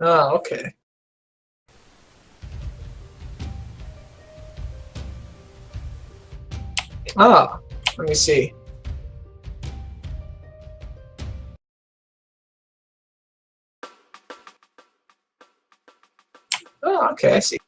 Oh, okay. Ah, let me see. Oh, okay, I see.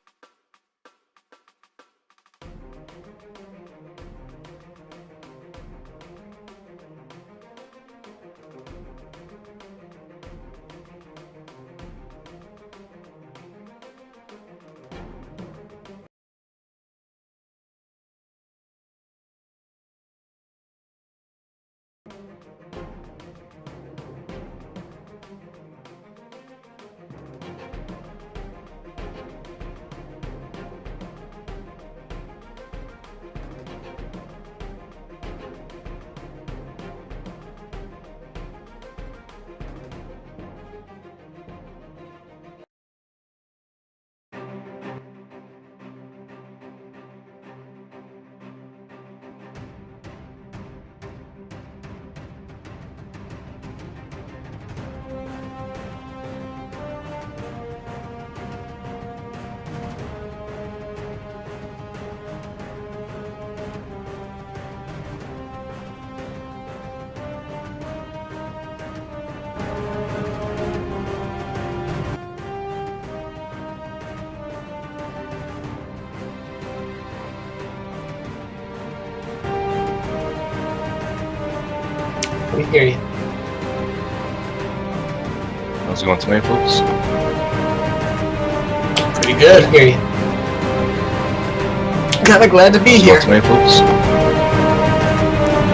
We hear you. How's it going tonight, folks? Pretty good. Hear you. Kinda glad to be How's it here. going tonight, folks?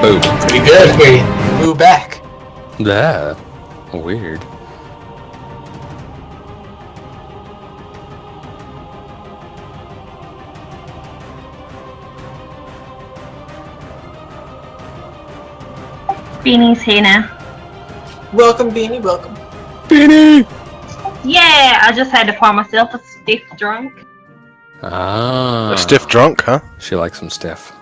Boo. Pretty good. Hear you. Move back. Yeah. Weird. Beanie's here now. Welcome, Beanie. Welcome. Beanie! Yeah, I just had to pour myself a stiff drink. Ah. A stiff drunk, huh? She likes some stiff.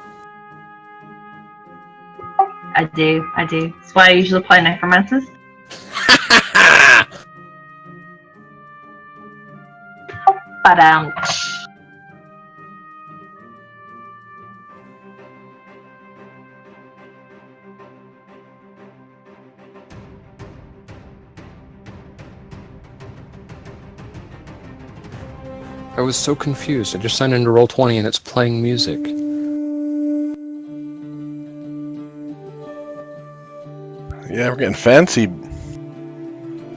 I do. That's why I usually play necromancers. But I was so confused. I just signed into Roll20 and it's playing music. Yeah, we're getting fancy.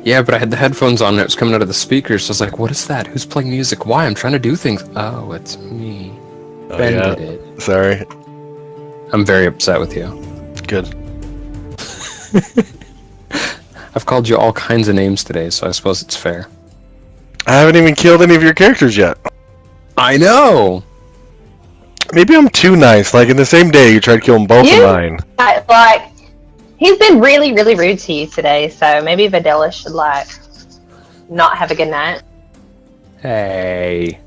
Yeah, but I had the headphones on and it was coming out of the speakers, so I was like, what is that? Who's playing music? Why? I'm trying to do things. Oh, it's me. Oh, Ben yeah. did it. Sorry. I'm very upset with you. Good. I've called you all kinds of names today, so I suppose it's fair. I haven't even killed any of your characters yet. I know! Maybe I'm too nice. Like, in the same day, you tried killing both of mine. like, he's been really, really rude to you today. So maybe Vadellis should not have a good night. Hey.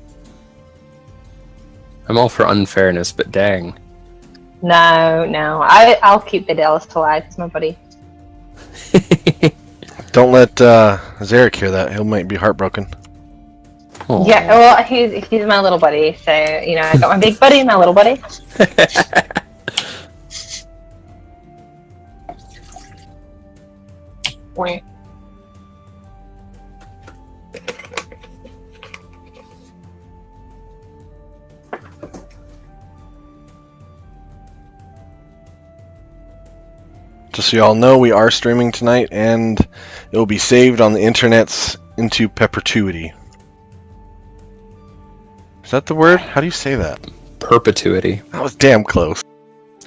I'm all for unfairness, but dang. No. I'll keep Vadellis alive. It's my buddy. Don't let Zarick hear that. He might be heartbroken. Aw. Yeah, well, he's my little buddy. So, you know, I got my big buddy and my little buddy. Wait. Just so y'all know, we are streaming tonight, and it will be saved on the internets into perpetuity. Is that the word? How do you say that? Perpetuity. That was damn close.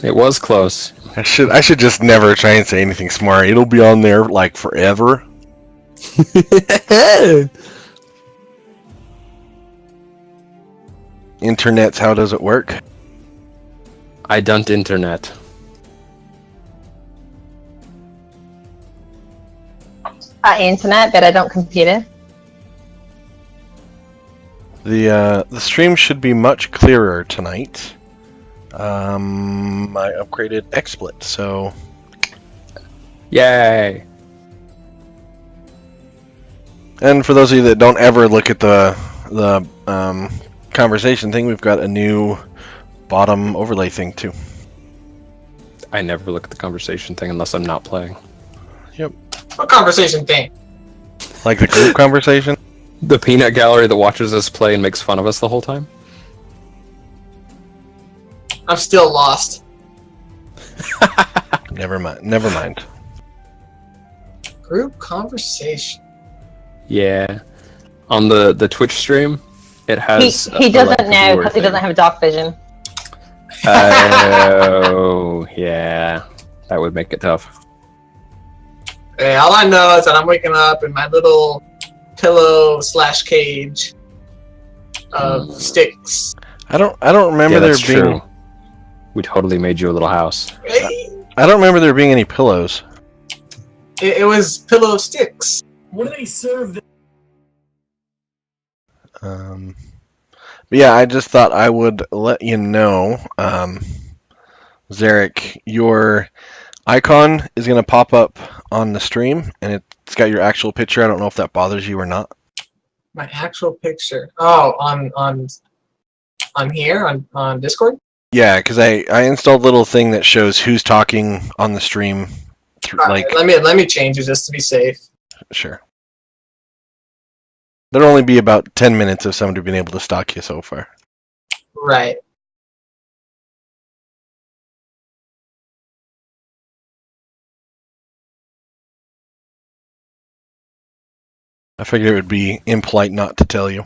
It was close. I should just never try and say anything smart. It'll be on there like forever. Internets, how does it work? I don't internet. Internet, but I don't computer. The stream should be much clearer tonight. I upgraded XSplit, so And for those of you that don't ever look at the conversation thing, we've got a new bottom overlay thing too. I never look at the conversation thing unless I'm not playing. Yep. What conversation thing? Like the group conversation? The peanut gallery that watches us play and makes fun of us the whole time? I'm still lost. Never mind. Group conversation. Yeah. On the Twitch stream, it has... He doesn't know because he doesn't have dark vision. Oh, yeah. That would make it tough. Hey, all I know is that I'm waking up in my little pillow / cage of sticks. I don't remember Yeah, there that's being. true. We totally made you a little house. I don't remember there being any pillows. It was pillow sticks. What do they serve? But yeah, I just thought I would let you know, Zarick, your icon is going to pop up on the stream, and it's got your actual picture. I don't know if that bothers you or not. My actual picture. Oh, on here on Discord. Yeah, because I installed a little thing that shows who's talking on the stream. Right, let me change it just to be safe. Sure. There'll only be about 10 minutes of somebody being able to stalk you so far. Right. I figured it would be impolite not to tell you.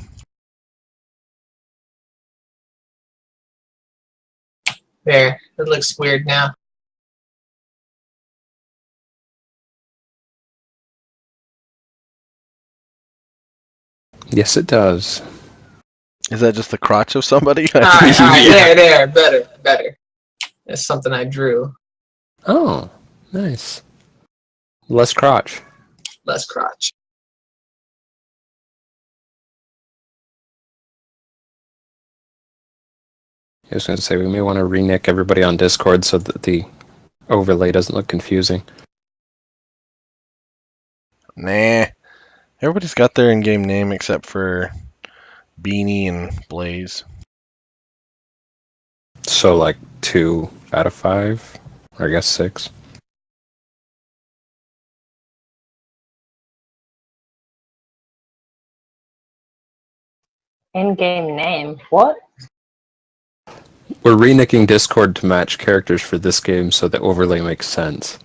There. It looks weird now. Yes, it does. Is that just the crotch of somebody? Alright, Yeah. there. Better. It's something I drew. Oh, nice. Less crotch. Less crotch. I was going to say, we may want to re-nick everybody on Discord so that the overlay doesn't look confusing. Nah. Everybody's got their in-game name except for Beanie and Blaze. So, like, 2 out of 5? Or I guess 6? In-game name. What? We're re-nicking Discord to match characters for this game so the overlay makes sense.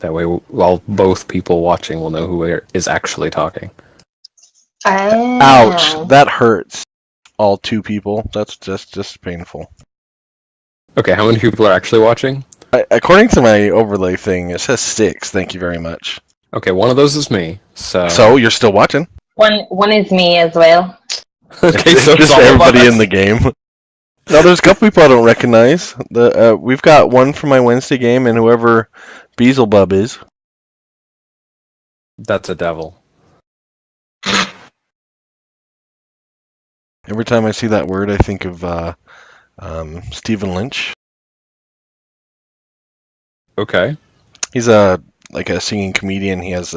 That way, while both people watching will know who is actually talking. Oh. Ouch! That hurts. All 2 people. That's just painful. Okay, how many people are actually watching? According to my overlay thing, it says 6. Thank you very much. Okay, one of those is me, so... So, you're still watching? One is me as well. Okay, so just it's all of everybody us. in the game. No, there's a couple people I don't recognize. We've got one from my Wednesday game, and whoever Beelzebub is. That's a devil. Every time I see that word, I think of Stephen Lynch. Okay. He's a singing comedian. He has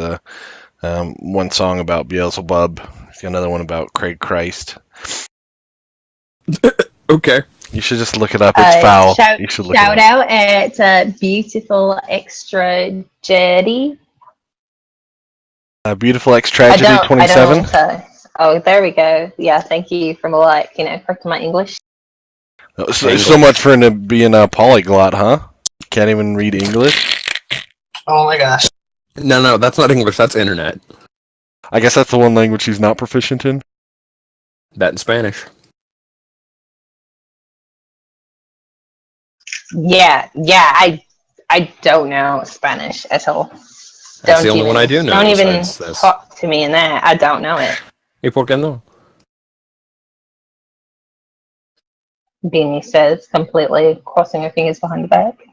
one song about Beelzebub. He's got another one about Craig Christ. Okay. You should just look it up. It's foul. You should look it Shout up. out at Beautiful Extra Jetty. Beautiful X Tragedy 27. Oh, there we go. Yeah, thank you for correcting my English. So much for being a polyglot, huh? Can't even read English? Oh my gosh. No, that's not English, that's internet. I guess that's the one language he's not proficient in. That in Spanish. Yeah, I don't know Spanish at all. That's the only one I do know. Don't even besides this. talk to me in that. I don't know it. ¿Y por qué no? Beanie says, completely crossing her fingers behind the back.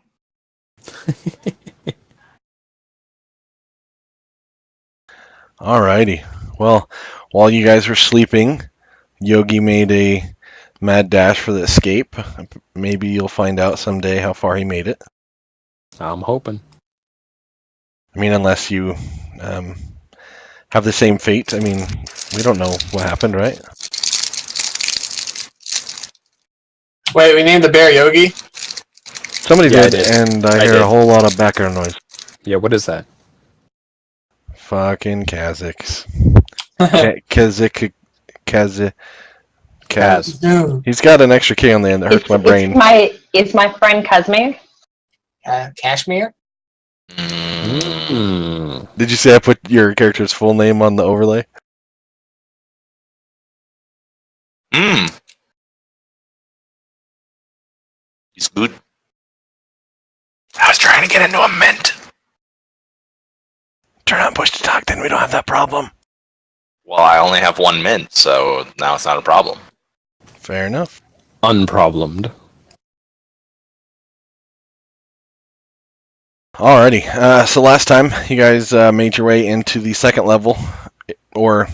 Alrighty. Well, while you guys were sleeping, Yogi made a mad dash for the escape. Maybe you'll find out someday how far he made it. I'm hoping. I mean, unless you have the same fate. I mean, we don't know what happened, right? Wait, we named the bear Yogi? Somebody Yeah, I did, did. and I I hear did. a whole lot of background noise. Yeah, what is that? Fucking Kazakhs. Kazik. Kaz. No. He's got an extra K on the end that hurts my brain. It's my friend Kazimire. Kashmir? Mm. Did you say I put your character's full name on the overlay? He's good. I was trying to get into a mint. Turn on push to talk, then we don't have that problem. Well, I only have 1 mint, so now it's not a problem. Fair enough. Unproblemed. Alrighty, so last time you guys made your way into the second level, or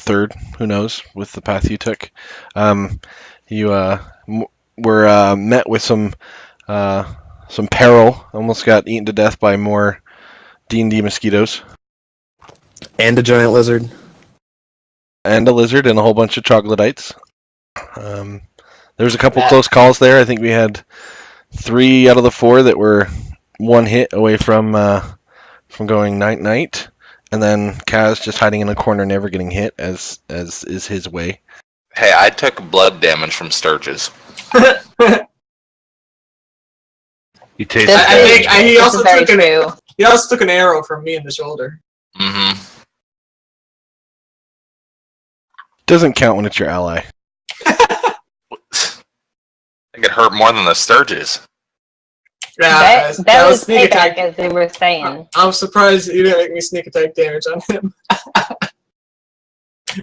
third, who knows, with the path you took. You were met with some peril, almost got eaten to death by more D&D mosquitoes. And a giant lizard. And a lizard and a whole bunch of troglodytes. There was a couple close calls there. I think we had 3 out of the 4 that were 1 hit away from going night-night. And then Kaz just hiding in a corner, never getting hit, as is his way. Hey, I took blood damage from Sturges. You taste I think he also very took true. he also took an arrow from me in the shoulder. Mm-hmm. Doesn't count when it's your ally. I think it hurt more than the Sturges. Yeah, That was sneak payback, attack. as they were saying. I'm surprised you didn't make me sneak attack damage on him.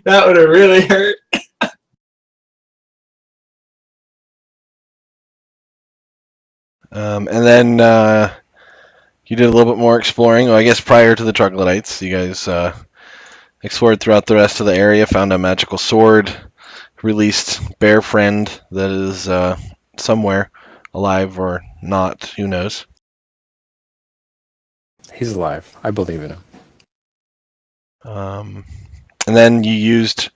That would have really hurt. And then you did a little bit more exploring. Well, I guess prior to the troglodytes, you guys explored throughout the rest of the area, found a magical sword, released Bear Friend that is somewhere, alive or not, who knows. He's alive. I believe in him. And then you used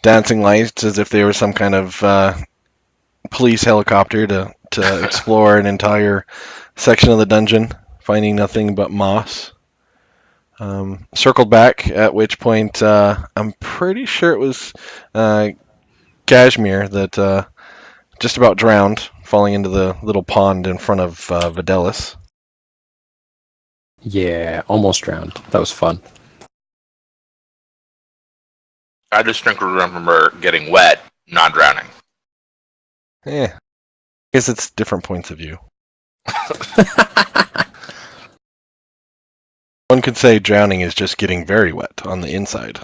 dancing lights as if they were some kind of police helicopter to explore an entire section of the dungeon, finding nothing but moss. Circled back, at which point I'm pretty sure it was Kazimire that just about drowned, falling into the little pond in front of Vadellis. Yeah, almost drowned. That was fun. I distinctly remember getting wet, not drowning. I guess it's different points of view. One could say drowning is just getting very wet on the inside.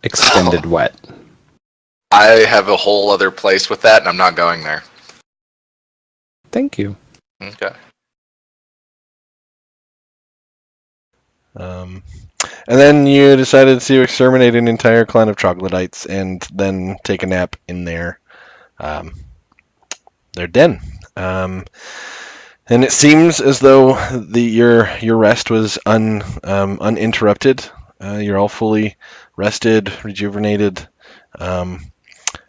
Extended wet. I have a whole other place with that, and I'm not going there. Thank you. Okay. And then you decided to exterminate an entire clan of troglodytes and then take a nap in their den. And it seems as though your rest was uninterrupted. You're all fully rested, rejuvenated.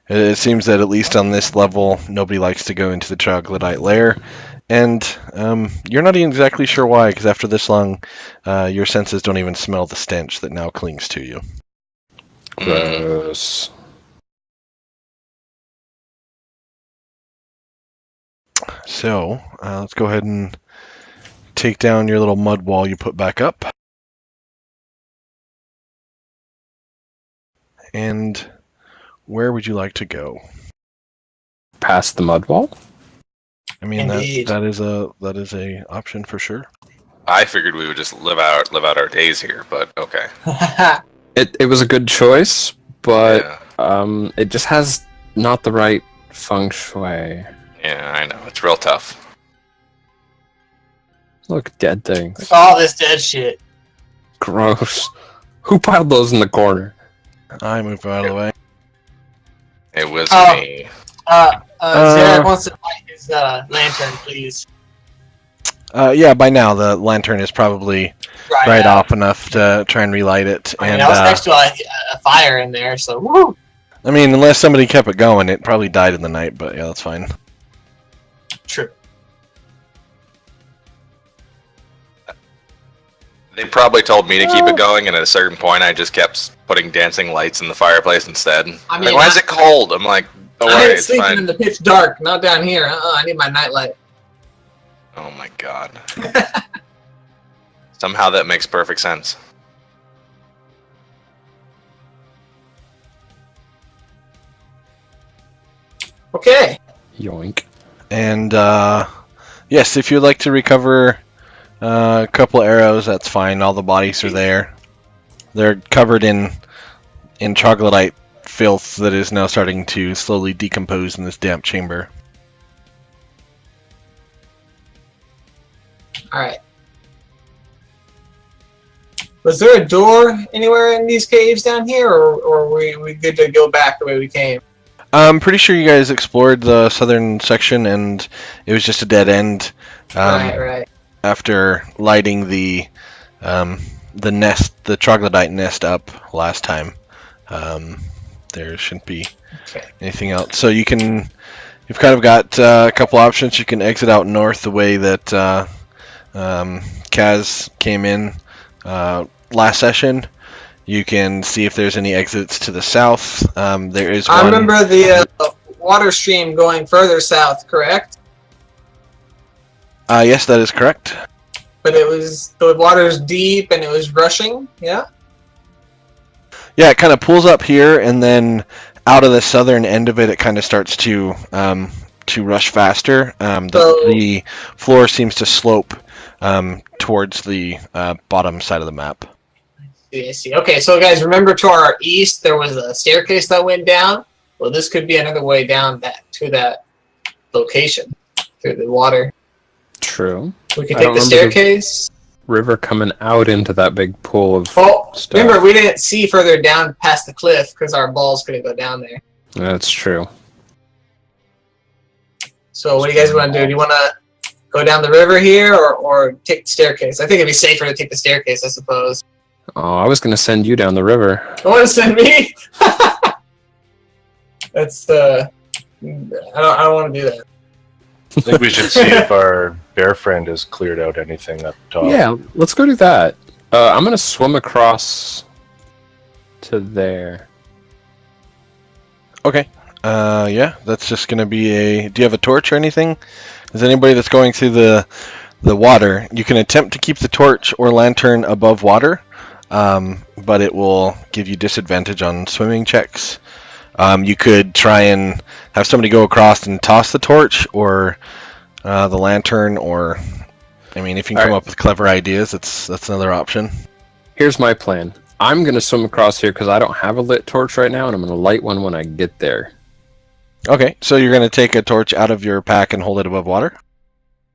It seems that at least on this level, nobody likes to go into the troglodyte lair. And you're not even exactly sure why, because after this long, your senses don't even smell the stench that now clings to you. Gross. So, let's go ahead and take down your little mud wall you put back up. And where would you like to go? Past the mud wall? I mean, Indeed. that is a option for sure. I figured we would just live out our days here, but okay. It was a good choice, but Yeah. it just has not the right feng shui. Yeah, I know. It's real tough. Look, dead things. All this dead shit. Gross. Who piled those in the corner? I move out of the way. It was Oh. me. Zarick wants to light his lantern, please. Yeah, by now the lantern is probably right off enough to try and relight it. I mean, I was next to a fire in there, so woo! I mean, unless somebody kept it going, it probably died in the night, but yeah, that's fine. True. They probably told me to keep it going, and at a certain point, I just kept putting dancing lights in the fireplace instead. I mean, like, why is it cold? I'm like, don't I worry, ain't it's sleeping fine. in the pitch dark, not down here. I need my nightlight. Oh my god. Somehow that makes perfect sense. Okay. Yoink. And yes, if you'd like to recover a couple arrows, that's fine. All the bodies are there. They're covered in troglodyte filth that is now starting to slowly decompose in this damp chamber. Alright. Was there a door anywhere in these caves down here, or were we good to go back the way we came? I'm pretty sure you guys explored the southern section, and it was just a dead end. Right. After lighting the nest, the troglodyte nest up last time, there shouldn't be anything else. So you've kind of got a couple options. You can exit out north the way that Kaz came in last session. You can see if there's any exits to the south. There is one. I remember the water stream going further south, correct? Yes, that is correct. But the water's deep and it was rushing, yeah? Yeah, it kind of pulls up here, and then out of the southern end of it, it kind of starts to rush faster. The floor seems to slope towards the bottom side of the map. I see. Okay, so guys, remember to our east there was a staircase that went down? Well, this could be another way down to that location through the water. True. We could take the staircase. River coming out into that big pool of stuff. Remember, we didn't see further down past the cliff because our balls couldn't go down there. That's true. So what do you guys want to do? Do you want to go down the river here or take the staircase? I think it'd be safer to take the staircase, I suppose. Oh, I was going to send you down the river. You want to send me? That's I don't want to do that. I think we should see if our bear friend has cleared out anything up top. Yeah, let's go do that. I'm going to swim across to there. Okay. Yeah, that's just going to be do you have a torch or anything? Is anybody that's going through the water, you can attempt to keep the torch or lantern above water, but it will give you disadvantage on swimming checks. You could try and have somebody go across and toss the torch or the lantern, or I mean, if you can come up with clever ideas, that's another option. Here's my plan. I'm going to swim across here because I don't have a lit torch right now, and I'm going to light one when I get there. Okay, so you're going to take a torch out of your pack and hold it above water?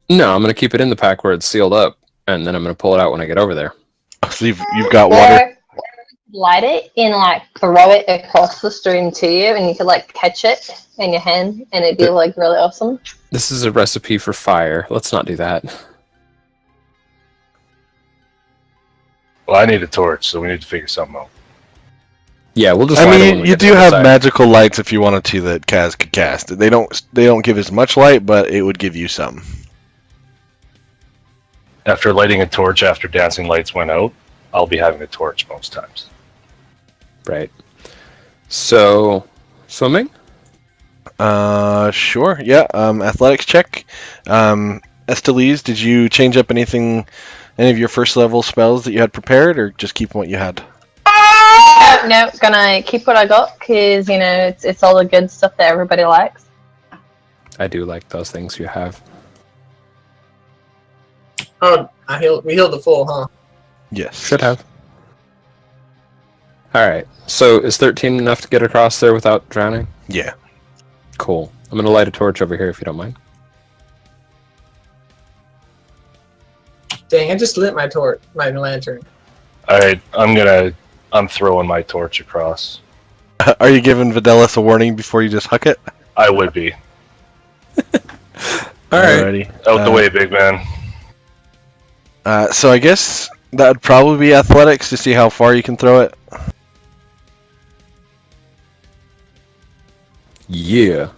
No, I'm going to keep it in the pack where it's sealed up, and then I'm going to pull it out when I get over there. So you've got water. Light it and throw it across the stream to you, and you could catch it in your hand, and it'd be really awesome. This is a recipe for fire. Let's not do that. Well, I need a torch, so we need to figure something out. Yeah, we'll just. I light it when mean, we you get to do the have side. magical lights if you wanted to that Kaz could cast. They don't give as much light, but it would give you some. After lighting a torch after dancing lights went out, I'll be having a torch most times. Right. So, swimming? Sure. Yeah. Athletics check. Estellise, did you change up any of your first level spells that you had prepared, or just keep what you had? No, gonna keep what I got because it's all the good stuff that everybody likes. I do like those things you have. Oh, we healed the full, huh? Yes. Should have. Alright, so is 13 enough to get across there without drowning? Yeah. Cool. I'm gonna light a torch over here if you don't mind. Dang, I just lit my lantern. Alright, I'm throwing my torch across. Are you giving Vadellis a warning before you just huck it? I would be. Alright. Alrighty. Out the way, big man. So I guess that would probably be athletics to see how far you can throw it. Yeah.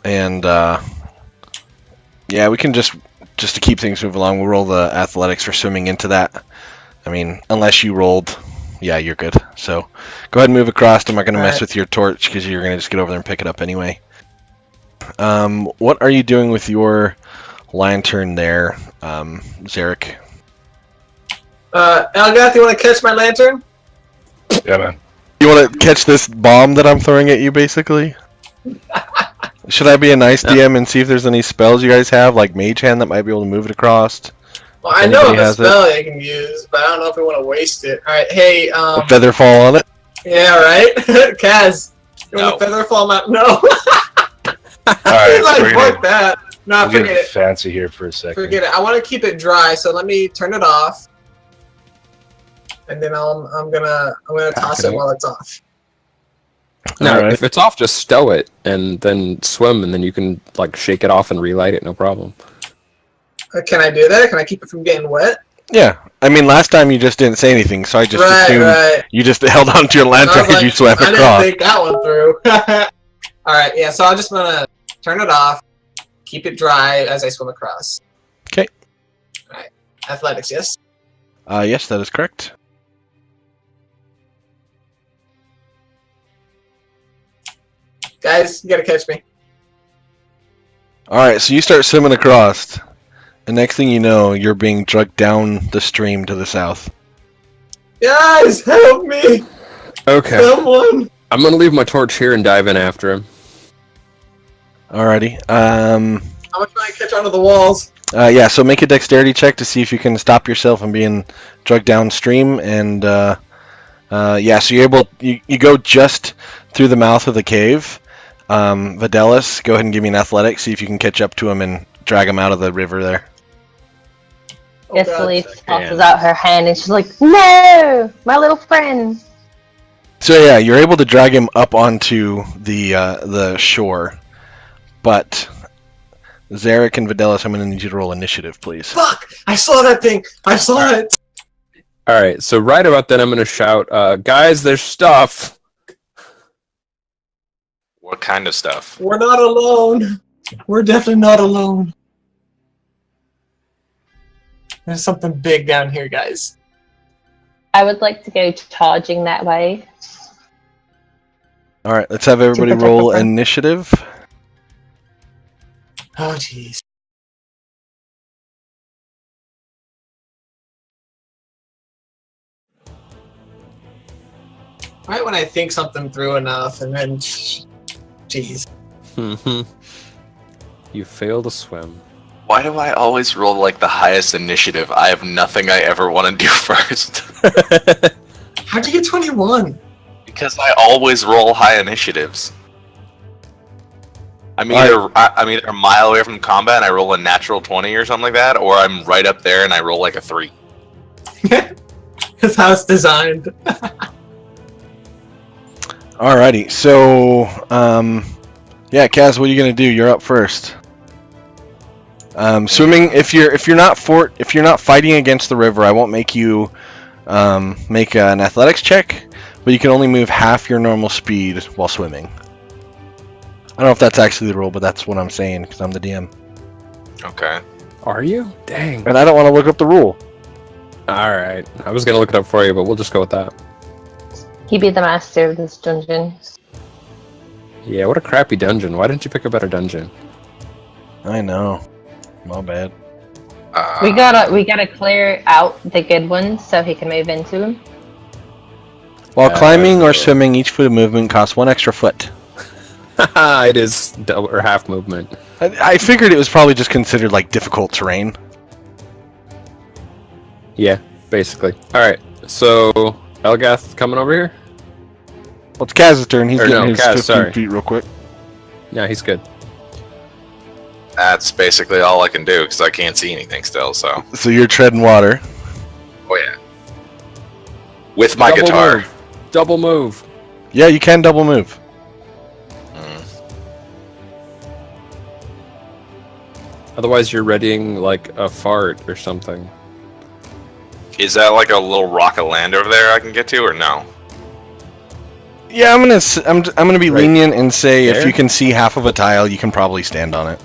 And yeah, we can just to keep things moving along, we'll roll the athletics for swimming into that. I mean, unless you rolled, yeah, you're good. So go ahead and move across. I'm not going to mess with your torch because you're going to just get over there and pick it up anyway. What are you doing with your lantern there, Zarick? Elgath, you want to catch my lantern? Yeah, man. You want to catch this bomb that I'm throwing at you, basically? Should I be a nice DM and see if there's any spells you guys have, like Mage Hand, that might be able to move it across? Well, I know of a spell I can use, but I don't know if we want to waste it. Alright, hey, A feather fall on it? Yeah, right? Kaz, you want a feather fall map? No! Alright, like, fuck that. No, we'll forget get it. fancy here for a second. Forget it. I want to keep it dry, so let me turn it off. And then I'm gonna toss it while it's off. No, Alright. if it's off, just stow it and then swim, and then you can like shake it off and relight it, no problem. Can I do that? Can I keep it from getting wet? Yeah. I mean, last time you just didn't say anything, so I just assumed you just held onto your lantern because you swam across. I didn't think that one through. Alright, yeah, so I'm just gonna turn it off, keep it dry as I swim across. Okay. Alright. Athletics, yes? Yes, that is correct. Guys, you gotta catch me. Alright, so you start swimming across. The next thing you know, you're being dragged down the stream to the south. Guys, help me! Okay. Someone! I'm gonna leave my torch here and dive in after him. Alrighty. I'm gonna try and catch onto the walls. Yeah, so make a dexterity check to see if you can stop yourself from being dragged downstream, and yeah, so you go just through the mouth of the cave. Vadellis, go ahead and give me an athletics, see if you can catch up to him and drag him out of the river there. Estellise tosses out her hand and she's like, "No, my little friend." So yeah, you're able to drag him up onto the shore, but Zarick and Vadellis, I'm going to need you to roll initiative, please. Fuck! I saw that thing! I saw it! Alright, so right about then I'm gonna shout, guys, there's stuff! What kind of stuff? We're not alone! We're definitely not alone. There's something big down here, guys. I would like to go charging that way. Alright, let's have everybody roll initiative. Oh, jeez. Right when I think something through enough, and then... Jeez. You fail to swim. Why do I always roll like the highest initiative? I have nothing I ever want to do first. How'd you get 21? Because I always roll high initiatives. I'm either a mile away from combat and I roll a natural 20 or something like that, or I'm right up there and I roll like a 3. That's how it's designed. Alrighty, so yeah, Kaz, what are you gonna do? You're up first. Swimming. If you're not fighting against the river, I won't make you make an athletics check, but you can only move half your normal speed while swimming. I don't know if that's actually the rule, but that's what I'm saying because I'm the DM. Okay. Are you? Dang. And I don't want to look up the rule. Alright. I was gonna look it up for you, but we'll just go with that. He be the master of this dungeon. Yeah, what a crappy dungeon. Why didn't you pick a better dungeon? I know. My bad. We gotta clear out the good ones so he can move into them. While climbing or swimming, each foot of movement costs 1 extra foot. It is double or half movement. I figured it was probably just considered like difficult terrain. Yeah, basically. Alright, so Elgath coming over here? Well, it's Kaz's turn. He's Or getting no, his Kaz, 15 sorry. feet real quick. Yeah, he's good. That's basically all I can do because I can't see anything still. So. So you're treading water. Oh yeah. With my Double guitar. move. Double move. Yeah, you can double move. Otherwise, you're readying like a fart or something. Is that like a little rock of land over there I can get to, or no? Yeah, I'm gonna be Right lenient and say if there? you can see half of a tile, you can probably stand on it.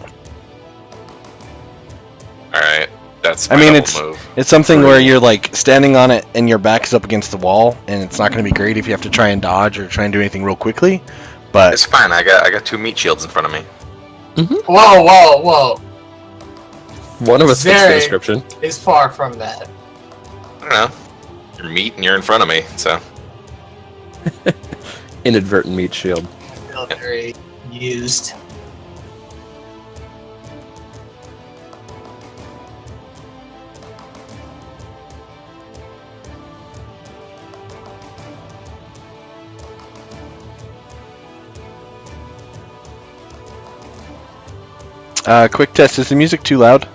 Alright, that's I my mean, double move. It's something where you're like standing on it and your back is up against the wall, and it's not gonna be great if you have to try and dodge or try and do anything real quickly. But It's fine, I got 2 meat shields in front of me. Whoa, whoa, whoa. One of us fits the Very- description. It's far from that. I don't know. You're meat and you're in front of me, so... Inadvertent meat shield. Feel very used. quick test: is the music too loud?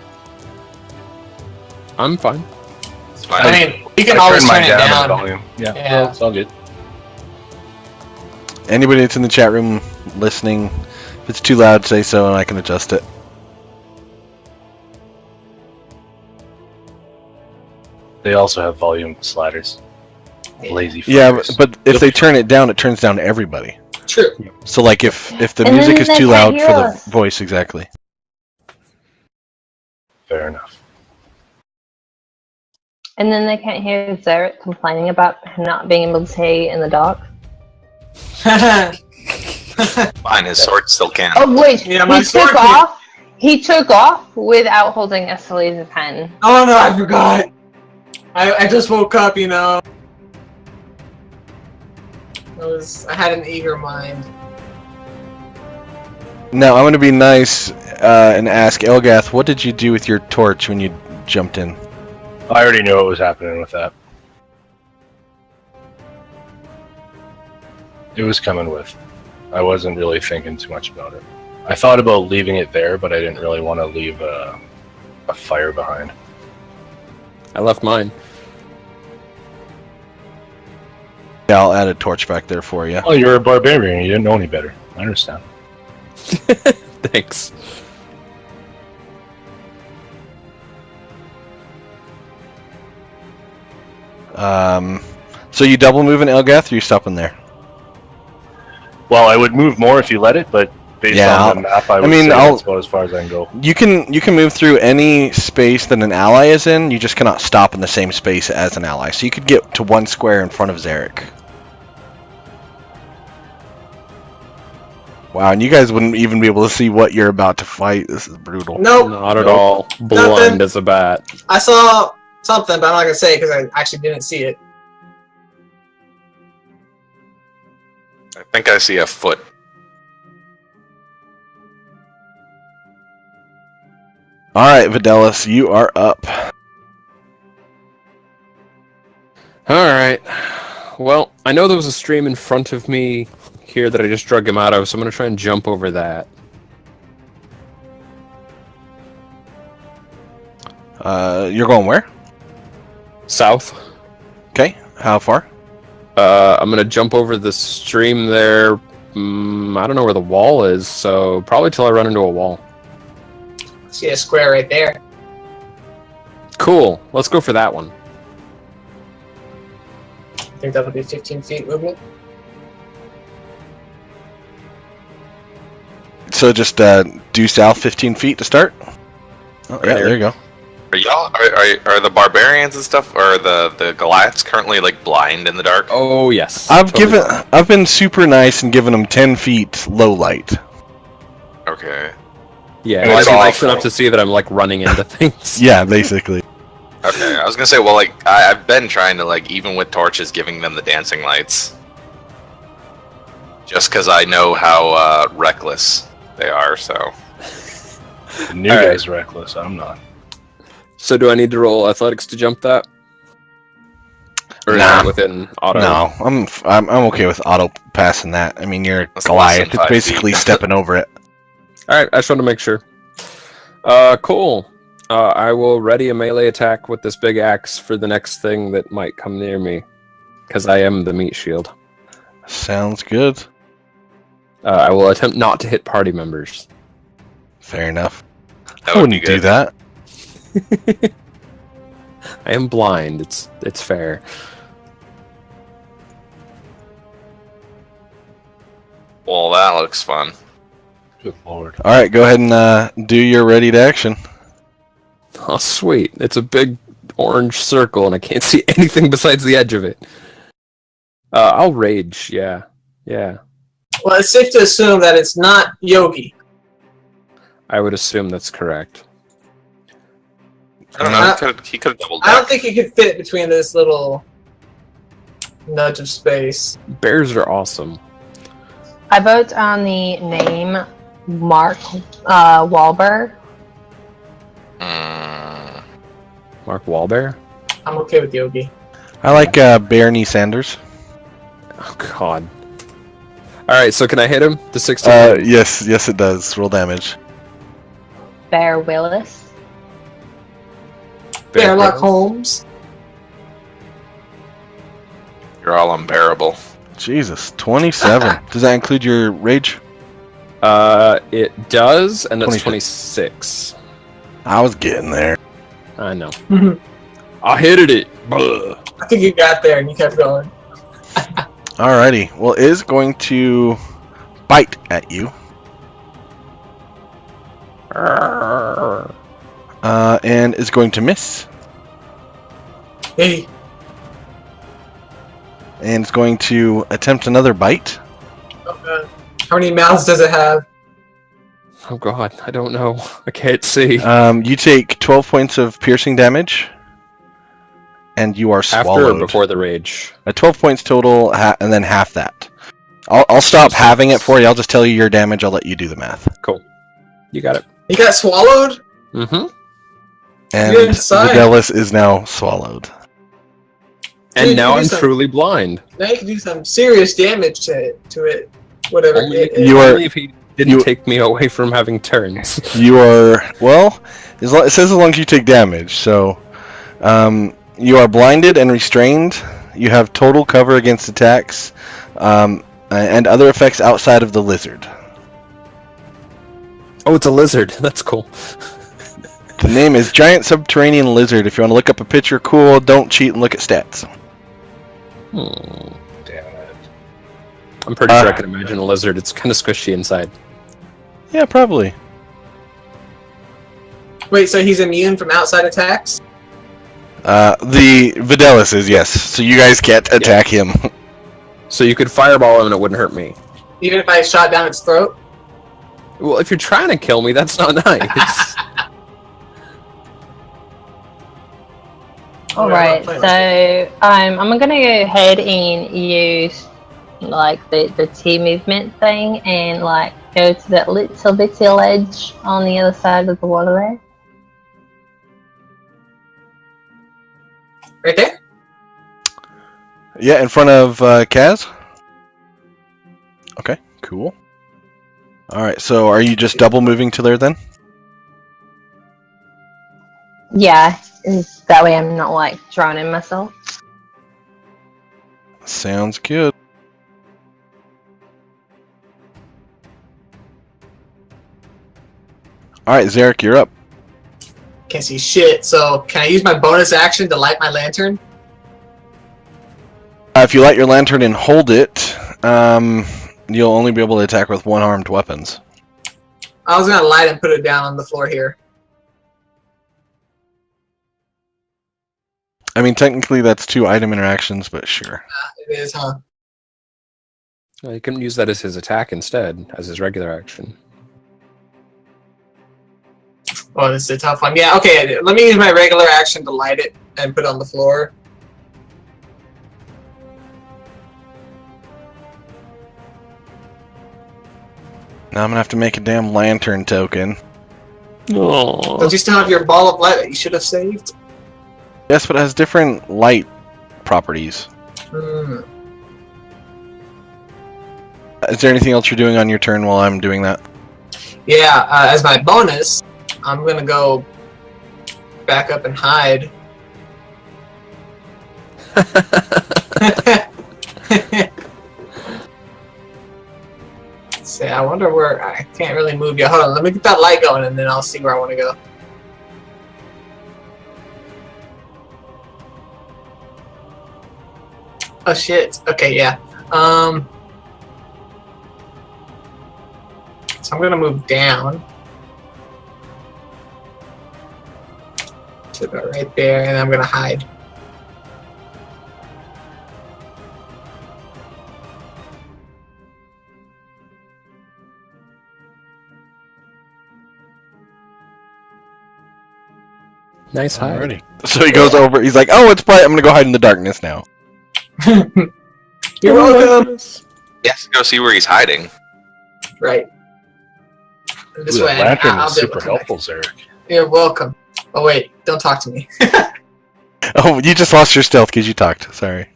I'm fine. It's fine. I mean, we can I always turned turn mine it down down. on volume. Yeah, Yeah. well, it's all good. Anybody that's in the chat room listening, if it's too loud, say so, and I can adjust it. They also have volume sliders. Lazy. Yeah, fuckers. but if they turn it down, it turns down to everybody. True. So like if the And music then is they too can't loud hear for us. the voice, exactly. Fair enough. And then they can't hear Zarick complaining about not being able to see in the dark. Fine, his sword still can. Oh wait, Yeah, my he sword took can- off. He took off without holding Estelise's hand. Oh no, I forgot. I just woke up, you know. I had an eager mind. Now I'm gonna be nice and ask Elgath, what did you do with your torch when you jumped in? I already knew what was happening with that. It was coming with. I wasn't really thinking too much about it. I thought about leaving it there, but I didn't really want to leave a fire behind. I left mine. Yeah, I'll add a torch back there for you. Oh, you're a barbarian. You didn't know any better. I understand. Thanks. So you double moving Elgath, or you stopping there? Well, I would move more if you let it, but based Yeah, on the map, I would mean, say I'll- that's about as far as I can go. You can move through any space that an ally is in. You just cannot stop in the same space as an ally. So you could get to one square in front of Zarick. Wow, and you guys wouldn't even be able to see what you're about to fight. This is brutal. Nope. Not at Nope. all. Blind as a bat. I saw something, but I'm not gonna say because I actually didn't see it. I think I see a foot. All right, Vadellis, you are up. Alright. Well, I know there was a stream in front of me here that I just drug him out of, so I'm going to try and jump over that. You're going where? South. Okay, how far? I'm going to jump over the stream there. I don't know where the wall is, so probably till I run into a wall. See a square right there. Cool. Let's go for that one. I think that would be 15 feet movement. So just due south 15 feet to start? Oh, yeah, there you go. Are y'all are the barbarians and stuff, or the Goliaths currently like blind in the dark? Oh, yes. I've Totally. I've been super nice and given them 10 feet low light. Okay. Yeah, And I it's was nice awful. enough to see that I'm, like, running into things. Yeah, basically. Okay. I was gonna say, well, like I've been trying to like even with torches, giving them the dancing lights, just because I know how reckless they are. So The new All right. guy's reckless. I'm not. So do I need to roll athletics to jump that? Or is Nah. that within auto? No, I'm okay with auto passing that. I mean, you're a That's Goliath. less than It's 5 basically feet. stepping over it. Alright, I just wanted to make sure. Cool. I will ready a melee attack with this big axe for the next thing that might come near me. Because I am the meat shield. Sounds good. I will attempt not to hit party members. Fair enough. that I would be wouldn't do good. that. I am blind. It's fair. Well, that looks fun. Good lord. All right, go ahead and do your ready to action. Oh, sweet. It's a big orange circle, and I can't see anything besides the edge of it. I'll rage, yeah. Yeah. Well, it's safe to assume that it's not Yogi. I would assume that's correct. I don't know. He could have doubled I don't back. think he could fit between this little nudge of space. Bears are awesome. I vote on the name Mark Wahlberg. Mark Wahlberg? I'm okay with Yogi. I like Bernie Sanders. Oh, God. Alright, so can I hit him? The 16? Yes, it does. Roll damage. Bear Willis. Sherlock Holmes. You're all unbearable. Jesus, 27. Does that include your rage? It does, and that's 26. 26. I was getting there. I know. I hit it. Blah. I think you got there and you kept going. Alrighty. Well, it is going to bite at you. And is going to miss. Hey, And it's going to attempt another bite. oh God. How many mouths does it have? Oh, God. I don't know. I can't see. You take 12 points of piercing damage. And you are swallowed. After or before the rage? 12 points total, and then half that. I'll stop having it for you. I'll just tell you your damage. I'll let you do the math. Cool. You got it. You got swallowed? Mm-hmm. And You're inside. Vadellis is now swallowed. And Dude, now you I'm do some- truly blind. Now you can do some serious damage to it. Whatever. You are- Only if he didn't take me away from having turns. You are, well, it says as long as you take damage. So, you are blinded and restrained. You have total cover against attacks and other effects outside of the lizard. Oh, it's a lizard. That's cool. The name is Giant Subterranean Lizard. If you want to look up a picture, cool. Don't cheat and look at stats. Damn it. I'm pretty sure I can imagine a lizard. It's kind of squishy inside. Yeah, probably. Wait, so he's immune from outside attacks? The Vadellis is, yes. So you guys can't attack him. So you could fireball him and it wouldn't hurt me. Even if I shot down its throat? Well, if you're trying to kill me, that's not nice. Alright, so I'm gonna go ahead and use like the T movement thing and like go to that little bitty ledge on the other side of the water there. Right there? Yeah, in front of Kaz? Okay, cool. Alright, so are you just double moving to there then? Yeah, that way I'm not like drowning myself. Sounds good. Alright, Zarick, you're up. Can't see shit, so can I use my bonus action to light my lantern? If you light your lantern and hold it, you'll only be able to attack with one-armed weapons. I was gonna light and put it down on the floor here. I mean, technically that's 2 item interactions, but sure. It is, huh? Well, you can use that as his attack instead, as his regular action. Oh, this is a tough one. Yeah, okay, let me use my regular action to light it and put it on the floor. Now I'm gonna have to make a damn lantern token. Oh. Don't you still have your ball of light that you should have saved? Yes, but it has different light properties. Is there anything else you're doing on your turn while I'm doing that? Yeah, as my bonus, I'm gonna go back up and hide. See, I wonder where I can't really move yet. Hold on, let me get that light going and then I'll see where I want to go. Oh shit. Okay, yeah. So I'm gonna move down to about right there, and I'm gonna hide. Nice hide. Alrighty. So he goes over. He's like, "Oh, it's bright. I'm gonna go hide in the darkness now." You're welcome. He has to go see where he's hiding. Right. This Ooh, way, the lantern I'll is be able super to come back. helpful, Zarick. You're welcome. Oh wait, don't talk to me. Oh, you just lost your stealth because you talked. Sorry.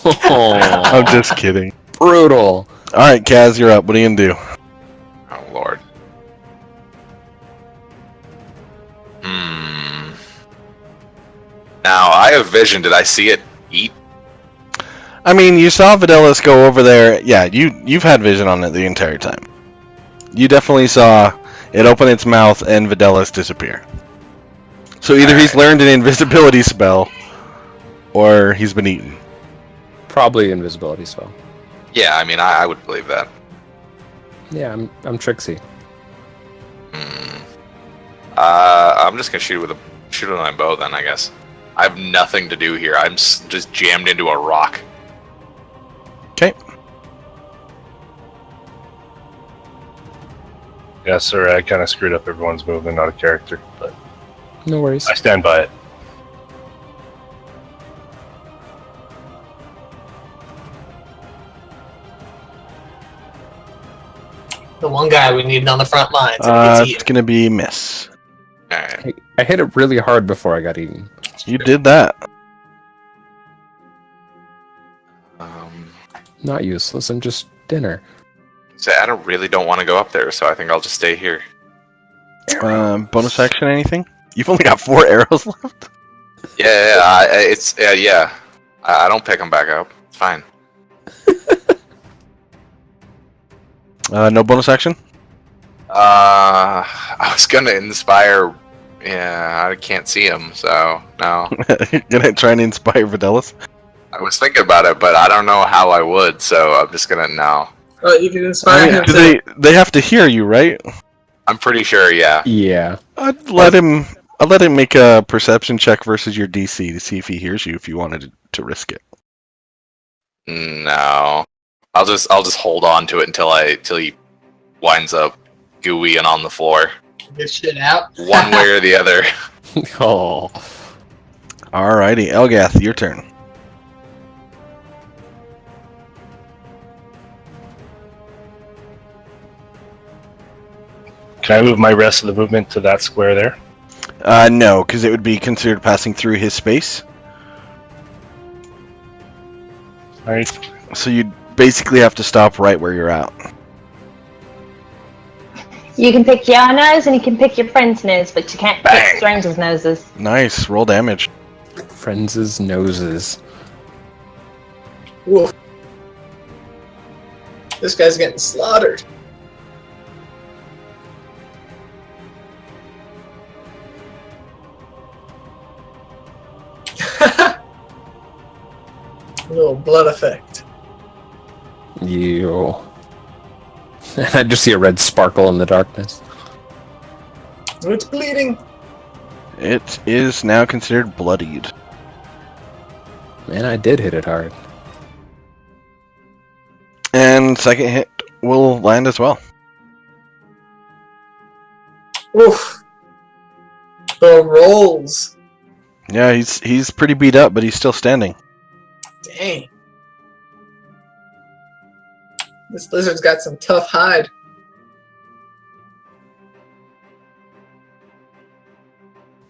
I'm just kidding. Brutal. All right, Kaz, you're up. What are you gonna do? Oh lord. Now I have vision. Did I see it eat? I mean, you saw Vadellis go over there. Yeah, you've had vision on it the entire time. You definitely saw it open its mouth and Vadellis disappear. So either he's learned an invisibility spell, or he's been eaten. Probably invisibility spell. Yeah, I mean, I would believe that. Yeah, I'm Trixie. I'm just gonna shoot with my bow then, I guess. I have nothing to do here. I'm just jammed into a rock. Okay. Yeah, sorry, I kind of screwed up everyone's movement out of character, but No worries. I stand by it. The one guy we needed on the front lines. And he It's gets gonna be miss. Alright. I hit it really hard before I got eaten. You did that. Not useless. I'm just dinner. So I really don't want to go up there, so I think I'll just stay here. Bonus action, anything? You've only got 4 arrows left. Yeah. I don't pick them back up. It's fine. No bonus action. I was gonna inspire. Yeah, I can't see him, so no. You're gonna try and inspire Vadellis. I was thinking about it, but I don't know how I would, so I'm just gonna no. Oh, you can inspire him. They have to hear you, right? I'm pretty sure, yeah. Yeah. I'd let him make a perception check versus your DC to see if he hears you if you wanted to risk it. No, I'll just hold on to it until he winds up gooey and on the floor. Get shit out. One way or the other. Oh. Alrighty, Elgath, your turn. Can I move my rest of the movement to that square there? No, because it would be considered passing through his space. Alright. So you'd basically have to stop right where you're at. You can pick your nose and you can pick your friend's nose, but you can't pick strangers' noses. Nice, roll damage. Friends' noses. Woof. This guy's getting slaughtered. A little blood effect. You. I just see a red sparkle in the darkness. It's bleeding. It is now considered bloodied. Man, I did hit it hard. And second hit will land as well. Oof. The rolls. Yeah, he's pretty beat up, but he's still standing. Dang. This lizard's got some tough hide.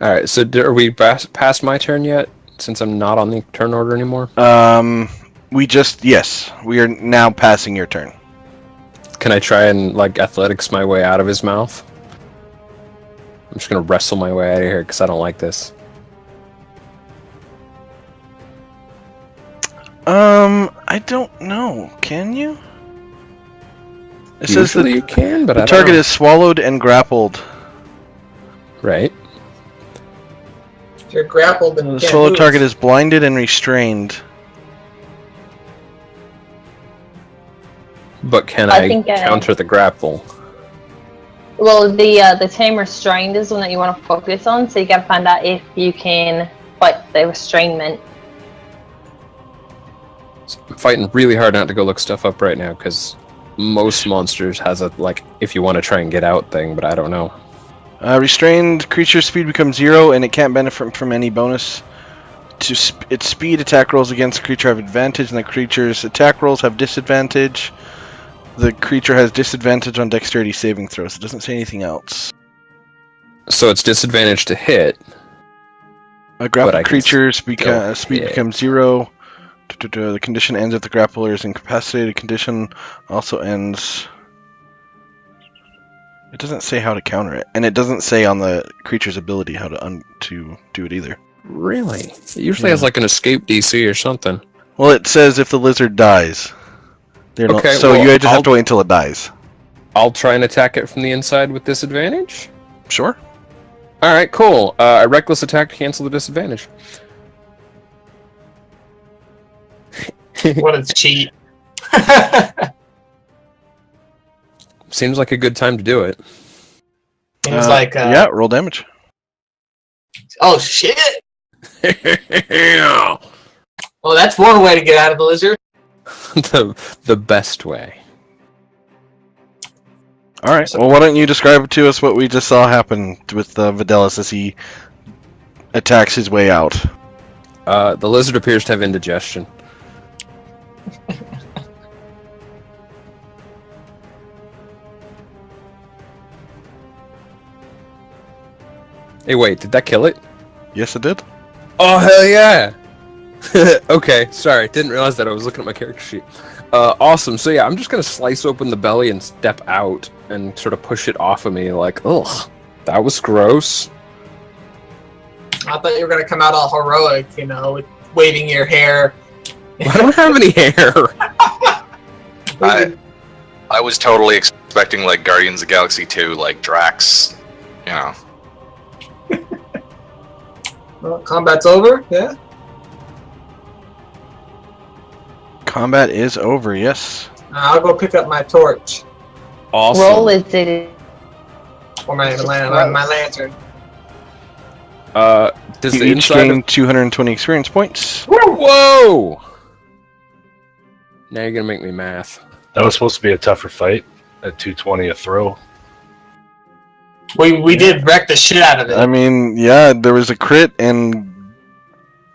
Alright, so are we past my turn yet? Since I'm not on the turn order anymore? Yes, we are now passing your turn. Can I try and, athletics my way out of his mouth? I'm just gonna wrestle my way out of here, because I don't like this. I don't know. Can you? It says Usually that you can, but the I don't target know. is swallowed and grappled. Right. If you're grappled and The you can't swallowed move. target is blinded and restrained. But can I I think, counter the grapple? Well, the tame restrained is one that you want to focus on, so you got to find out if you can fight the restrainment. I'm fighting really hard not to go look stuff up right now, because most monsters has a, like, if you want to try and get out thing, but I don't know. Restrained creature speed becomes 0, and it can't benefit from any bonus. To its speed, attack rolls against the creature have advantage, and the creature's attack rolls have disadvantage. The creature has disadvantage on dexterity saving throws. It doesn't say anything else. So it's disadvantage to hit. A grappled creature's speed becomes 0. The condition ends if the grappler is incapacitated. Condition also ends... It doesn't say how to counter it, and it doesn't say on the creature's ability how to do it either. Really? It usually has like an escape DC or something. Well, it says if the lizard dies. Okay, so well, you just have to wait until it dies. I'll try and attack it from the inside with disadvantage? Sure. Alright, cool. A reckless attack to cancel the disadvantage. What a cheat. Seems like a good time to do it. Seems like... yeah, roll damage. Oh, shit! Well, that's one way to get out of the lizard. the best way. Alright, well, why don't you describe to us what we just saw happen with Vadellis as he attacks his way out? The lizard appears to have indigestion. Hey, wait, did that kill it? Yes, it did. Oh, hell yeah! Okay, sorry, didn't realize that. I was looking at my character sheet. Awesome, so yeah, I'm just gonna slice open the belly and step out and sort of push it off of me like, ugh, that was gross. I thought you were gonna come out all heroic, you know, with waving your hair. I don't have any hair! I was totally expecting, like, Guardians of the Galaxy 2, like, Drax, you know. Well, combat's over, yeah? Combat is over, yes. I'll go pick up my torch. Awesome. Roll is it? Or my lantern. Does You the each inside gain 220 experience points. Whoa! Now you're gonna make me math. That was supposed to be a tougher fight at 220 a throw. We did wreck the shit out of it. I mean, yeah, there was a crit, and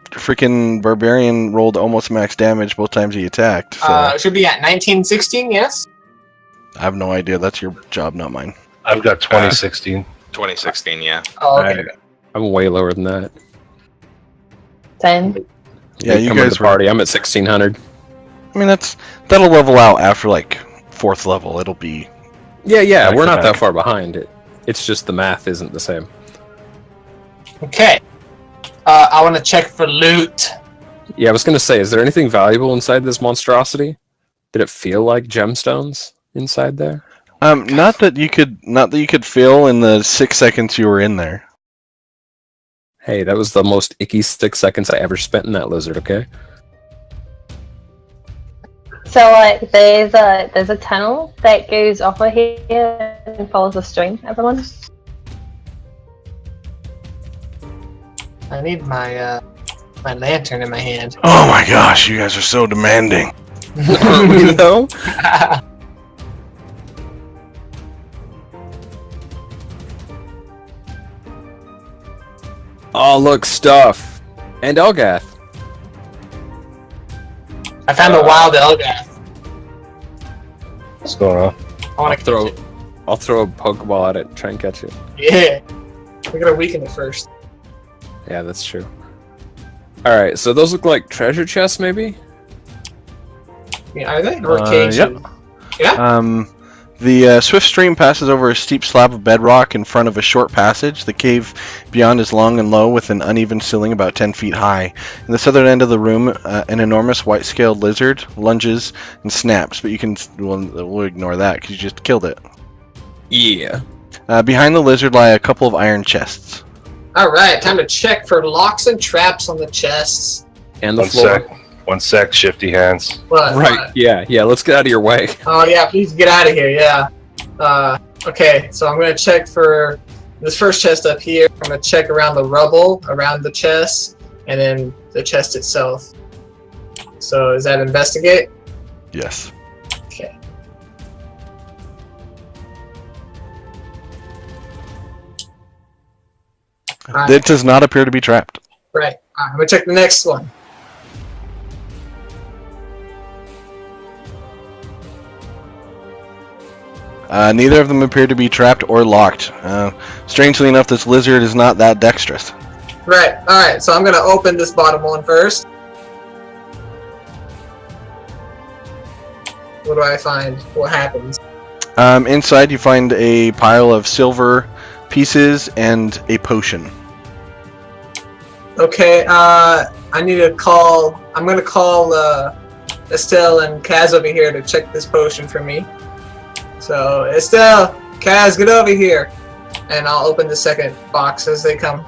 freaking Barbarian rolled almost max damage both times he attacked. So. It should be at 1916, yes? I have no idea. That's your job, not mine. I've got 2016. 2016, yeah. Oh, okay. I'm way lower than that. 10. Yeah, you come guys to the party. I'm at 1600. I mean, that'll level out after like 4th level. It'll be. Yeah, Back we're to not back. that far behind it. It's just the math isn't the same. Okay. I want to check for loot. Yeah, I was gonna say, is there anything valuable inside this monstrosity? Did it feel like gemstones inside there? Not that you could feel in the 6 seconds you were in there. Hey, that was the most icky 6 seconds I ever spent in that lizard, okay? So like, there's a tunnel that goes off of here and follows a stream. Everyone. I need my my lantern in my hand. Oh my gosh, you guys are so demanding. Aren't we though? Oh, look, stuff. And Elgath. I found a wild Elgath. What's going on? I want to I'll throw a Pokeball at it and try and catch it. Yeah. We're gonna weaken it first. Yeah, that's true. Alright, so those look like treasure chests, maybe? Yeah, are they? Or cages? Yep. Yeah? The swift stream passes over a steep slab of bedrock in front of a short passage. The cave beyond is long and low with an uneven ceiling about 10 feet high. In the southern end of the room, an enormous white-scaled lizard lunges and snaps, but we'll ignore that because you just killed it. Yeah. Behind the lizard lie a couple of iron chests. Alright, time to check for locks and traps on the chests. And the One floor. sec. 1 sec, shifty hands. What? Right. Yeah. Let's get out of your way. Oh yeah, please get out of here. Yeah. Okay, so I'm gonna check for this first chest up here. I'm gonna check around the rubble, around the chest, and then the chest itself. So is that investigate? Yes. Okay. It does not appear to be trapped. Right. I'm gonna check the next one. Neither of them appear to be trapped or locked. Strangely enough, this lizard is not that dexterous. Right. Alright, so I'm gonna open this bottom one first. What do I find? What happens? Inside, you find a pile of silver pieces and a potion. Okay, I need to call... I'm gonna call Estelle and Kaz over here to check this potion for me. So, Estelle, Kaz, get over here! And I'll open the second box as they come.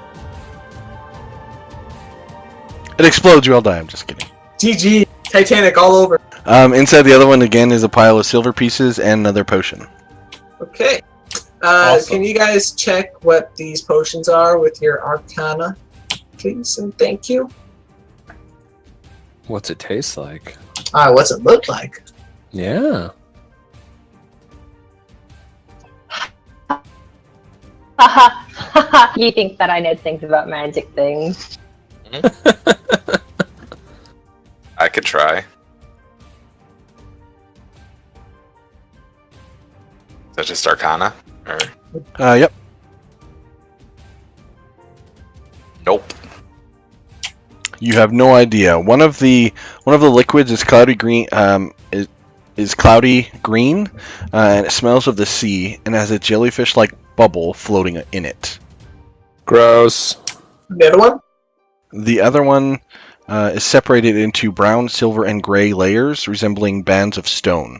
It explodes, you all die. I'm just kidding. GG! Titanic all over. Inside the other one, again, is a pile of silver pieces and another potion. Okay. Awesome. Can you guys check what these potions are with your Arcana, please, and thank you? What's it taste like? What's it look like? Yeah. You think that I know things about magic things? I could try. Is that just Arcana? Or Yep. nope. You have no idea. One of the liquids is cloudy green. Is cloudy green, and it smells of the sea and has a jellyfish-like bubble floating in it. Gross. The other one? The other one is separated into brown, silver, and gray layers resembling bands of stone.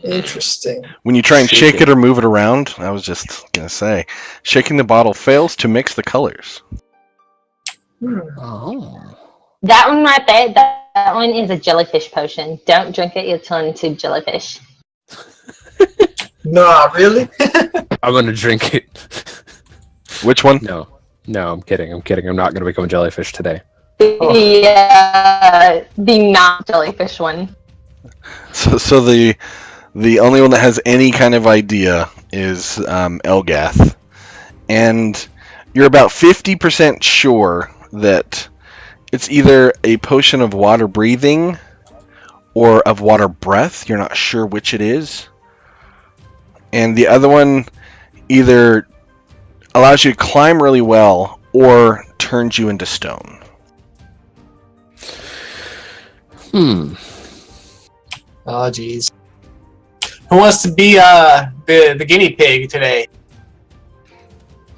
Interesting. When you try and Shake shake it or move it around, I was just going to say, shaking the bottle fails to mix the colors. Oh. That one right there, that one is a jellyfish potion. Don't drink it, you'll turn into jellyfish. No, really? I'm gonna drink it. Which one? No, I'm kidding. I'm not gonna become a jellyfish today. The not jellyfish one. So the only one that has any kind of idea is Elgath. And you're about 50% sure that it's either a potion of water breathing or of water breath. You're not sure which it is. And the other one either allows you to climb really well or turns you into stone. Hmm. Oh, jeez. Who wants to be the guinea pig today? Sounds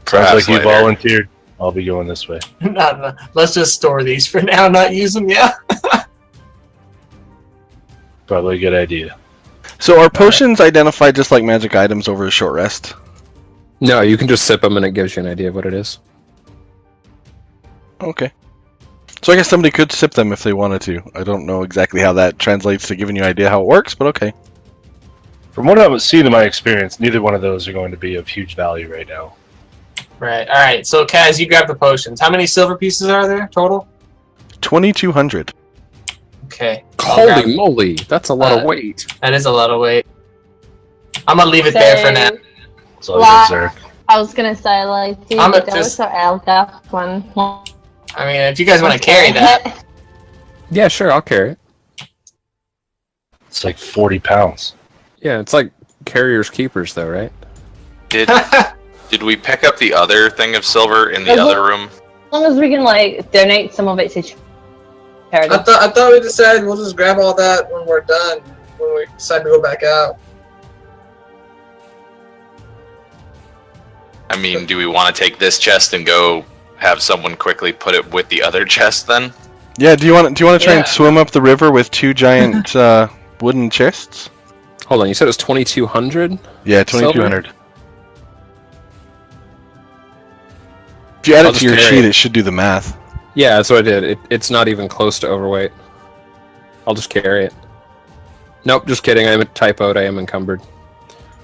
Perhaps like you later. volunteered. I'll be going this way. No. Let's just store these for now, not use them, yeah? Probably a good idea. So are potions identified just like magic items over a short rest? No, you can just sip them and it gives you an idea of what it is. Okay. So I guess somebody could sip them if they wanted to. I don't know exactly how that translates to giving you an idea how it works, but okay. From what I've seen in my experience, neither one of those are going to be of huge value right now. Right, alright. So, Kaz, you grab the potions. How many silver pieces are there total? 2,200. Okay. I'll grab- Holy moly, that's a lot of weight. That is a lot of weight. I'm gonna leave it there for now. That's all Wow. it is there. I was gonna say, like, dude, I'm that just- was so Elgath one. I mean, if you guys want to carry that. Yeah, sure, I'll carry it. It's like 40 pounds. Yeah, it's like carriers keepers though, right? Did we pick up the other thing of silver in the other room? As long as we can, like, donate some of it to charity. I thought we decided we'll just grab all that when we're done, when we decide to go back out. I mean, do we want to take this chest and go have someone quickly put it with the other chest then? Yeah, do you want to try Yeah. and swim up the river with two giant wooden chests? Hold on, you said it was 2,200? Yeah, 2,200. If you add I'll it to just your carry sheet, it. it should do the math. Yeah, that's what I did. It's not even close to overweight. I'll just carry it. Nope, just kidding. I'm typoed. I am encumbered.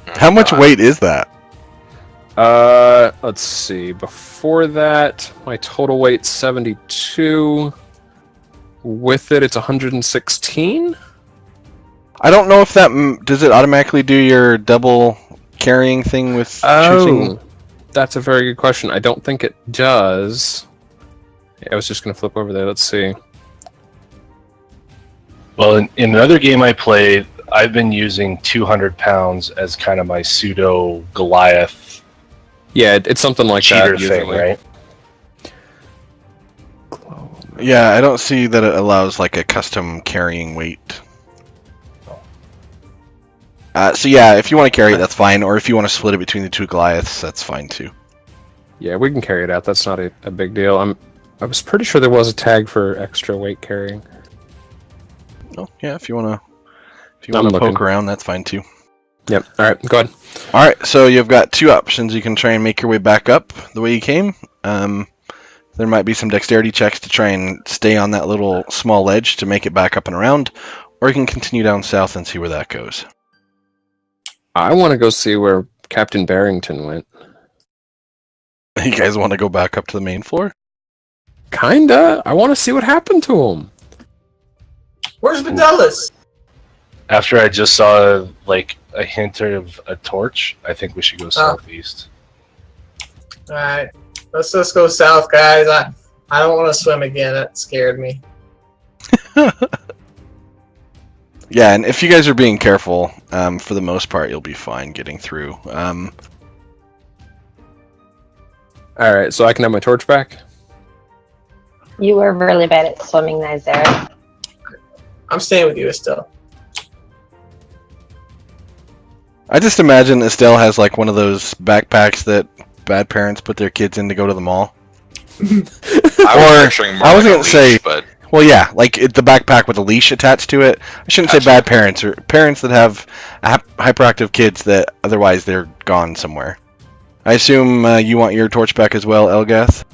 How much weight is that? Let's see. Before that, my total weight's 72. With it, it's 116. I don't know if that does it automatically do your double carrying thing with choosing. That's a very good question. I don't think it does. Yeah, I was just going to flip over there. Let's see. Well, in another game I played, I've been using 200 pounds as kind of my pseudo Goliath. Yeah, it's something like cheater that. Thing, right? Yeah, I don't see that it allows like a custom carrying weight. So yeah, if you want to carry it, that's fine. Or if you want to split it between the two Goliaths, that's fine too. Yeah, we can carry it out. That's not a big deal. I was pretty sure there was a tag for extra weight carrying. Oh yeah, if you wanna poke around, that's fine too. Yep. All right, go ahead. All right, so you've got two options. You can try and make your way back up the way you came. There might be some dexterity checks to try and stay on that little small ledge to make it back up and around, or you can continue down south and see where that goes. I want to go see where Captain Barrington went. You guys want to go back up to the main floor? Kinda. I want to see what happened to him. Where's Vadellis? After I just saw like a hint of a torch, I think we should go southeast. All right, let's just go south, guys. I don't want to swim again. That scared me. Yeah, and if you guys are being careful, for the most part, you'll be fine getting through. All right, so I can have my torch back? You were really bad at swimming there, Zarick. I'm staying with you, Estelle. I just imagine Estelle has like one of those backpacks that bad parents put their kids in to go to the mall. I was gonna say, but well, yeah, like the backpack with a leash attached to it. I shouldn't say bad parents, or parents that have hyperactive kids that otherwise they're gone somewhere. I assume you want your torch back as well, Elgath?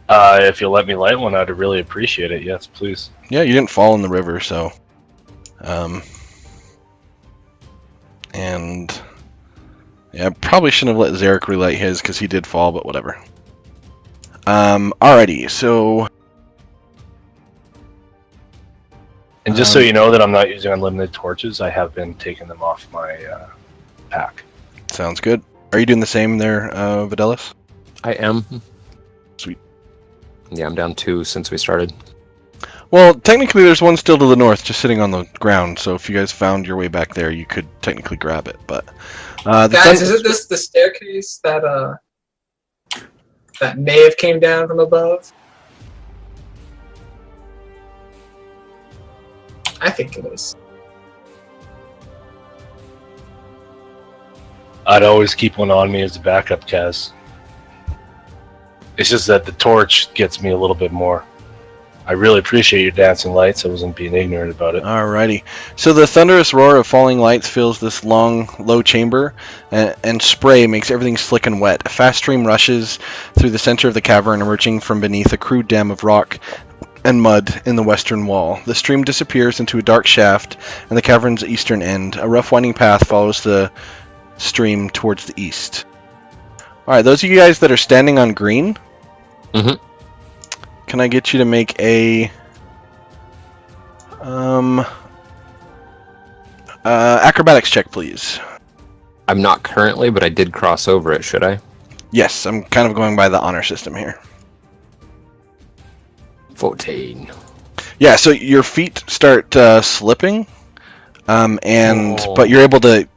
If you'll let me light one, I'd really appreciate it. Yes, please. Yeah, you didn't fall in the river, so. And yeah, I probably shouldn't have let Zarick relight his because he did fall, but whatever. Alrighty, so. And just so you know that I'm not using unlimited torches, I have been taking them off my pack. Sounds good. Are you doing the same there, Vadellis? I am. Sweet. Yeah, I'm down 2 since we started. Well, technically there's one still to the north, just sitting on the ground, so if you guys found your way back there, you could technically grab it, but... guys, isn't this the staircase that may have came down from above? I think it is. I'd always keep one on me as a backup, Kaz. It's just that the torch gets me a little bit more. I really appreciate your dancing lights. I wasn't being ignorant about it. Alrighty. So the thunderous roar of falling lights fills this long, low chamber, and spray makes everything slick and wet. A fast stream rushes through the center of the cavern, emerging from beneath a crude dam of rock and mud in the western wall. The stream disappears into a dark shaft in the cavern's eastern end. A rough winding path follows the stream towards the east. Alright, those of you guys that are standing on green, can I get you to make a acrobatics check, please? I'm not currently, but I did cross over it. Should I? Yes, I'm kind of going by the honor system here. 14. Yeah, so your feet start slipping, but you're able to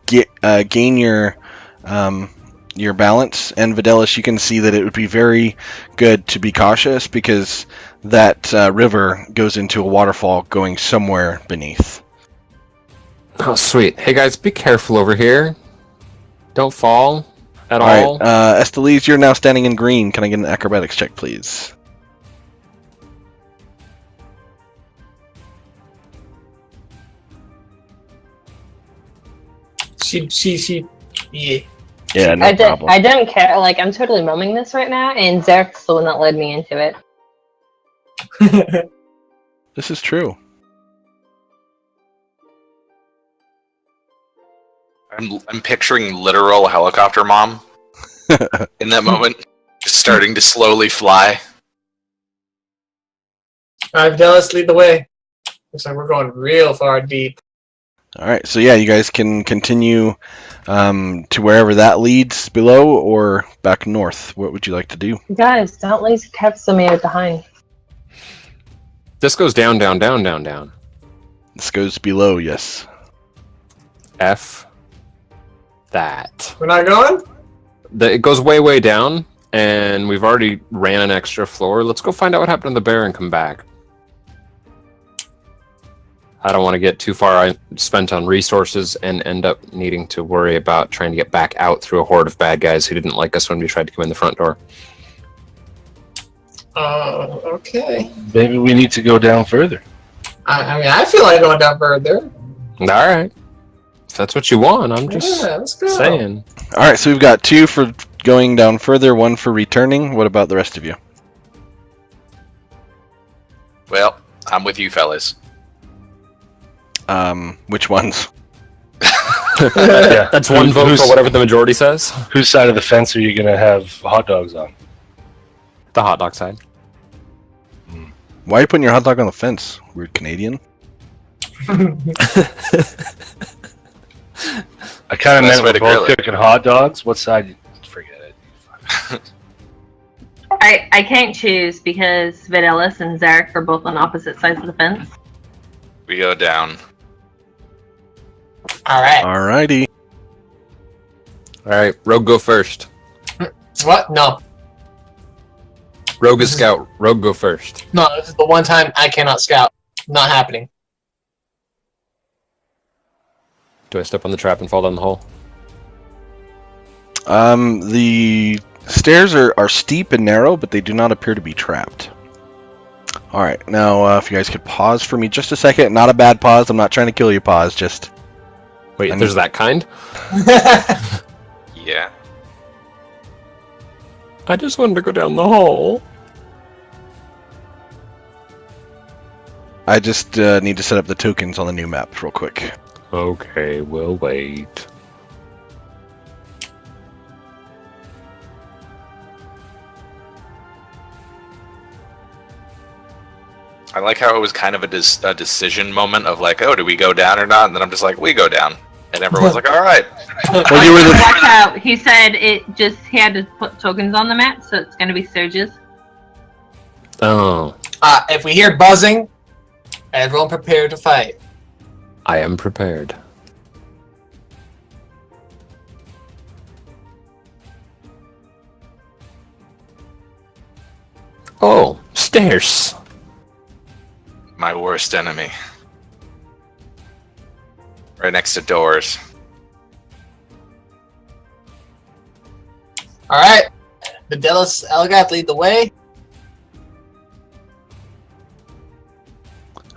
gain your balance. And Vadellis, you can see that it would be very good to be cautious because that river goes into a waterfall going somewhere beneath. Oh, sweet. Hey guys, be careful over here. Don't fall at all. Alright, Estellise, you're now standing in green. Can I get an acrobatics check, please? Yeah. Yeah, no problem. I don't care. Like, I'm totally mumming this right now, and Zarick's the one that led me into it. This is true. I'm picturing literal helicopter mom in that moment, just starting to slowly fly. Alright, Vadellis, lead the way. Looks like we're going real far deep. All right, so yeah, you guys can continue to wherever that leads below or back north. What would you like to do? Guys, don't leave Kazimire behind. This goes down, down, down, down, down. This goes below, yes. F that. We're not going? It goes way, way down, and we've already ran an extra floor. Let's go find out what happened to the bear and come back. I don't want to get too far spent on resources and end up needing to worry about trying to get back out through a horde of bad guys who didn't like us when we tried to come in the front door. Okay. Maybe we need to go down further. I mean, I feel like going down further. All right. If that's what you want, I'm just Let's go. saying. All right, so we've got 2 for going down further, 1 for returning. What about the rest of you? Well, I'm with you, fellas. Which ones? Yeah. That's one vote for whatever the majority says. Whose side of the fence are you going to have hot dogs on? The hot dog side. Why are you putting your hot dog on the fence? Weird Canadian. I kind of meant we're both cooking hot dogs. What side? Forget it. I can't choose because Vadellis and Zarick are both on opposite sides of the fence. We go down. Alright. Alrighty. All right, Rogue go first. What? No. Rogue is scout. Rogue go first. No, this is the one time I cannot scout. Not happening. Do I step on the trap and fall down the hole? The stairs are steep and narrow, but they do not appear to be trapped. Alright, now if you guys could pause for me just a second. Not a bad pause. I'm not trying to kill you. Pause. Just... Wait, there's that kind? Yeah. I just wanted to go down the hole. I just need to set up the tokens on the new map real quick. Okay, we'll wait. I like how it was kind of a decision moment of like, oh, do we go down or not? And then I'm just like, we go down. And everyone's like, all right. Well, you were the... Watch out. He said he had to put tokens on the map, so it's going to be surges. Oh. If we hear buzzing, everyone prepare to fight. I am prepared. Oh, stairs. My worst enemy. Right next to doors. Alright. Vadellis, Elgath, lead the way.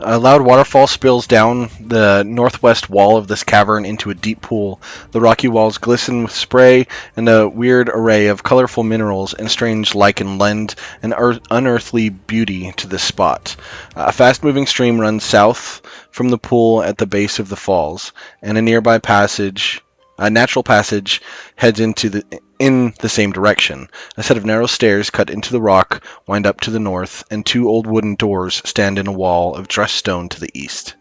A loud waterfall spills down the northwest wall of this cavern into a deep pool. The rocky walls glisten with spray, and a weird array of colorful minerals and strange lichen lend an unearthly beauty to this spot. A fast-moving stream runs south from the pool at the base of the falls, and a nearby natural passage heads in the same direction. A set of narrow stairs cut into the rock wind up to the north, and 2 old wooden doors stand in a wall of dressed stone to the east.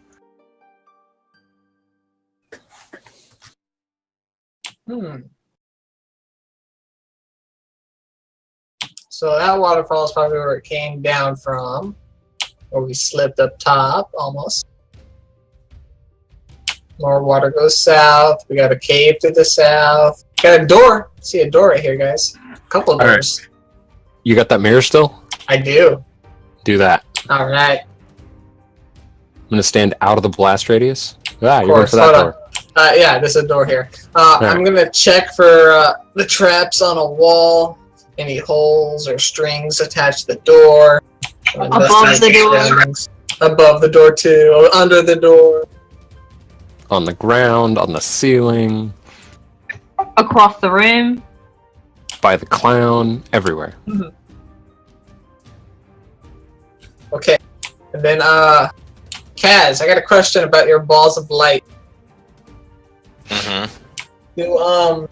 So that waterfall is probably where it came down from. Or we slipped up top, almost. More water goes south. We got a cave to the south. Got a door. See a door right here, guys. A couple of doors. Right. You got that mirror still? I do. Do that. Alright. I'm gonna stand out of the blast radius. Ah, you're going course, for that hold door. Yeah, there's a door here. I'm gonna check for the traps on a wall. Any holes or strings attached to the door. Above the door. Above the door too. Or under the door. On the ground, on the ceiling. across the room. By the clown, everywhere. Okay. And then, Kaz, I got a question about your balls of light. Mm-hmm.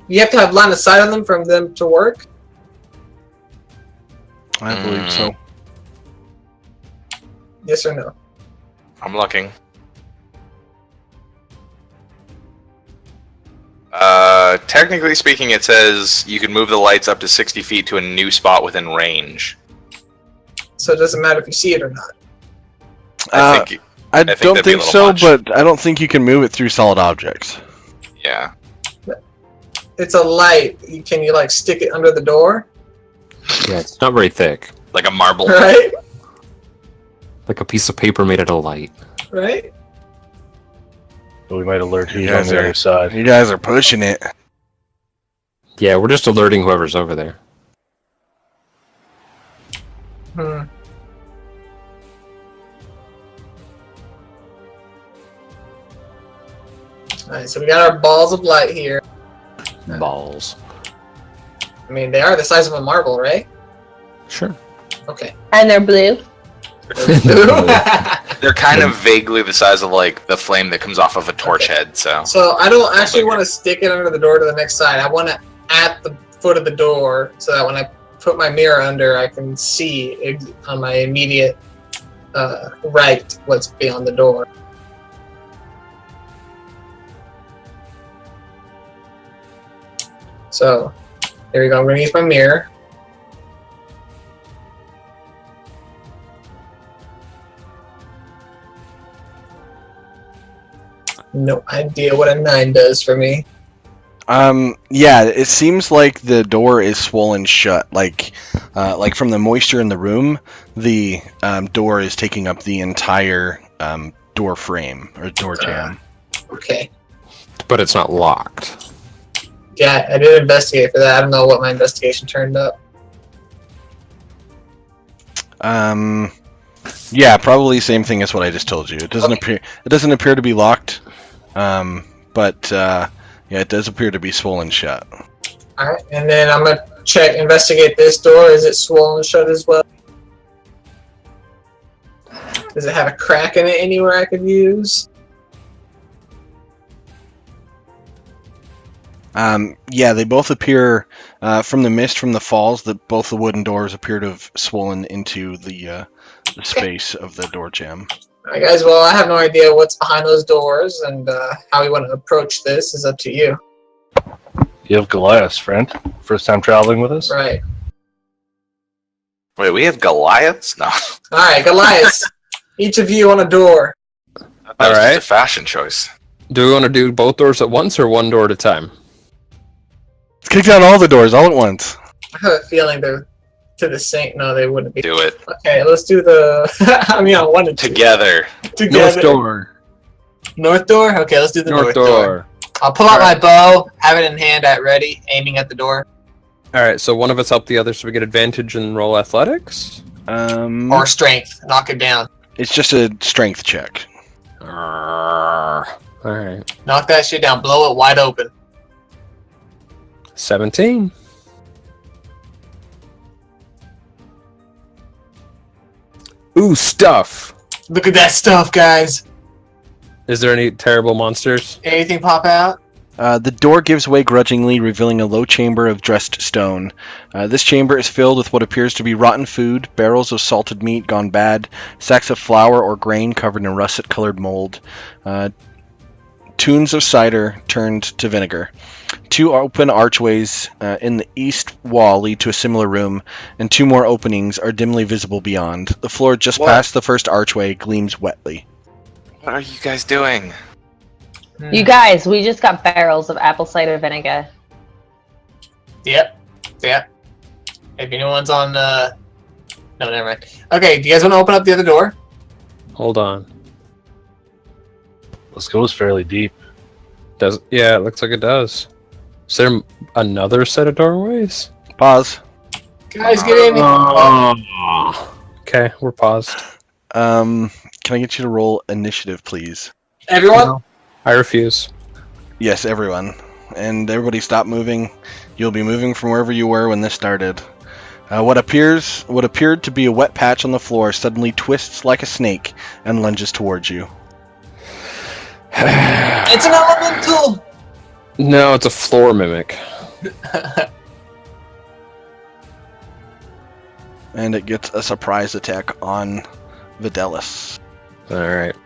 You have to have line of sight on them for them to work? I believe so. Yes or no? I'm looking. Technically speaking, it says you can move the lights up to 60 feet to a new spot within range. So it doesn't matter if you see it or not. I think I that'd don't be a think little so, much. but I don't think you can move it through solid objects. Yeah. It's a light. Can you, like, stick it under the door? Yeah, it's not very thick. Like a marble. Right? Like a piece of paper made out of light. Right? But we might alert who's Yeah, on the other side. You guys are pushing it. Yeah, we're just alerting whoever's over there. Alright, so we got our balls of light here. Balls. I mean, they are the size of a marble, right? Sure. Okay. And they're blue. They're kind of vaguely the size of like the flame that comes off of a torch head. So So I don't actually want to stick it under the door to the next side. I want it at the foot of the door so that when I put my mirror under, I can see on my immediate right what's beyond the door. So there we go. I'm going to use my mirror. No idea what a 9 does for me. Yeah, it seems like the door is swollen shut. Like from the moisture in the room, the door is taking up the entire door frame or door jamb. Okay. But it's not locked. Yeah, I did investigate for that. I don't know what my investigation turned up. Yeah, probably same thing as what I just told you. It doesn't appear. It doesn't appear to be locked. But yeah, it does appear to be swollen shut. Alright, and then I'm gonna investigate this door. Is it swollen shut as well? Does it have a crack in it anywhere I could use? Yeah, they both appear from the mist from the falls that both the wooden doors appear to have swollen into the space of the door jamb. Alright guys, well I have no idea what's behind those doors and how we want to approach this is up to you. You have Goliath, friend. First time traveling with us? Right. wait, we have Goliaths? No, Alright, Goliath. Each of you on a door. that was Alright. just a fashion choice. Do we want to do both doors at once or one door at a time? Let's kick down all the doors all at once. I have a feeling they're to the same. No, they wouldn't be. Do it Okay, let's do the. I mean, I wanted to. together. North door. North door? Okay, let's do the North door. I'll pull out my bow, have it in hand at ready, aiming at the door. Alright, so one of us help the other so we get advantage and roll athletics? Or strength, knock it down. It's just a strength check. Alright. Knock that shit down, blow it wide open. 17. Ooh, stuff. Look at that stuff, guys. Is there any terrible monsters? Anything pop out? The door gives way grudgingly, revealing a low chamber of dressed stone. This chamber is filled with what appears to be rotten food, barrels of salted meat gone bad, sacks of flour or grain covered in russet-colored mold, tunes of cider turned to vinegar. Two open archways in the east wall lead to a similar room, and two more openings are dimly visible beyond. The floor just past the first archway gleams wetly. What are you guys doing? You guys, we just got barrels of apple cider vinegar. Yep. If anyone's on, no, never mind. Okay, do you guys want to open up the other door? Hold on. This goes fairly deep. Yeah, it looks like it does. Is there another set of doorways? Pause. Guys, get in. Okay, we're paused. Can I get you to roll initiative, please? Everyone? I refuse. Yes, everyone. and everybody stop moving. You'll be moving from wherever you were when this started. What appeared to be a wet patch on the floor suddenly twists like a snake and lunges towards you. It's an elemental! No, it's a floor mimic. And it gets a surprise attack on Vadellis. Alright.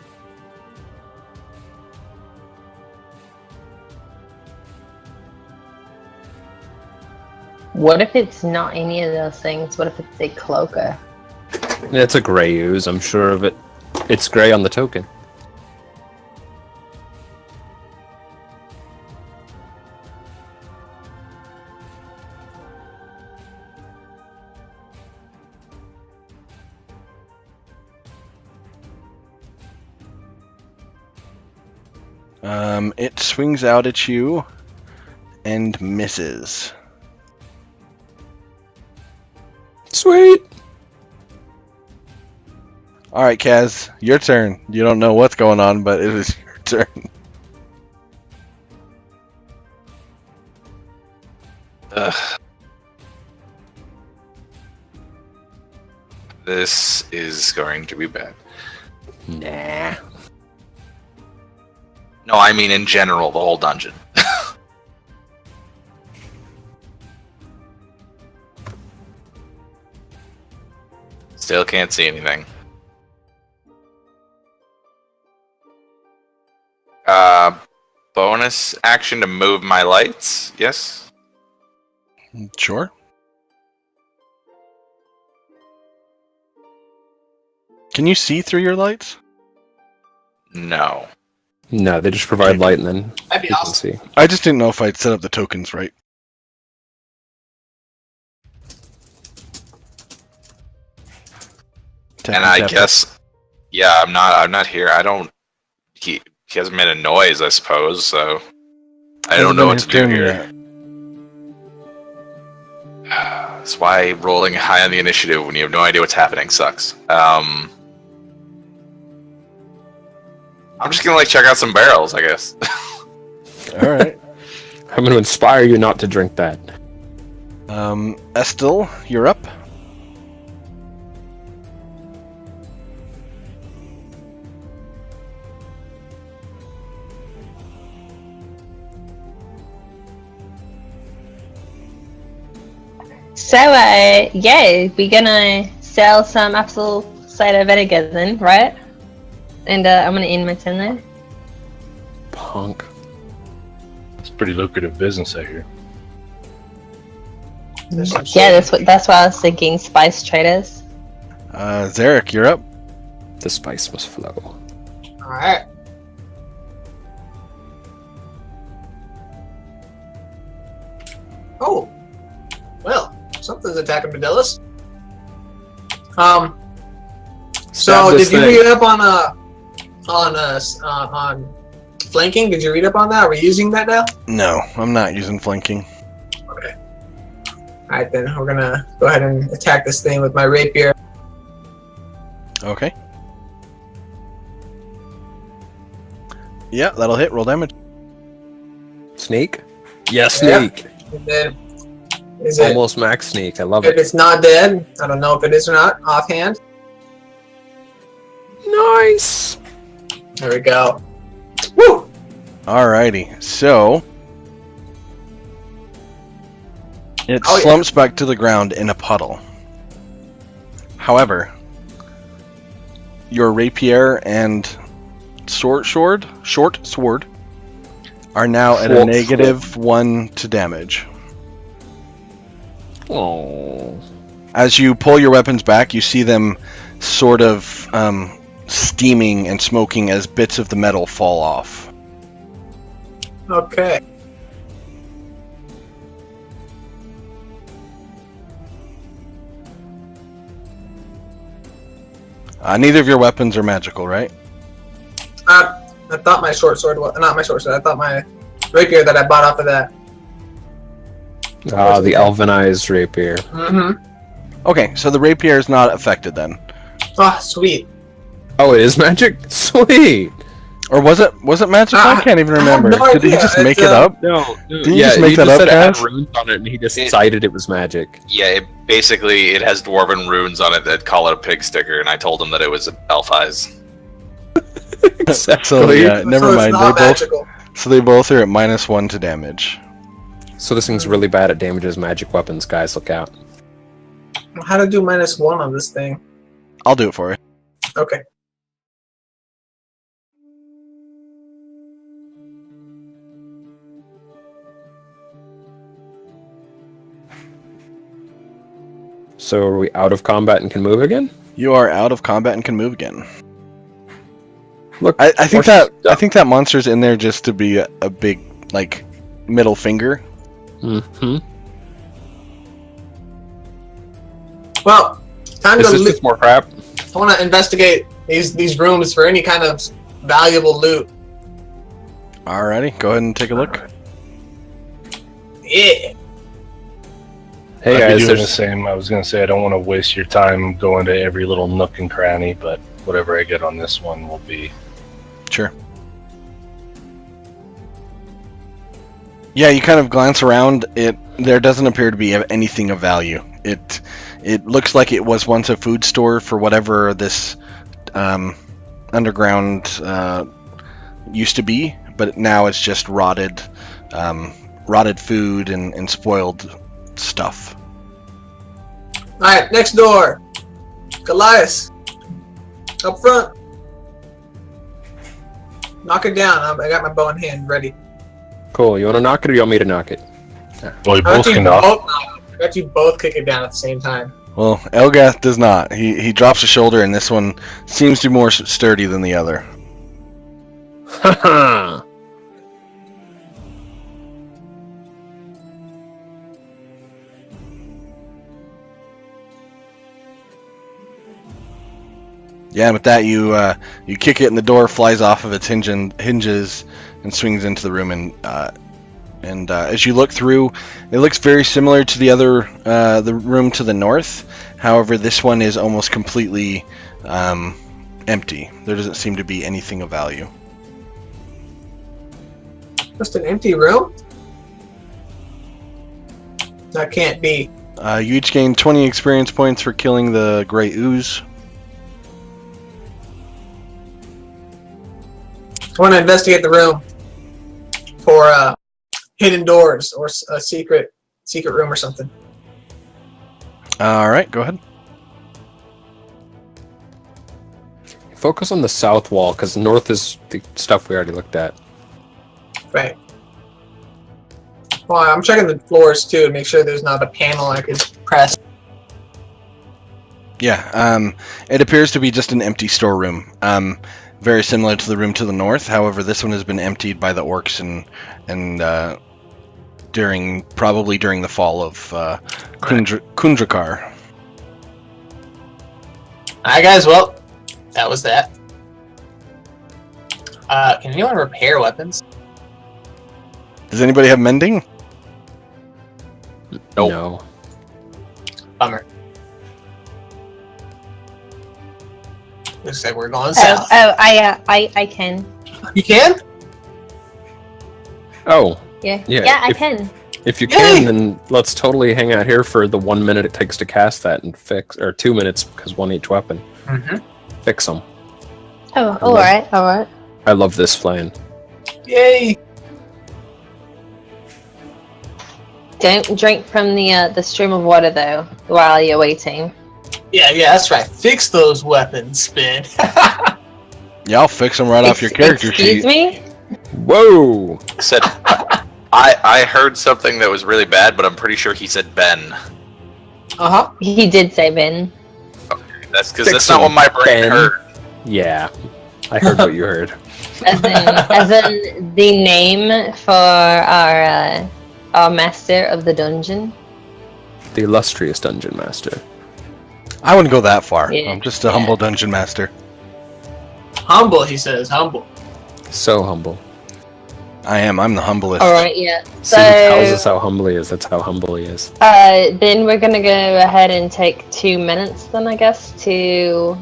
What if it's not any of those things? What if it's a cloaker? It's a gray ooze, I'm sure of it. It's gray on the token. It swings out at you and misses. Sweet! Alright, Kaz, your turn. You don't know what's going on, but it is your turn. This is going to be bad. Nah. No, I mean in general, the whole dungeon. Still can't see anything. Bonus action to move my lights? Yes? Sure. Can you see through your lights? No. No, they just provide light and then That'd be you can awesome. see. I just didn't know if I'd set up the tokens right. And I guess, yeah, I'm not here. I don't. He hasn't made a noise, I suppose. So I don't know what to do here. That's why rolling high on the initiative when you have no idea what's happening sucks. I'm just gonna check out some barrels, I guess. All right. I'm going to inspire you not to drink that. Estelle, you're up. So, yeah, we're gonna sell some apple cider vinegar then, right? And I'm gonna end my turn there. Punk. It's pretty lucrative business, I hear. Yeah, that's why I was thinking spice traders. Zarick, you're up. The spice must flow. Alright. Oh. Well, something's attacking Vadellis. So did you read up on flanking? Did you read up on that? Are we using that now? No, I'm not using flanking. Okay. Alright then, we're gonna go ahead and attack this thing with my rapier. Okay. Yeah, that'll hit. Roll damage. Sneak? Yeah, sneak. And then is it Almost max sneak. I love if it. it's not dead? I don't know if it is or not, offhand. Nice! There we go. Woo! Alrighty, so it Oh, yeah. slumps back to the ground in a puddle. However, your rapier and short sword are now at a Short -1 to damage. Oh. As you pull your weapons back, you see them sort of steaming and smoking as bits of the metal fall off. Okay. Neither of your weapons are magical, right? I thought my short sword was not my short sword. I thought my rapier that I bought off of that. The Elvenized rapier. Mm-hmm. Okay, so the rapier is not affected then. Oh, sweet. Oh, it is magic? Sweet! Or was it magical? I can't even remember. no Did he idea. just make it up? No, Didn't you just make he that just up, said it had Kaz? runes on it, and he just decided it was magic. Yeah, it has dwarven runes on it that call it a pig sticker, and I told him that it was elf eyes. Exactly. So yeah, never So it's mind. not They both magical. they both are at -1 to damage. So this thing's really bad at damages magic weapons, guys. Look out. How to do -1 on this thing? I'll do it for you. Okay. So are we out of combat and can move again? You are out of combat and can move again. Look, I think that monster's in there just to be a big like middle finger. Mm-hmm. Well, time This to is loot. just more crap. I want to investigate these rooms for any kind of valuable loot. Alrighty, go ahead and take a look. Yeah. Hey I'd guys, be doing the there's same. I was gonna say I don't want to waste your time going to every little nook and cranny, but whatever I get on this one will be. Sure. Yeah, you kind of glance around. There doesn't appear to be anything of value. It looks like it was once a food store for whatever this underground used to be, but now it's just rotted food and spoiled stuff. Alright, next door. Goliath. Up front. Knock it down. I got my bow in hand, ready. cool. You want to knock it or you want me to knock it? Well, we I both can knock. I got you both kick it down at the same time. Well, Elgath does not. He drops a shoulder, and this one seems to be more sturdy than the other. Haha. Yeah, and with that, you kick it, and the door flies off of its hinges and swings into the room. And as you look through, it looks very similar to the other the room to the north. However, this one is almost completely empty. There doesn't seem to be anything of value. Just an empty room? That can't be. You each gain 20 experience points for killing the gray ooze. I want to investigate the room for hidden doors or a secret room or something. All right, go ahead. Focus on the south wall, because north is the stuff we already looked at. Right. Well, I'm checking the floors too to make sure there's not a panel I could press. Yeah, it appears to be just an empty storeroom. Very similar to the room to the north. However, this one has been emptied by the orcs and probably during the fall of Kundrakar. Alright guys, well, that was that. Can anyone repair weapons? Does anybody have mending? Nope. No. Bummer. Looks like we're going south. I can. You can? Oh, Yeah. Yeah, Yeah, I if- can. if you Yay! can, then let's totally hang out here for the 1 minute it takes to cast that and fix, or 2 minutes because one each weapon. Mm-hmm. Fix them. Oh, alright, alright. I love this plan. Yay! Don't drink from the stream of water though while you're waiting. Yeah, that's right. Fix those weapons, Spin. Yeah, I'll fix them right off your character Excuse sheet. me? Whoa! Said I heard something that was really bad, but I'm pretty sure he said Ben. Uh-huh. He did say Ben. That's because Fix that's not what my brain Ben. heard. Yeah, I heard what you heard. As in the name for our master of the dungeon. The illustrious dungeon master. I wouldn't go that far. Yeah. I'm just a humble dungeon master. Humble, he says. Humble. So humble. I am. I'm the humblest. Alright, yeah. See, he tells us how humble he is. That's how humble he is. Then we're gonna go ahead and take 2 minutes then, I guess, to,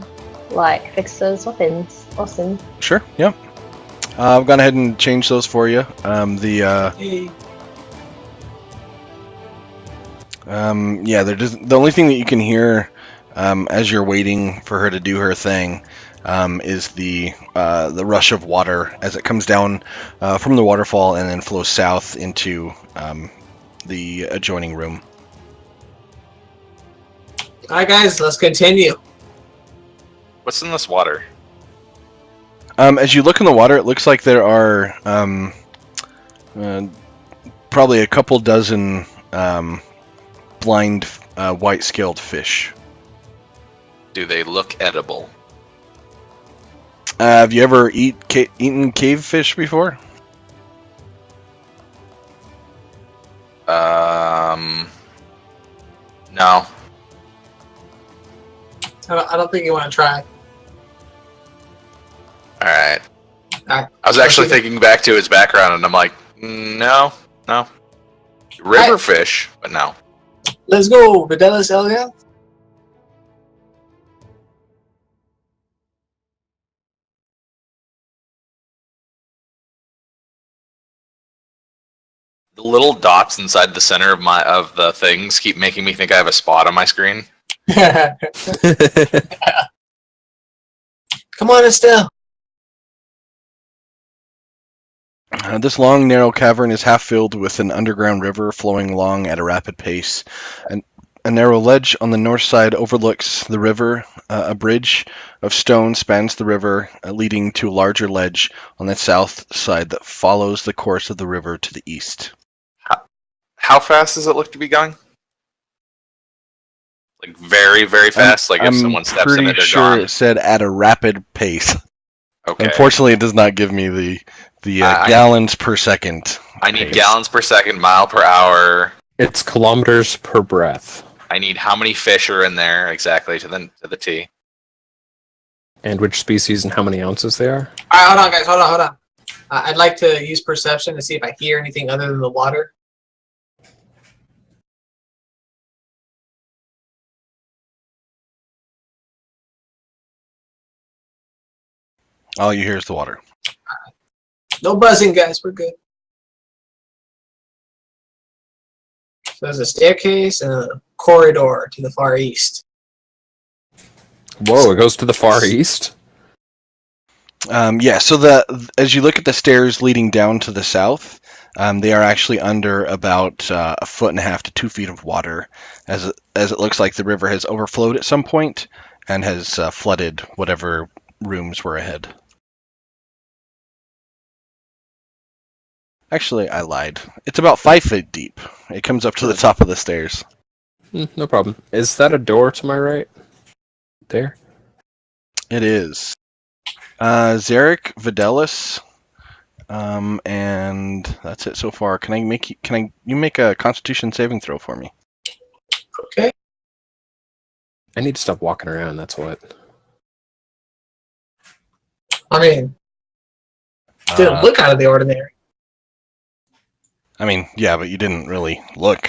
like, fix those weapons. Awesome. Sure. Yep. I've gone ahead and changed those for you. Hey. They're just the only thing that you can hear as you're waiting for her to do her thing is the rush of water as it comes down from the waterfall and then flows south into the adjoining room. Alright, guys, let's continue. What's in this water? As you look in the water, it looks like there are probably a couple dozen blind white-scaled fish. Do they look edible? Have you ever eaten cave fish before? No. I don't think you want to try. Alright. Alright. I was actually thinking back to his background, and I'm like, no. River fish, but no. Let's go, Vadellis, Elgath. The little dots inside the center of the things keep making me think I have a spot on my screen. Come on, Estelle. This long, narrow cavern is half filled with an underground river flowing along at a rapid pace. And a narrow ledge on the north side overlooks the river. A bridge of stone spans the river, leading to a larger ledge on the south side that follows the course of the river to the east. How fast does it look to be going? Like very, very fast? Like if someone steps in it, they're sure gone? It said at a rapid pace. Okay. Unfortunately, it does not give me the gallons per second. I need pace. gallons per second, mile per hour. It's kilometers per breath. I need how many fish are in there exactly to the T. And which species and how many ounces they are. Alright, hold on, guys. Hold on. I'd like to use perception to see if I hear anything other than the water. All you hear is the water. No buzzing, guys. We're good. So there's a staircase and a corridor to the far east. Whoa, it goes to the far east? So as you look at the stairs leading down to the south, they are actually under about a foot and a half to 2 feet of water, as it looks like the river has overflowed at some point and has flooded whatever rooms were ahead. Actually, I lied. It's about 5 feet deep. It comes up to the top of the stairs. No problem. Is that a door to my right? There? It is. Zarick, Vadellis, and that's it so far. Can you make a Constitution saving throw for me? Okay. I need to stop walking around, that's what. I mean, didn't look out of the ordinary. I mean, yeah, but you didn't really look.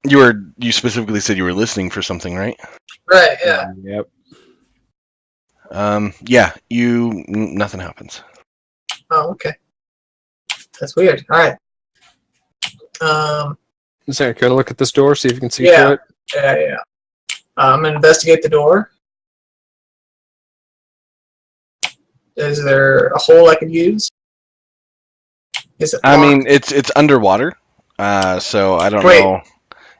You specifically said you were listening for something, right? Right, yeah. Yep. Nothing happens. Oh, okay. That's weird. Alright. Zach, can I look at this door, see if you can see Yeah. through it? Yeah. I'm gonna investigate the door. Is there a hole I could use? Is it I locked? mean, it's underwater, so I don't Wait. know.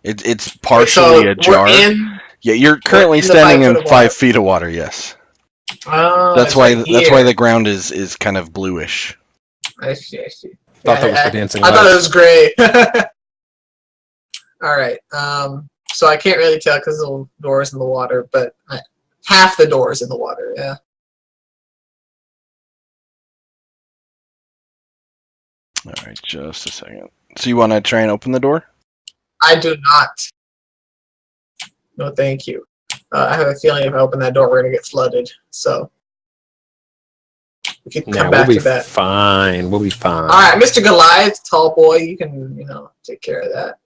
It's partially ajar. Yeah, you're currently in the standing 5 in foot of 5 water. feet of water. Yes, Oh, that's it's why like that's why here. the ground is kind of bluish. I see. Thought that was the dancing I thought it lights. was gray. Alright, so I can't really tell because the door is in the water, but half the door is in the water, yeah. All right, just a second. So you want to try and open the door? I do not. No, thank you. I have a feeling if I open that door, we're going to get flooded, so we can come back to that. Fine. We'll be fine. Alright, Mr. Goliath, tall boy, you can, take care of that.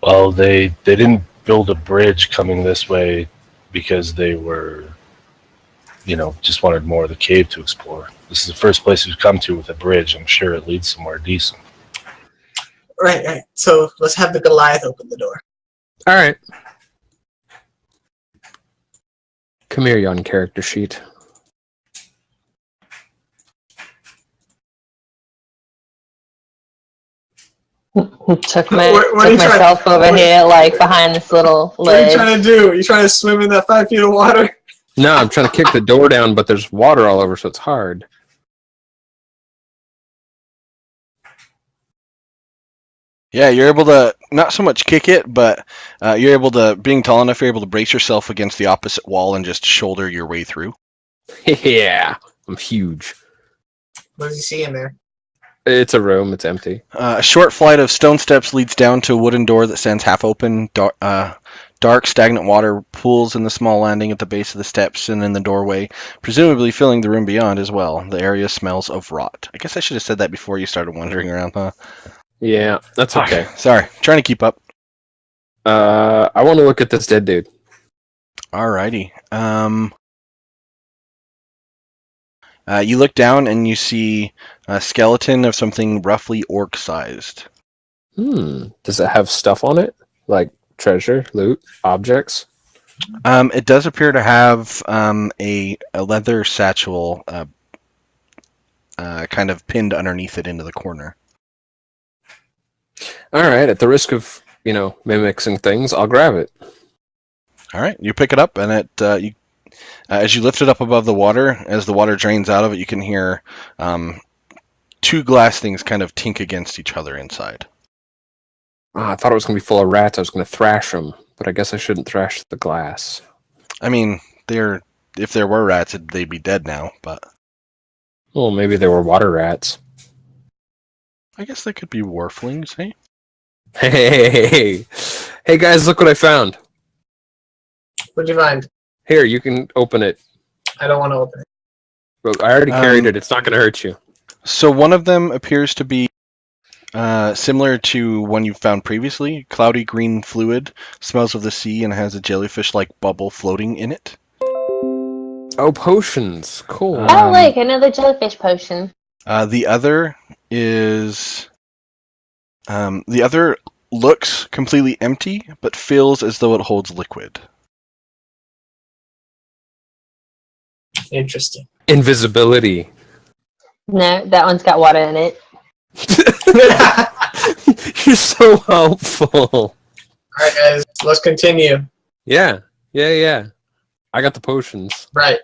Well, they didn't build a bridge coming this way because they were just wanted more of the cave to explore. This is the first place we've come to with a bridge. I'm sure it leads somewhere decent. Right. So let's have the Goliath open the door. All right. Come here, you on character sheet. Took What are you myself over here, like behind this little What are you ledge. trying to do? You trying to swim in that 5 feet of water? No, I'm trying to kick the door down, but there's water all over, so it's hard. Yeah, you're able to not so much kick it, but you're able to, being tall enough, you're able to brace yourself against the opposite wall and just shoulder your way through. Yeah, I'm huge. What does he see in there? It's a room. It's empty. A short flight of stone steps leads down to a wooden door that stands half open. Dark, stagnant water pools in the small landing at the base of the steps and in the doorway, presumably filling the room beyond as well. The area smells of rot. I guess I should have said that before you started wandering around, huh? Yeah, that's okay. Sorry, trying to keep up. I want to look at this dead dude. Alrighty. You look down and you see a skeleton of something roughly orc-sized. Does it have stuff on it? Like treasure, loot, objects? It does appear to have a leather satchel kind of pinned underneath it into the corner. Alright, at the risk of, mimixing things, I'll grab it. Alright, you pick it up and as you lift it up above the water, as the water drains out of it, you can hear two glass things kind of tink against each other inside. I thought it was going to be full of rats. I was going to thrash them, but I guess I shouldn't thrash the glass. I mean, if there were rats, they'd be dead now, but... Well, maybe they were water rats. I guess they could be warflings, eh? Hey guys, look what I found. What'd you find? Here, you can open it. I don't want to open it. But I already carried it. It's not going to hurt you. So one of them appears to be similar to one you found previously. Cloudy green fluid, smells of the sea, and has a jellyfish-like bubble floating in it. Oh, potions. Cool. Oh, look, another jellyfish potion. The other is... the other looks completely empty, but feels as though it holds liquid. Interesting. Invisibility. No, that one's got water in it. You're so helpful. Alright, guys, let's continue. Yeah. I got the potions. Right.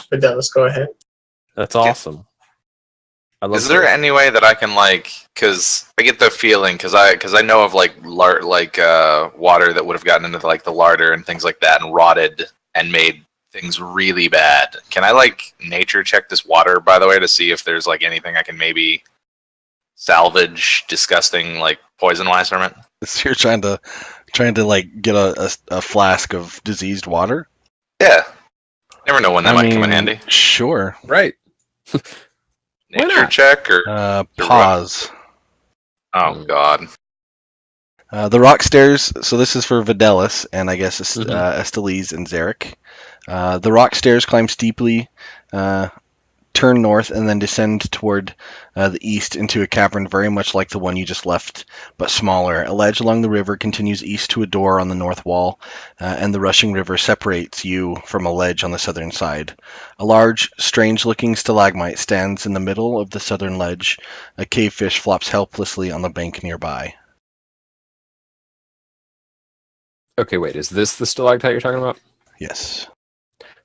But then let's go ahead. That's awesome. Is there any way that I can because I get the feeling because I know of water that would have gotten into the larder and things like that and rotted and made things really bad. Can I nature check this water, by the way, to see if there's anything I can maybe salvage disgusting poison wise from it? So you're trying to get a flask of diseased water? Yeah. Never know when that might come in handy. Sure. Right. Nature check or pause. Oh god. The rock stairs, so this is for Vadellis, and I guess Estellise and Zarick. The rock stairs climb steeply, turn north, and then descend toward the east into a cavern very much like the one you just left, but smaller. A ledge along the river continues east to a door on the north wall, and the rushing river separates you from a ledge on the southern side. A large, strange-looking stalagmite stands in the middle of the southern ledge. A cavefish flops helplessly on the bank nearby. Okay, wait. Is this the stalactite you're talking about? Yes.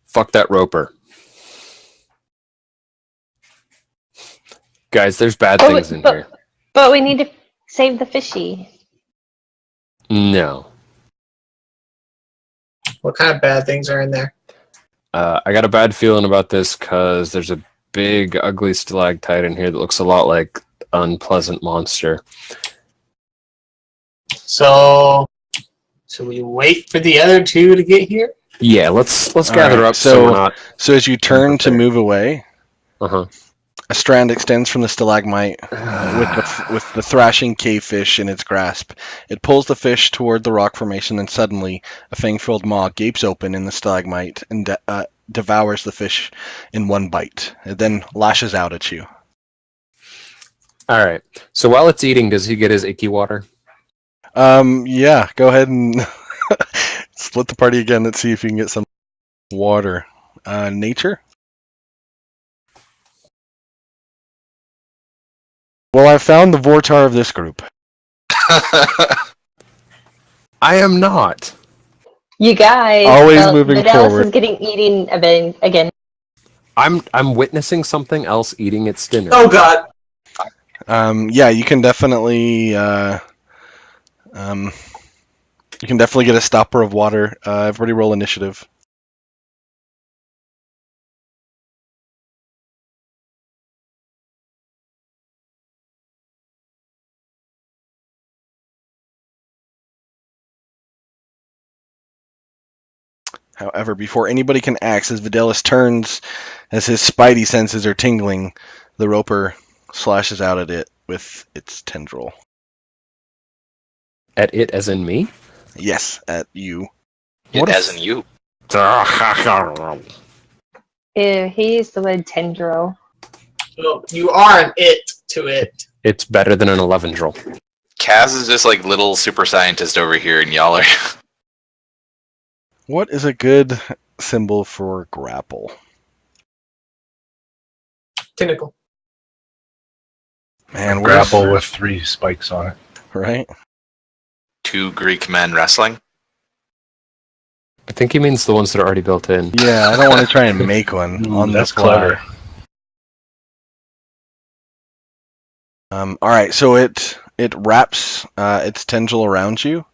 Fuck that roper. Guys, there's bad things in here. But we need to save the fishy. No. What kind of bad things are in there? I got a bad feeling about this because there's a big, ugly stalactite in here that looks a lot like unpleasant monster. So we wait for the other two to get here? Yeah, let's gather up. So as you turn to move away, a strand extends from the stalagmite with the thrashing cavefish in its grasp. It pulls the fish toward the rock formation, and suddenly a fang-filled maw gapes open in the stalagmite, and devours the fish in one bite. It then lashes out at you. All right. So while it's eating, does he get his icky water? Yeah, go ahead and split the party again. Let's see if you can get some water. Nature? Well, I've found the Vortar of this group. I am not. You guys, Always moving Vadellis forward. is getting eaten again. I'm witnessing something else eating its dinner. Oh god. Yeah, you can definitely get a stopper of water. Everybody roll initiative. However, before anybody can act, as Vadellis turns, as his spidey senses are tingling, the roper slashes out at it with its tendril. At it as in me? Yes, at you. It as in you. Ew, he used the word tendril. Well, you are an it to it. It's better than an 11-drill. Kaz is just like little super scientist over here, and y'all are. What is a good symbol for grapple? Tentacle. Man, Grapple with 3 spikes on it. Right? 2 Greek men wrestling. I think he means the ones that are already built in. Yeah, I don't want to try and make one on the That's fly. clever. All right, so it wraps its tendril around you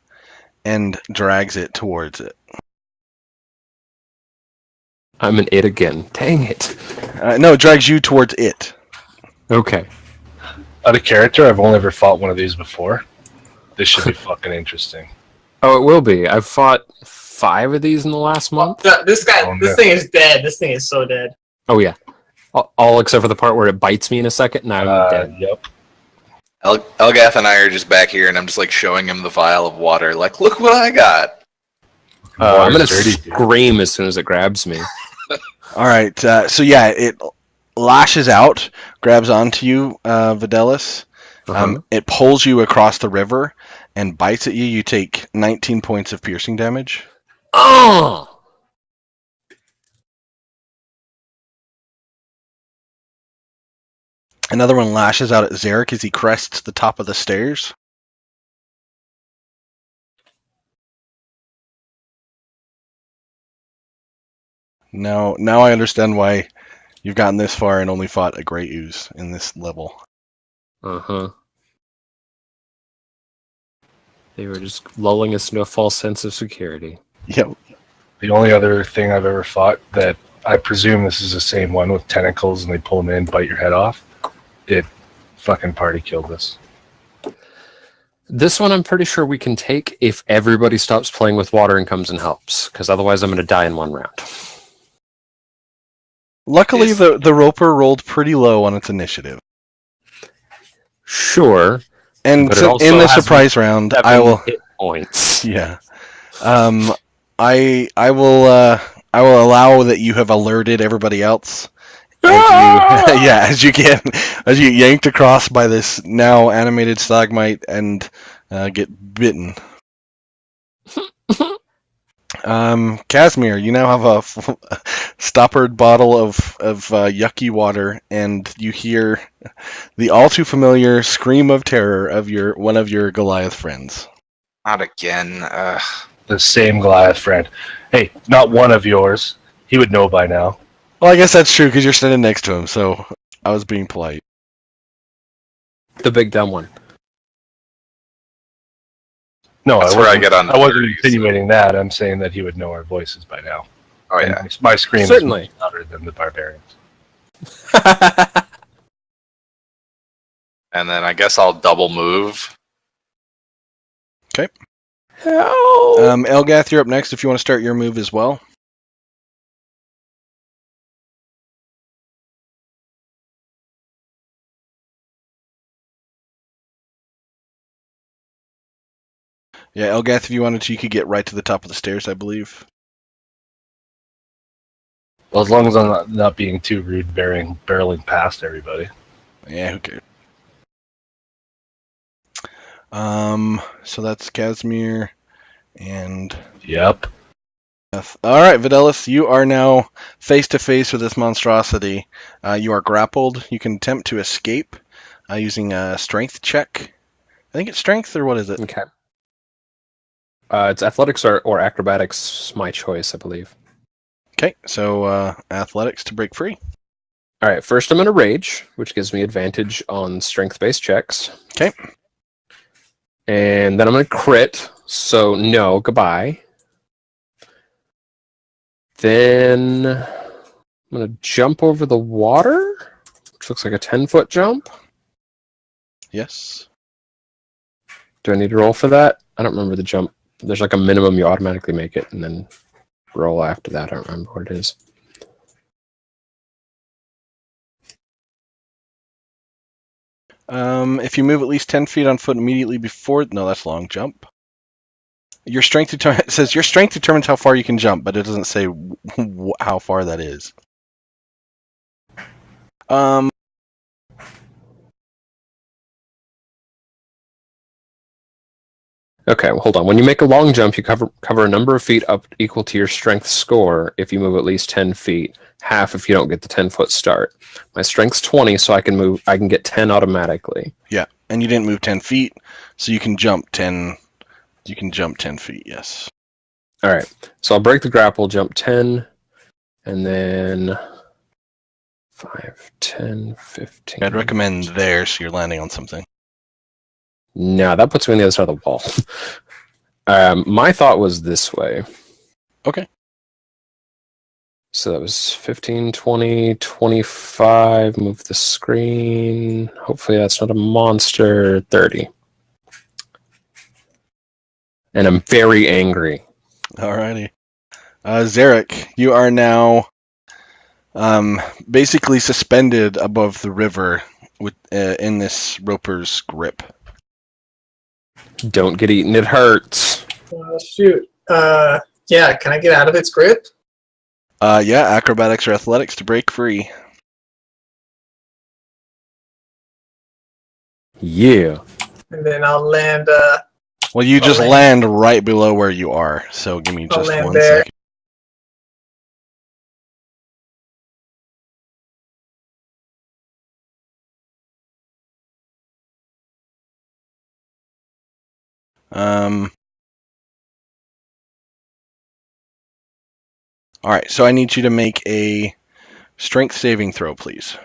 and drags it towards it. I'm an it again. Dang it. No, it drags you towards it. Okay. Out of character, I've only ever fought one of these before. This should be fucking interesting. Oh, it will be. I've fought 5 of these in the last month. This thing is dead. This thing is so dead. Oh, yeah. All except for the part where it bites me in a second, and I'm dead. Yep. Elgath and I are just back here, and I'm just like showing him the vial of water. Like, look what I got. I'm going to Water's dirty. scream as soon as it grabs me. All right, so yeah, it lashes out, grabs onto you, Vadellis. It pulls you across the river and bites at you. You take 19 points of piercing damage. Oh! Another one lashes out at Zarick as he crests the top of the stairs. Now I understand why you've gotten this far and only fought a Grey Ooze in this level. Uh-huh. They were just lulling us into a false sense of security. Yep. The only other thing I've ever fought that I presume this is the same one with tentacles and they pull them in, bite your head off. It fucking party killed this. This one I'm pretty sure we can take if everybody stops playing with water and comes and helps, because otherwise I'm going to die in one round. Luckily, the roper rolled pretty low on its initiative. Sure. And But it so also in the has surprise round, 7 I will. hit points. Yeah. I will allow that you have alerted everybody else. As you get yanked across by this now animated stalagmite and get bitten. Kazimire, you now have a stoppered bottle of yucky water, and you hear the all too familiar scream of terror of one of your Goliath friends. Not again. The same Goliath friend. Hey, not one of yours. He would know by now. Well, I guess that's true because you're standing next to him, so I was being polite. The big dumb one. No, That's where I get on the I wasn't nerves. insinuating that. I'm saying that he would know our voices by now. Oh And yeah. my scream Certainly. is much louder than the barbarians. And then I guess I'll double move. Okay. Help! Elgath, you're up next if you want to start your move as well. Yeah, Elgath, if you wanted to, you could get right to the top of the stairs, I believe. Well, as long as I'm not being too rude, barreling past everybody. Yeah, who cares? So that's Kazimire and... Yep. All right, Vadellis, you are now face to face with this monstrosity. You are grappled. You can attempt to escape using a strength check. I think it's strength, or what is it? Okay. It's athletics or acrobatics, my choice, I believe. Okay, so athletics to break free. All right, first I'm going to rage, which gives me advantage on strength-based checks. Okay. And then I'm going to crit, so no, goodbye. Then I'm going to jump over the water, which looks like a 10-foot jump. Yes. Do I need to roll for that? I don't remember the jump. There's like a minimum you automatically make it, and then roll after that. I don't remember what it is. If you move at least 10 feet on foot immediately before... No, that's a long jump. Your strength it says your strength determines how far you can jump, but it doesn't say how far that is. Okay, well, hold on. When you make a long jump, you cover a number of feet up equal to your strength score if you move at least 10 feet. Half if you don't get the 10-foot start. My strength's 20, so I can get 10 automatically. Yeah, and you didn't move 10 feet, so you can jump 10. You can jump 10 feet. Yes. All right. So I'll break the grapple, jump 10, and then 5, 10, 15. I'd recommend there, so you're landing on something. No, that puts me on the other side of the wall. My thought was this way. Okay. So that was 15, 20, 25. Move the screen. Hopefully that's not a monster. 30. And I'm very angry. Alrighty. Zarick, you are now basically suspended above the river with in this roper's grip. Don't get eaten, it hurts. Shoot. Yeah, can I get out of its grip? Yeah, acrobatics or athletics to break free. Yeah. And then I'll land, Well, you just land right below where you are, so give me just 1 second. Alright, so I need you to make a strength saving throw, please.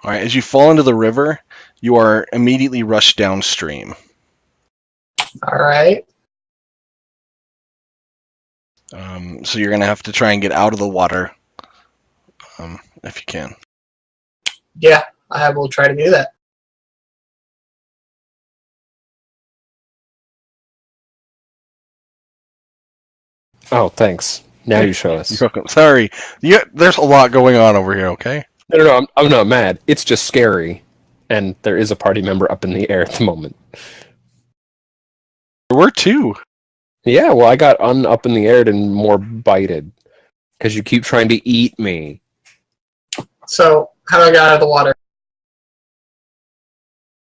Alright, as you fall into the river, you are immediately rushed downstream. Alright. So you're going to have to try and get out of the water, if you can. Yeah, I will try to do that. Oh, thanks. Now you show us. You're welcome. Sorry, there's a lot going on over here, okay? No, I'm not mad. It's just scary. And there is a party member up in the air at the moment. There were 2. Yeah, well, I got up in the air and more bited. Because you keep trying to eat me. So, how do I get out of the water?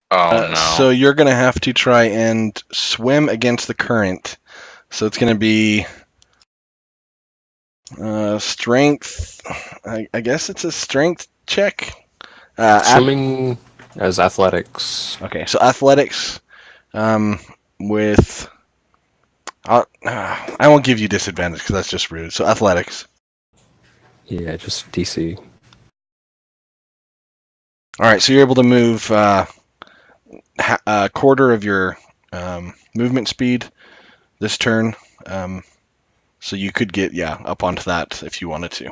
Oh, no. So you're going to have to try and swim against the current. So it's going to be strength. I guess it's a strength check. Swimming as athletics. Okay, so athletics with... I won't give you disadvantage because that's just rude. So athletics. Yeah, just DC. Alright, so you're able to move a quarter of your movement speed this turn. So you could get, up onto that if you wanted to.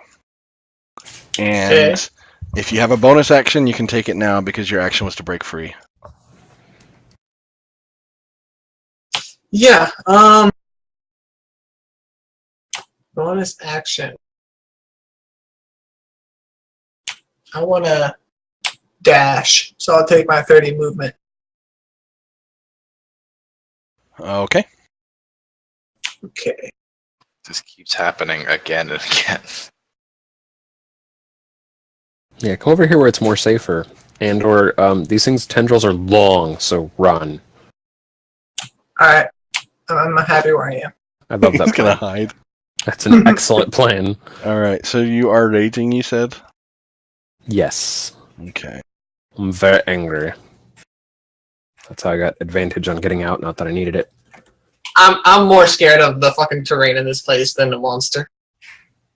And If you have a bonus action, you can take it now because your action was to break free. Yeah. Bonus action. I want to dash, so I'll take my 30 movement. Okay. Okay. This keeps happening again and again. Yeah, come over here where it's more safer. And or these things tendrils are long, so run. Alright. I'm happy where I am. I love that He's gonna plan. hide. That's an excellent plan. All right. So you are raging, you said? Yes. Okay. I'm very angry. That's how I got advantage on getting out, not that I needed it. I'm more scared of the fucking terrain in this place than the monster.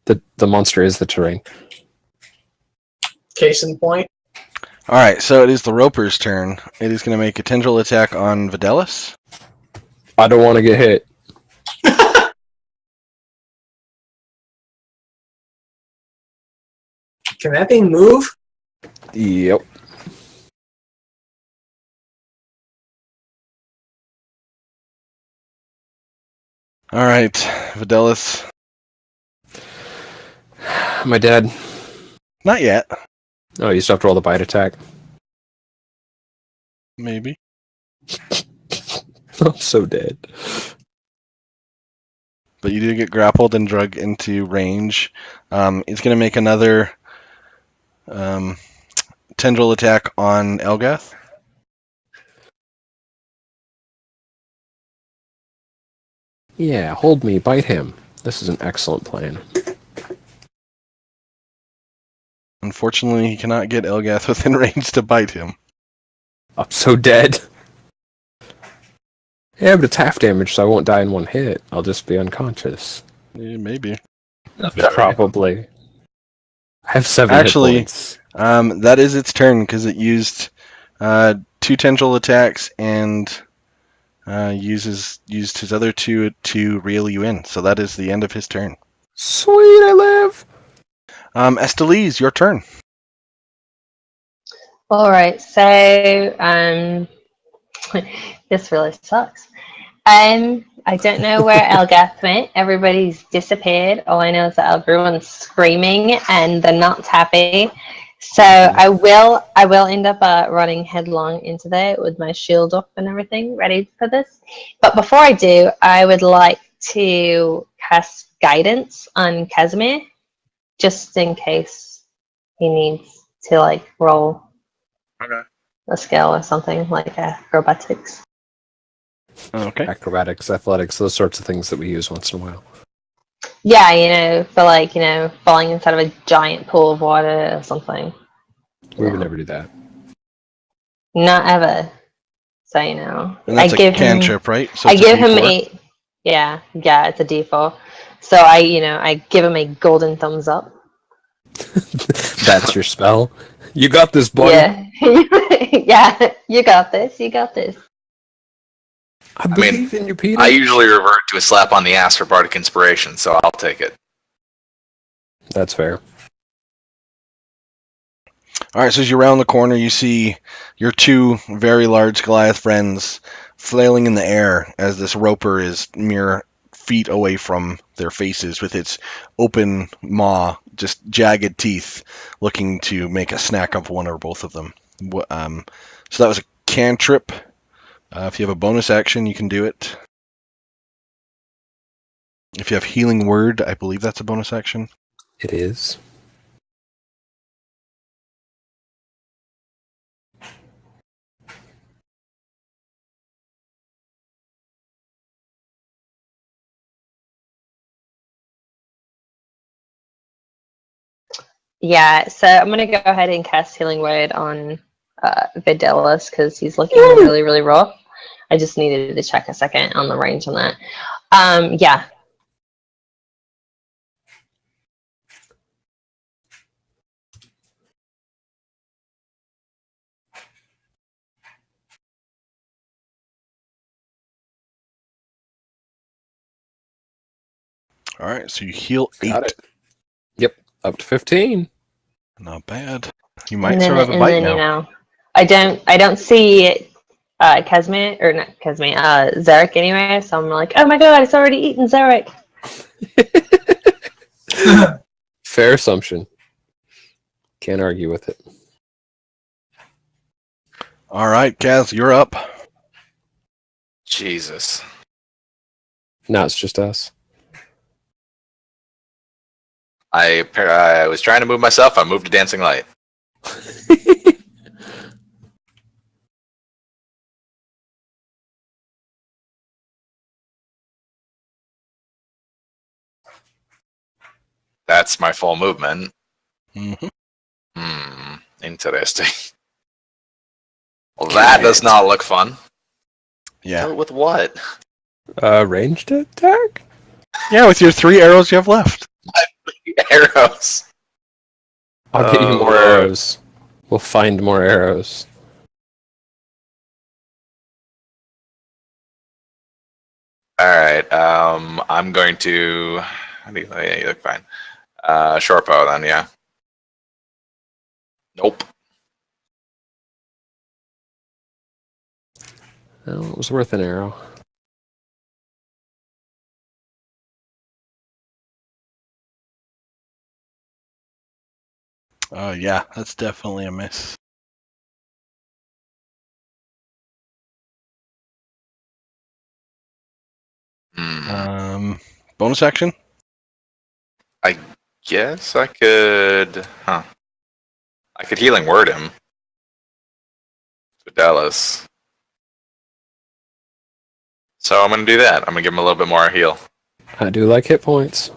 The monster is the terrain. Case in point. All right. So it is the Roper's turn. It is going to make a tendril attack on Vadellis. I don't want to get hit. Can that thing move? Yep. All right, Vadellis. Am I dead? Not yet. Oh, you still have to roll the bite attack. Maybe. I'm so dead. But you do get grappled and drug into range. It's going to make another tendril attack on Elgath. Yeah, hold me, bite him. This is an excellent plan. Unfortunately, he cannot get Elgath within range to bite him. I'm so dead. Yeah, but it's half damage, so I won't die in one hit. I'll just be unconscious. Yeah, maybe. Probably. I have 7 Actually, hit points. that is its turn because it used 2 tendril attacks and used his other 2 to reel you in. So that is the end of his turn. Sweet, I live! Estellise, your turn. Alright, so this really sucks. I don't know where Elgath went. Everybody's disappeared. All I know is that everyone's screaming and they're not happy. So I will end up running headlong into there with my shield up and everything, ready for this. But before I do, I would like to cast guidance on Kazimire, just in case he needs to like roll a skill or something like acrobatics. Okay. Acrobatics, athletics, those sorts of things that we use once in a while. Yeah, for like, falling inside of a giant pool of water or something. We would never do that. Not ever. So, And that's I give a cantrip, him, right? So I it's a give him D4? it's a D4. So I give him a golden thumbs up. That's your spell. You got this, buddy. Yeah. Yeah, you got this. I believe in you, Peter. I usually revert to a slap on the ass for Bardic Inspiration, so I'll take it. That's fair. All right, so as you round the corner, you see your 2 very large Goliath friends flailing in the air as this roper is mere feet away from their faces with its open maw, just jagged teeth, looking to make a snack of one or both of them. So that was a cantrip. If you have a bonus action, you can do it. If you have Healing Word, I believe that's a bonus action. It is. Yeah, so I'm going to go ahead and cast Healing Word on Vadellis because he's looking really, really rough. I just needed to check a second on the range on that. Yeah. All right, so you heal 8. Got it. Yep, up to 15. Not bad. You might survive a bite now. I don't see Kazimire, or not Kazimire, Zarick anywhere, so I'm like, oh my god, it's already eaten Zarick. Fair assumption. Can't argue with it. All right, Kaz, you're up. Jesus. Now it's just us. I was trying to move myself. I moved to Dancing Light. That's my full movement. Mm-hmm. Interesting. Well, that does not look fun. Yeah. Kill it with what? Ranged attack? Yeah, with your 3 arrows you have left. Arrows. I'll get you more arrows. We'll find more arrows. Alright, I'm going to... Yeah, you look fine. Short bow then, yeah. Nope. Well, it was worth an arrow. Yeah, that's definitely a miss. Bonus action? I guess I could... I could Healing Word him. Vadellis. So I'm going to do that. I'm going to give him a little bit more heal. I do like hit points.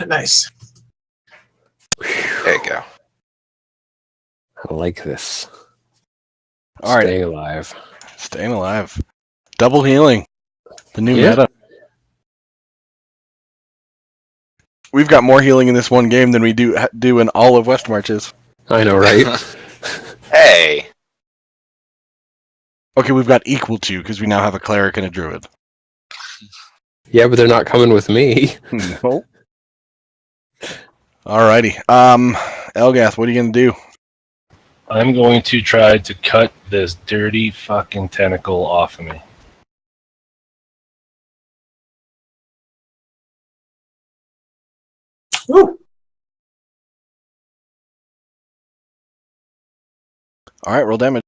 Nice. There you go. I like this. All right. Staying alive. Staying alive. Double healing. The new meta. We've got more healing in this one game than we do in all of Westmarches. I know, right? Hey! Okay, we've got equal to, because we now have a cleric and a druid. Yeah, but they're not coming with me. No. Alrighty. Elgath, what are you going to do? I'm going to try to cut this dirty fucking tentacle off of me. Woo. Alright, roll damage.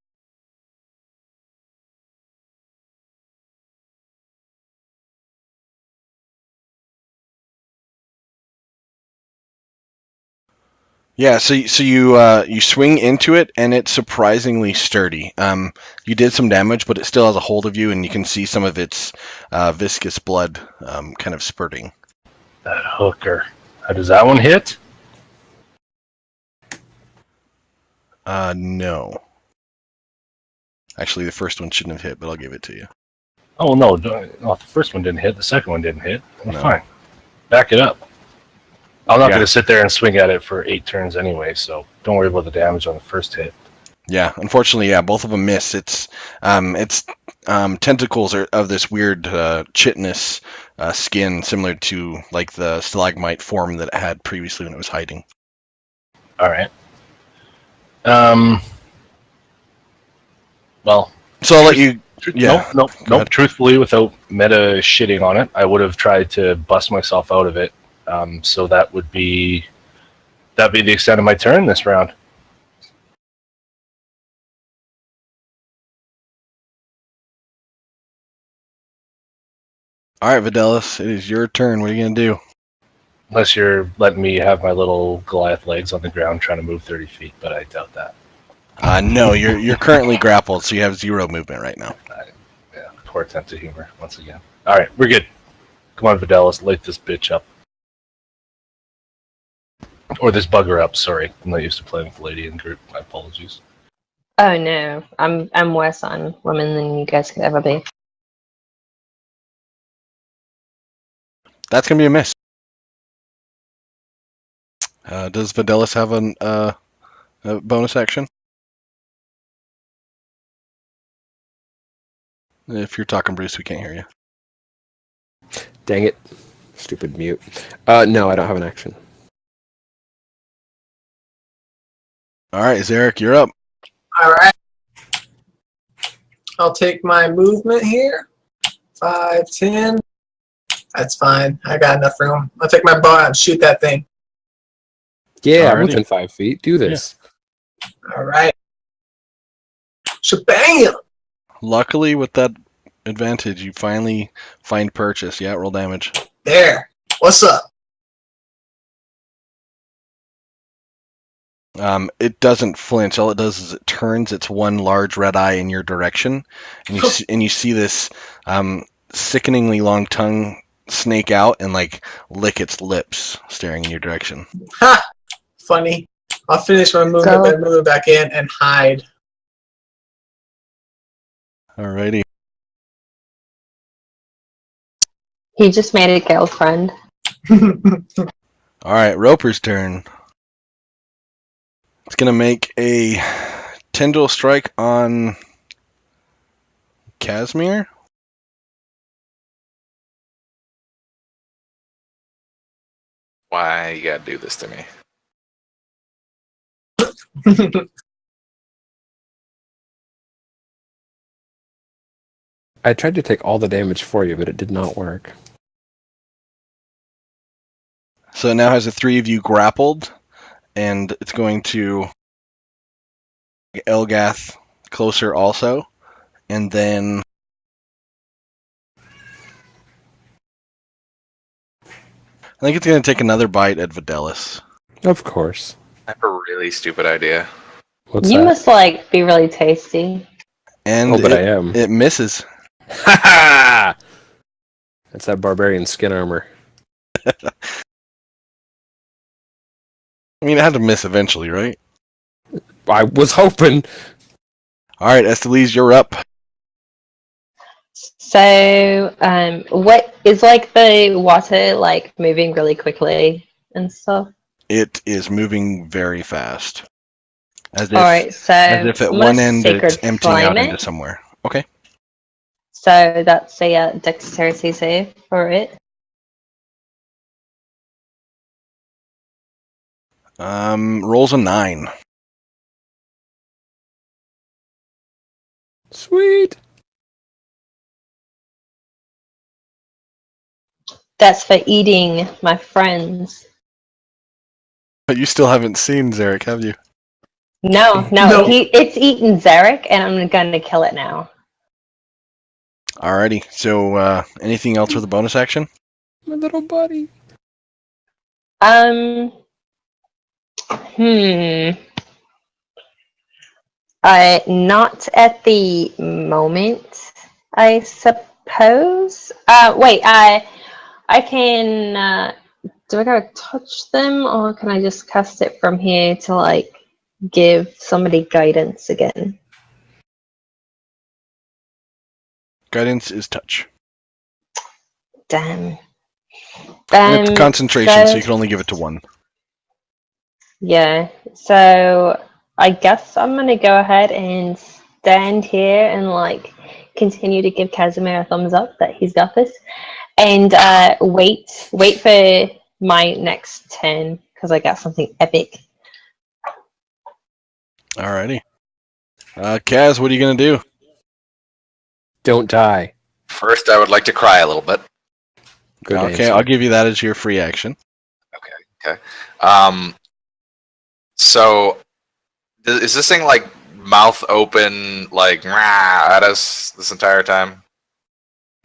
Yeah, so you swing into it, and it's surprisingly sturdy. You did some damage, but it still has a hold of you, and you can see some of its viscous blood kind of spurting. That hooker. How does that one hit? No. Actually, the first one shouldn't have hit, but I'll give it to you. Oh, no. The first one didn't hit. The second one didn't hit. Well, No. fine. Back it up. I'm not going to sit there and swing at it for 8 turns anyway, so don't worry about the damage on the first hit. Yeah, unfortunately, both of them miss. Its tentacles are of this weird chitinous skin, similar to like the stalagmite form that it had previously when it was hiding. All right. Well. So I'll let you. Yeah. Nope. Truthfully, without meta shitting on it, I would have tried to bust myself out of it. So that'd be the extent of my turn this round. All right, Vadellis, it is your turn. What are you gonna do? Unless you're letting me have my little Goliath legs on the ground trying to move 30 feet, but I doubt that. No, you're currently grappled, so you have 0 movement right now. Yeah, poor attempt at humor once again. All right, we're good. Come on, Vadellis, light this bitch up. Or this bugger up, sorry. I'm not used to playing with the lady in group. My apologies. Oh no, I'm worse on women than you guys could ever be. That's gonna be a miss. Does Vadellis have a bonus action? If you're talking, Bruce, we can't hear you. Dang it. Stupid mute. No, I don't have an action. All right, Zarick, you're up. All right. I'll take my movement here. 5, 10. That's fine. I got enough room. I'll take my bow and shoot that thing. Yeah, I'm Alrighty. within 5 feet. Do this. All right. Shabam! Luckily, with that advantage, you finally find purchase. Yeah, roll damage. There. What's up? It doesn't flinch. All it does is it turns its one large red eye in your direction, and you see this sickeningly long tongue snake out and like lick its lips, staring in your direction. Ha! Funny. I'll finish my movement, then move it back in and hide. Alrighty. He just made a girlfriend. All right, Roper's turn. It's gonna make a tendril strike on Kazimire. Why you gotta do this to me? I tried to take all the damage for you, but it did not work. So it now has the three of you grappled, and it's going to Elgath closer also, and then I think it's going to take another bite at Vadellis. Of course. I have a really stupid idea. What's You that? must like be really tasty. And Oh, but I am. It misses. Ha ha! That's that barbarian skin armor. I mean, it had to miss eventually, right? I was hoping. All right, Estellise, you're up. So, what is like the water like moving really quickly and stuff? It is moving very fast. As if, All right, so as if at I'm one gonna end sacred it's emptying out flame into it. somewhere. Okay. So that's a dexterity save for it. Rolls a 9. Sweet. That's for eating my friends. But you still haven't seen Zarick, have you? No, No. it's eaten Zarick, and I'm gonna kill it now. Alrighty. So, anything else for the bonus action? My little buddy. Not at the moment, I suppose. Wait, I can. Do I gotta touch them, or can I just cast it from here to like give somebody guidance again? Guidance is touch. Damn. It's concentration, so you can only give it to one. Yeah, so I guess I'm gonna go ahead and stand here and like continue to give Kazimire a thumbs up that he's got this, and wait for my next turn because I got something epic. Alrighty. Kaz, what are you gonna do? Don't die. First, I would like to cry a little bit. Good Okay, answer. I'll give you that as your free action. Okay. So, is this thing like mouth open, like at us this entire time?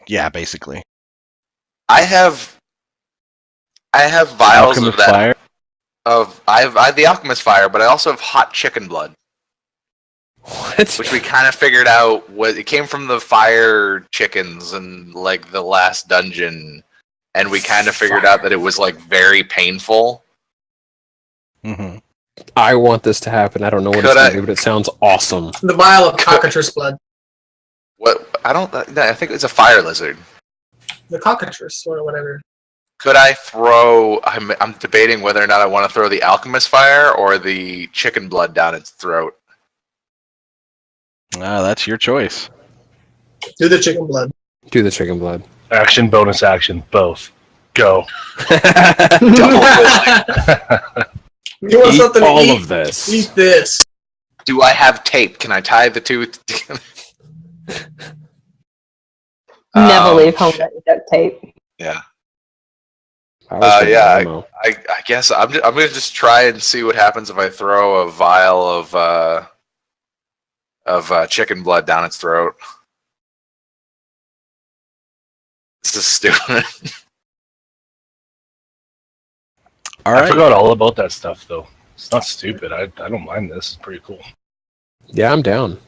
Yeah, basically. I have vials Alchemist of that. fire. I have the alchemist fire, but I also have hot chicken blood, What? which we kind of figured out it came from the fire chickens in like the last dungeon, and we kind of figured out that it was like very painful. Mm-hmm. I want this to happen. I don't know what it's going to do, but it sounds awesome. The vial of cockatrice blood. What? I think it's a fire lizard. The cockatrice or whatever. Could I throw? I'm debating whether or not I want to throw the alchemist fire or the chicken blood down its throat. That's your choice. Do the chicken blood. Do the chicken blood. Action, bonus action, both. Go. Double fisting. You want Eat something to all eat? of this. Eat this. Do I have tape? Can I tie the two together? Never leave home Shit. without your duct tape. Yeah. I was gonna Yeah. ammo. I guess I'm gonna just try and see what happens if I throw a vial of chicken blood down its throat. This is stupid. All I right. forgot all about that stuff, though. It's not stupid. I don't mind this. It's pretty cool. Yeah, I'm down.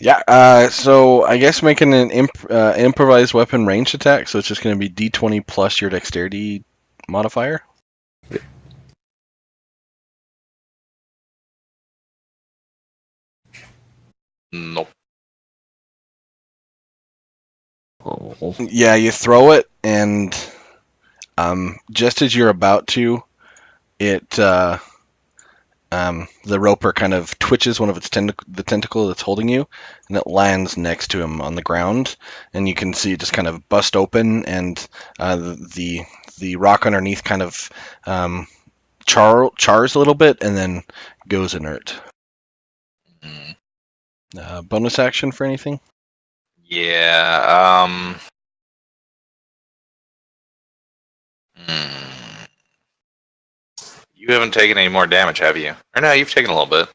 Yeah. So I guess making an improvised weapon ranged attack. So it's just going to be D20 plus your dexterity modifier. Nope. Oh. Yeah, you throw it, and just as you're about to, the roper kind of twitches one of its the tentacle that's holding you, and it lands next to him on the ground, and you can see it just kind of bust open, and the rock underneath kind of chars a little bit, and then goes inert. Bonus action for anything? Yeah. You haven't taken any more damage, have you? Or no, you've taken a little bit.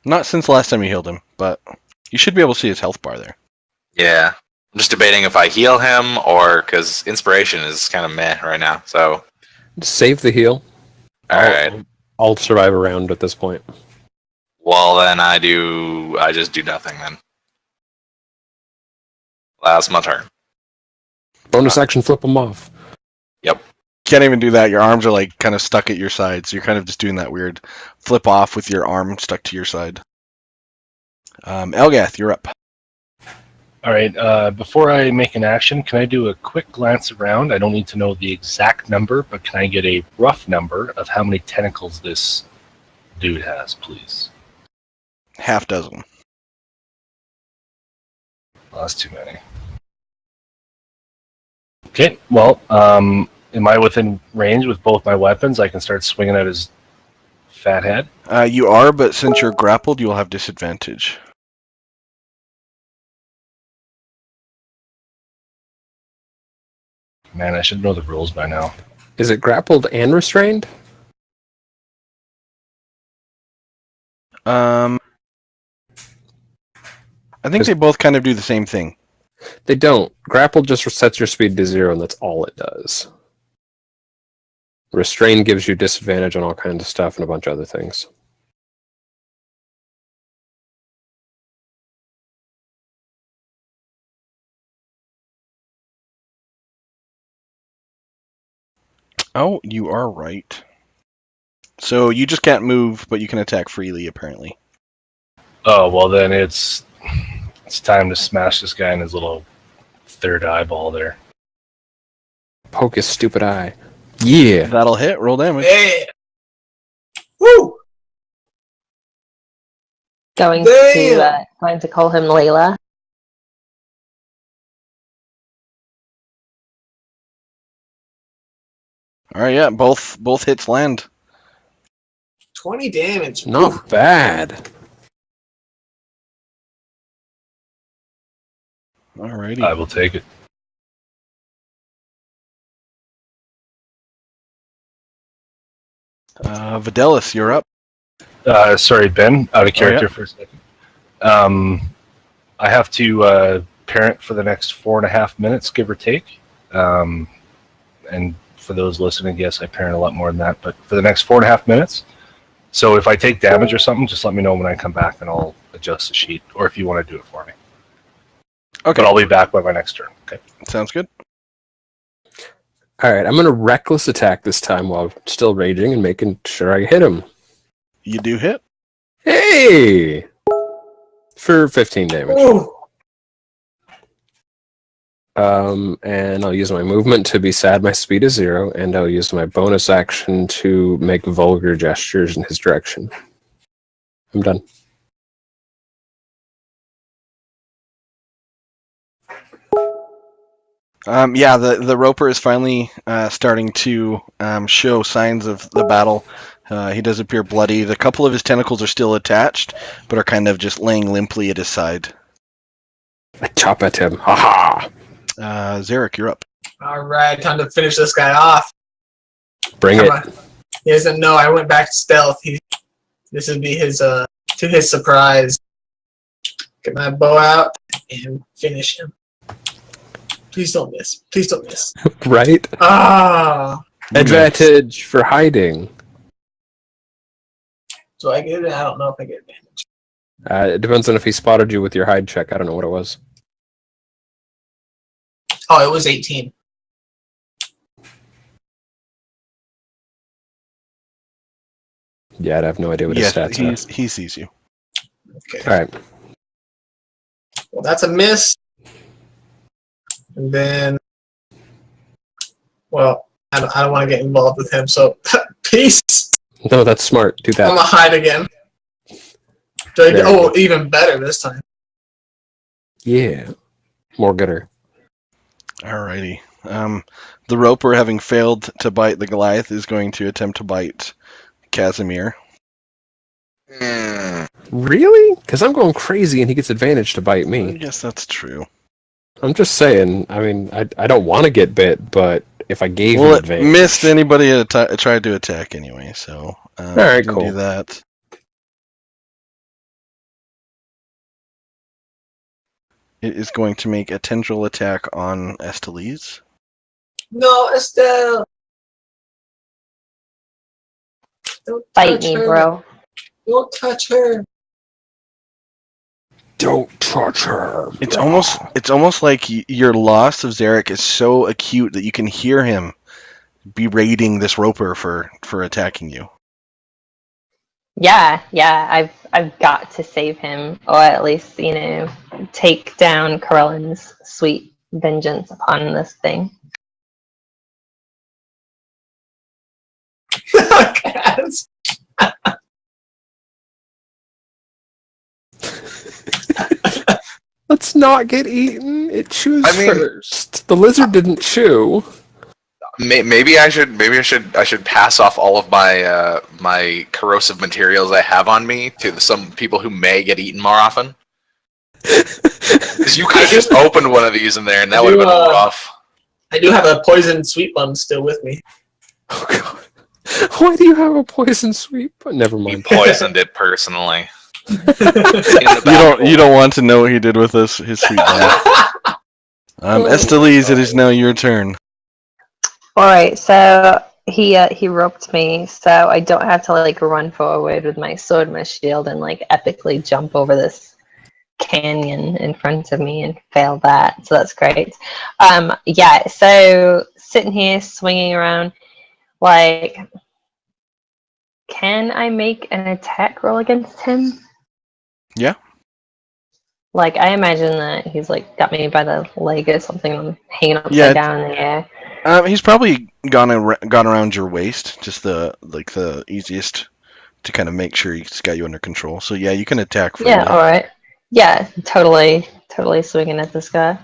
Not since the last time you healed him, but you should be able to see his health bar there. Yeah. I'm just debating if I heal him or because inspiration is kind of meh right now. So. Save the heal. All right. I'll survive a round at this point. Well, then I just do nothing then. That's my turn. Bonus action, flip them off. Yep. Can't even do that. Your arms are like kind of stuck at your sides. You're kind of just doing that weird flip off with your arm stuck to your side. Elgath, you're up. All right. Before I make an action, can I do a quick glance around? I don't need to know the exact number, but can I get a rough number of how many tentacles this dude has, please? Half dozen. Well, that's too many. Okay. Well, am I within range with both my weapons? I can start swinging at his fat head. You are, but since you're grappled, you'll have disadvantage. Man, I should know the rules by now. Is it grappled and restrained? I think they both kind of do the same thing. They don't. Grapple just resets your speed to 0, and that's all it does. Restrain gives you disadvantage on all kinds of stuff and a bunch of other things. Oh, you are right. So you just can't move, but you can attack freely, apparently. Oh, well then it's time to smash this guy in his little third eyeball there. Poke his stupid eye. Yeah. That'll hit. Roll damage. Yeah. Woo! Going Damn. to call him Leela. All right, yeah, both hits land. 20 damage. Not Oof. bad. Alrighty. I will take it. Vadellis, you're up. Sorry, Ben, out of character yeah. for a second. I have to parent for the next 4.5 minutes, give or take. And for those listening, yes, I parent a lot more than that, but for the next 4.5 minutes. So if I take damage or something, just let me know when I come back and I'll adjust the sheet, or if you want to do it for me. Okay. But I'll be back by my next turn. Okay. Sounds good. Alright, I'm going to reckless attack this time while still raging and making sure I hit him. You do hit. Hey! For 15 damage. Ooh. And I'll use my movement to be sad my speed is 0, and I'll use my bonus action to make vulgar gestures in his direction. I'm done. Yeah, the roper is finally starting to show signs of the battle. He does appear bloody. A couple of his tentacles are still attached, but are kind of just laying limply at his side. I chop at him. Ha ha! Zarick, you're up. All right, time to finish this guy off. Bring Come it. on. He doesn't know I went back to stealth. This would be his to his surprise. Get my bow out and finish him. Please don't miss. Please don't miss. Right? Ah. Advantage for hiding. Do I get it? I don't know if I get advantage. It depends on if he spotted you with your hide check. I don't know what it was. Oh, it was 18. Yeah, I'd have no idea what his stats are. He sees you. Okay. All right. Well, that's a miss. And then, well, I don't want to get involved with him, so peace. No, that's smart. Do I'm that. going to hide again. Even better this time. Yeah. More gooder. Alrighty. The roper, having failed to bite the Goliath, is going to attempt to bite Kazimire. Really? Because I'm going crazy and he gets advantage to bite I me. guess that's true. I'm just saying, I mean, I don't want to get bit, but if I gave him Well, it advantage... missed anybody that tried to attack anyway, so... Alright, cool. Do that. It is going to make a tendril attack on Estellise. No, Estelle. Don't Bite touch me, her. bro. Don't touch her. Don't touch her. It's almost like your loss of Zarick is so acute that you can hear him berating this roper for attacking you. Yeah, I've got to save him, or at least, take down Corellin's sweet vengeance upon this thing. Cats. Let's not get eaten. It chews first. The lizard didn't chew. Maybe I should pass off all of my my corrosive materials I have on me to some people who may get eaten more often. Because you could have just opened one of these in there, and that would have been rough. I do have a poisoned sweet bun still with me. Oh god. Why do you have a poison sweep? Never He mind. poisoned it personally. You don't want to know what he did with his sweet bun. Estellise, it is now your turn. Alright, so he roped me, so I don't have to run forward with my sword and my shield and epically jump over this canyon in front of me and fail that, so that's great. So sitting here swinging around, can I make an attack roll against him? Yeah. I imagine that he's got me by the leg or something, I'm hanging upside down in the air. He's probably gone around your waist, just the easiest to kind of make sure he's got you under control. So yeah, you can attack freely. Yeah, alright. Yeah, totally swinging at this guy.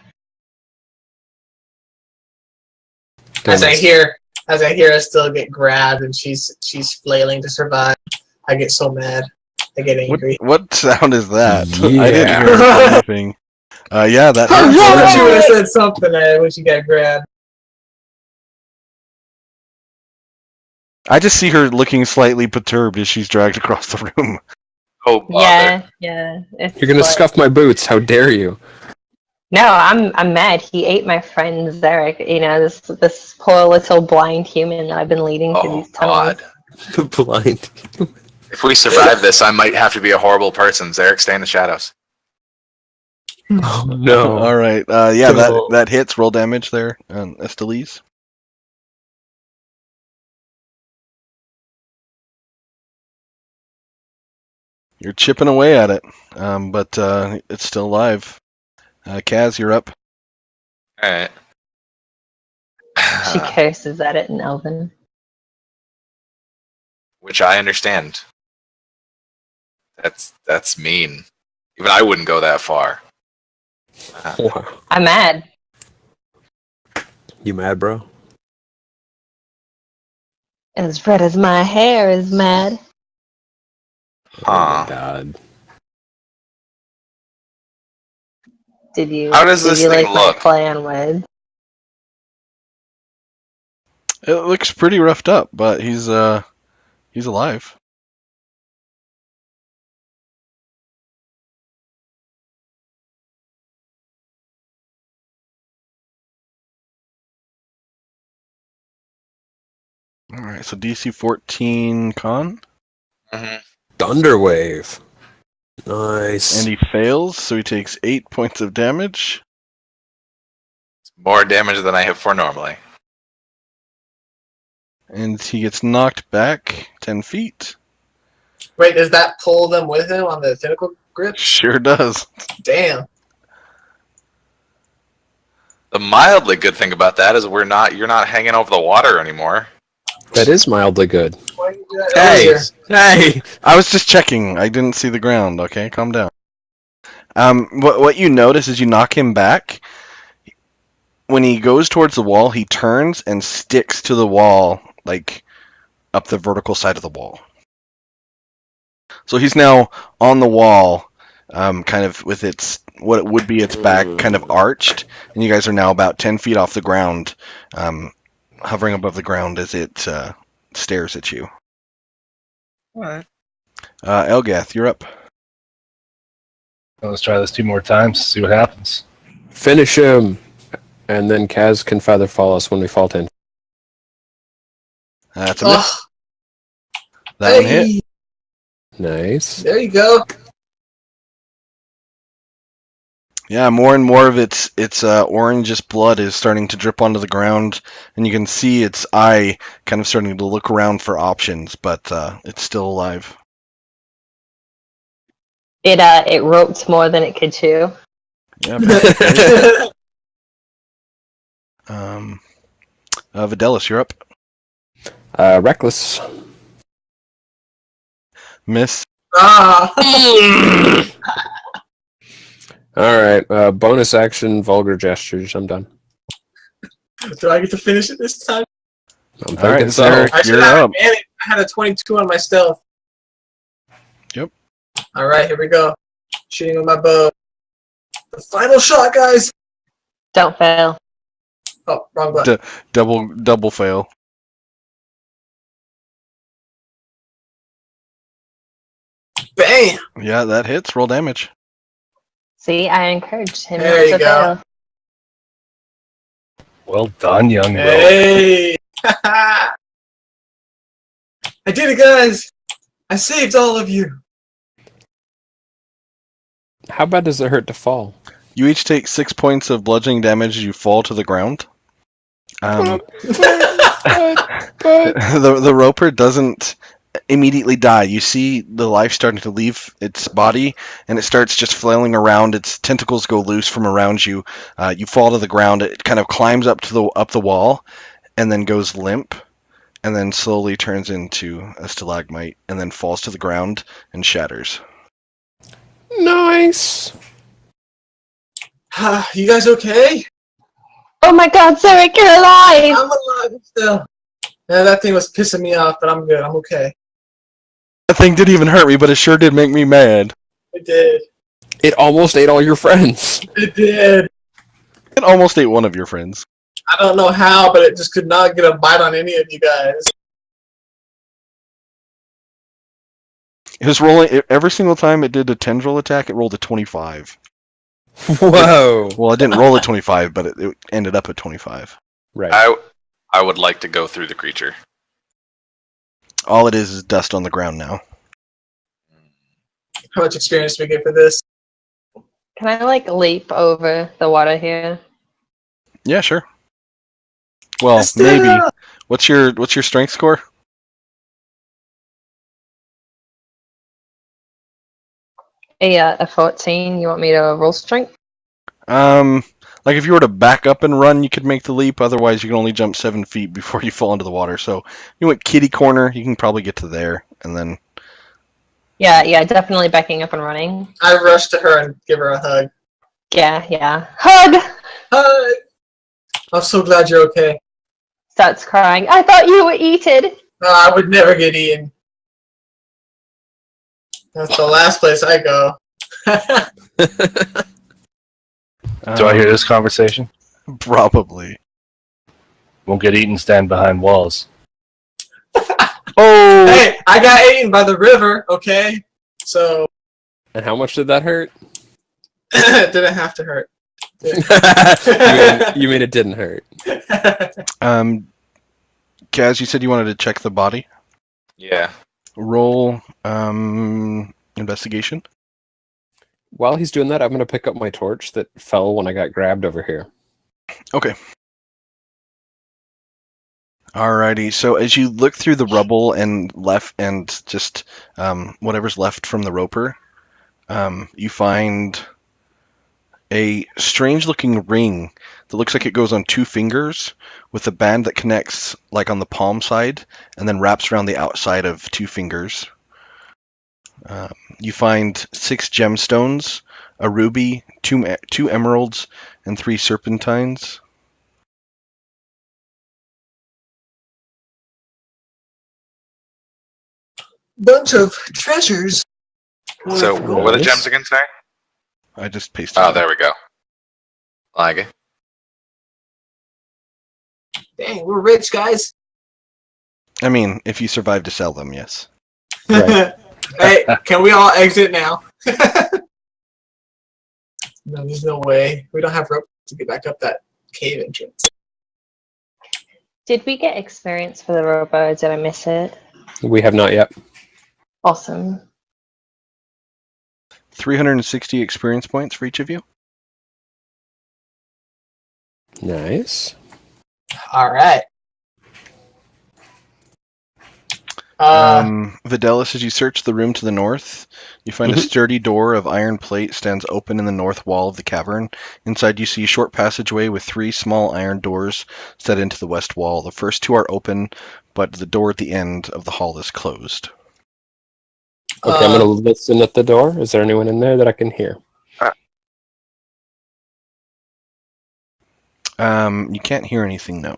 As I hear Estelle get grabbed and she's flailing to survive, I get so mad. I get angry. What sound is that? Yeah. I didn't hear anything. Yeah, that. I wish you would have said something when she got grabbed. I just see her looking slightly perturbed as she's dragged across the room. Oh, bother. Yeah. You're gonna scuff my boots. How dare you? No, I'm mad. He ate my friend Zarick. This poor little blind human that I've been leading through these tunnels. God. The blind. If we survive this, I might have to be a horrible person. Zarick, stay in the shadows. Oh no. All right. Yeah, that hits. Roll damage there on Estellise. You're chipping away at it, but it's still alive. Kaz, you're up. Alright. She curses at it in Elven. Which I understand. That's mean. Even I wouldn't go that far. Wow. I'm mad. You mad, bro? As red as my hair is mad. Oh my god. Did you? How does this thing like my look? play on words? It looks pretty roughed up, but he's alive. All right, so DC 14 con. Mm-hmm. Thunderwave. Nice. And he fails, so he takes 8 points of damage. More damage than I have for normally. And he gets knocked back 10 feet. Wait, does that pull them with him on the tentacle grip? Sure does. Damn. The mildly good thing about that is you're not hanging over the water anymore. That is mildly good. Why you do that earlier? Hey! I was just checking. I didn't see the ground. Okay, calm down. What you notice is you knock him back. When he goes towards the wall, he turns and sticks to the wall, like up the vertical side of the wall. So he's now on the wall, kind of with what would be its back kind of arched, and you guys are now about 10 feet off the ground, hovering above the ground as it stares at you. Alright. Elgath, you're up. Well, let's try this 2 more times, see what happens. Finish him! And then Kaz can feather fall us when we fall 10. That's a miss. That one hit. Nice. There you go. Yeah, more and more of its orangish blood is starting to drip onto the ground, and you can see its eye kind of starting to look around for options, but it's still alive. It roped more than it could chew. Yeah. Vadellis, you're up. Reckless. Miss. Ah. Alright, bonus action, vulgar gestures. I'm done. Do I get to finish it this time? I'm All right, thinking so. Zarick, I should you're have up. advantage. I had a 22 on my stealth. Yep. All right, here we go. Shooting with my bow. The final shot, guys. Don't fail. Oh, wrong button. Double fail. Bam! Yeah, that hits. Roll damage. See, I encouraged him There not you to go. fail. Well done, young Will. Hey! I did it, guys! I saved all of you. How bad does it hurt to fall? You each take 6 points of bludgeoning damage as you fall to the ground. The roper doesn't immediately die. You see the life starting to leave its body, and it starts just flailing around. Its tentacles go loose from around you. You fall to the ground. It kind of climbs up the wall, and then goes limp, and then slowly turns into a stalagmite, and then falls to the ground and shatters. Nice! You guys okay? Oh my god, Zarick, you're alive! I'm alive still. Yeah, that thing was pissing me off, but I'm good. I'm okay. That thing didn't even hurt me, but it sure did make me mad. It did. It almost ate all your friends. It did. It almost ate one of your friends. I don't know how, but it just could not get a bite on any of you guys. It was rolling every single time it did a tendril attack. It rolled a 25. Whoa! Well, it didn't roll a 25, but it ended up at 25. Right. I would like to go through the creature. All it is dust on the ground now. How much experience do we get for this? Can I, leap over the water here? Yeah, sure. Well, Estelle! maybe. What's your strength score? A 14. You want me to roll strength? Like if you were to back up and run, you could make the leap. Otherwise, you can only jump 7 feet before you fall into the water. So you went kitty corner. You can probably get to there, and then. Yeah, definitely backing up and running. I rush to her and give her a hug. Yeah. Hug! Hug! I'm so glad you're okay. Starts crying. I thought you were eaten. No, I would never get eaten. That's the last place I go. Do I hear this conversation? Probably. Won't get eaten, stand behind walls. Oh! Hey, I got eaten by the river, okay? So... And how much did that hurt? It didn't have to hurt. you mean it didn't hurt? Kaz, you said you wanted to check the body? Yeah. Roll investigation. While he's doing that, I'm going to pick up my torch that fell when I got grabbed over here. Okay. Alrighty, so as you look through the rubble and just whatever's left from the roper, you find a strange-looking ring that looks like it goes on 2 fingers with a band that connects like on the palm side and then wraps around the outside of 2 fingers. You find 6 gemstones, a ruby, 2 emeralds, and 3 serpentines. Bunch of treasures. So, what are the gems again, sorry? I just pasted Oh, it. there we go. Like it. Dang, we're rich, guys. I mean, if you survive to sell them, yes. Right. Hey, can we all exit now? No, there's no way. We don't have rope to get back up that cave entrance. Did we get experience for the robo? Or did I miss it? We have not yet. Awesome. 360 experience points for each of you. Nice. All right. Vadellis, as you search the room to the north, you find a sturdy door of iron plate stands open in the north wall of the cavern. Inside you see a short passageway with 3 small iron doors set into the west wall. The first 2 are open, but the door at the end of the hall is closed. Okay, I'm going to listen at the door. Is there anyone in there that I can hear? You can't hear anything, no.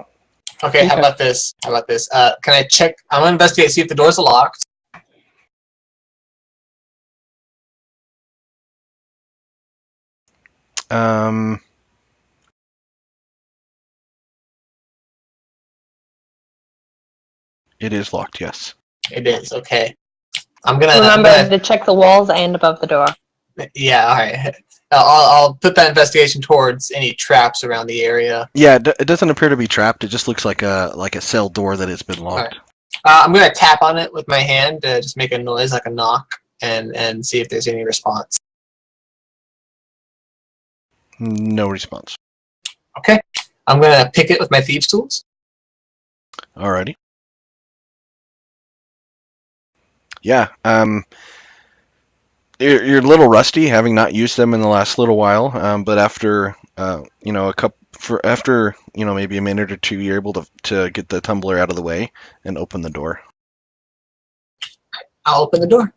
Okay, how about this? Can I check? I'm going to investigate, see if the doors are locked. It is locked, yes. It is, okay. I'm gonna Remember to check the walls and above the door. Yeah, alright. I'll put that investigation towards any traps around the area. Yeah, it doesn't appear to be trapped. It just looks like a cell door that has been locked. Right. I'm gonna tap on it with my hand to just make a noise like a knock and see if there's any response. No response. Okay. I'm gonna pick it with my thieves' tools. Alrighty. Yeah, you're a little rusty, having not used them in the last little while. But after maybe a minute or 2, you're able to get the tumbler out of the way and open the door. I'll open the door.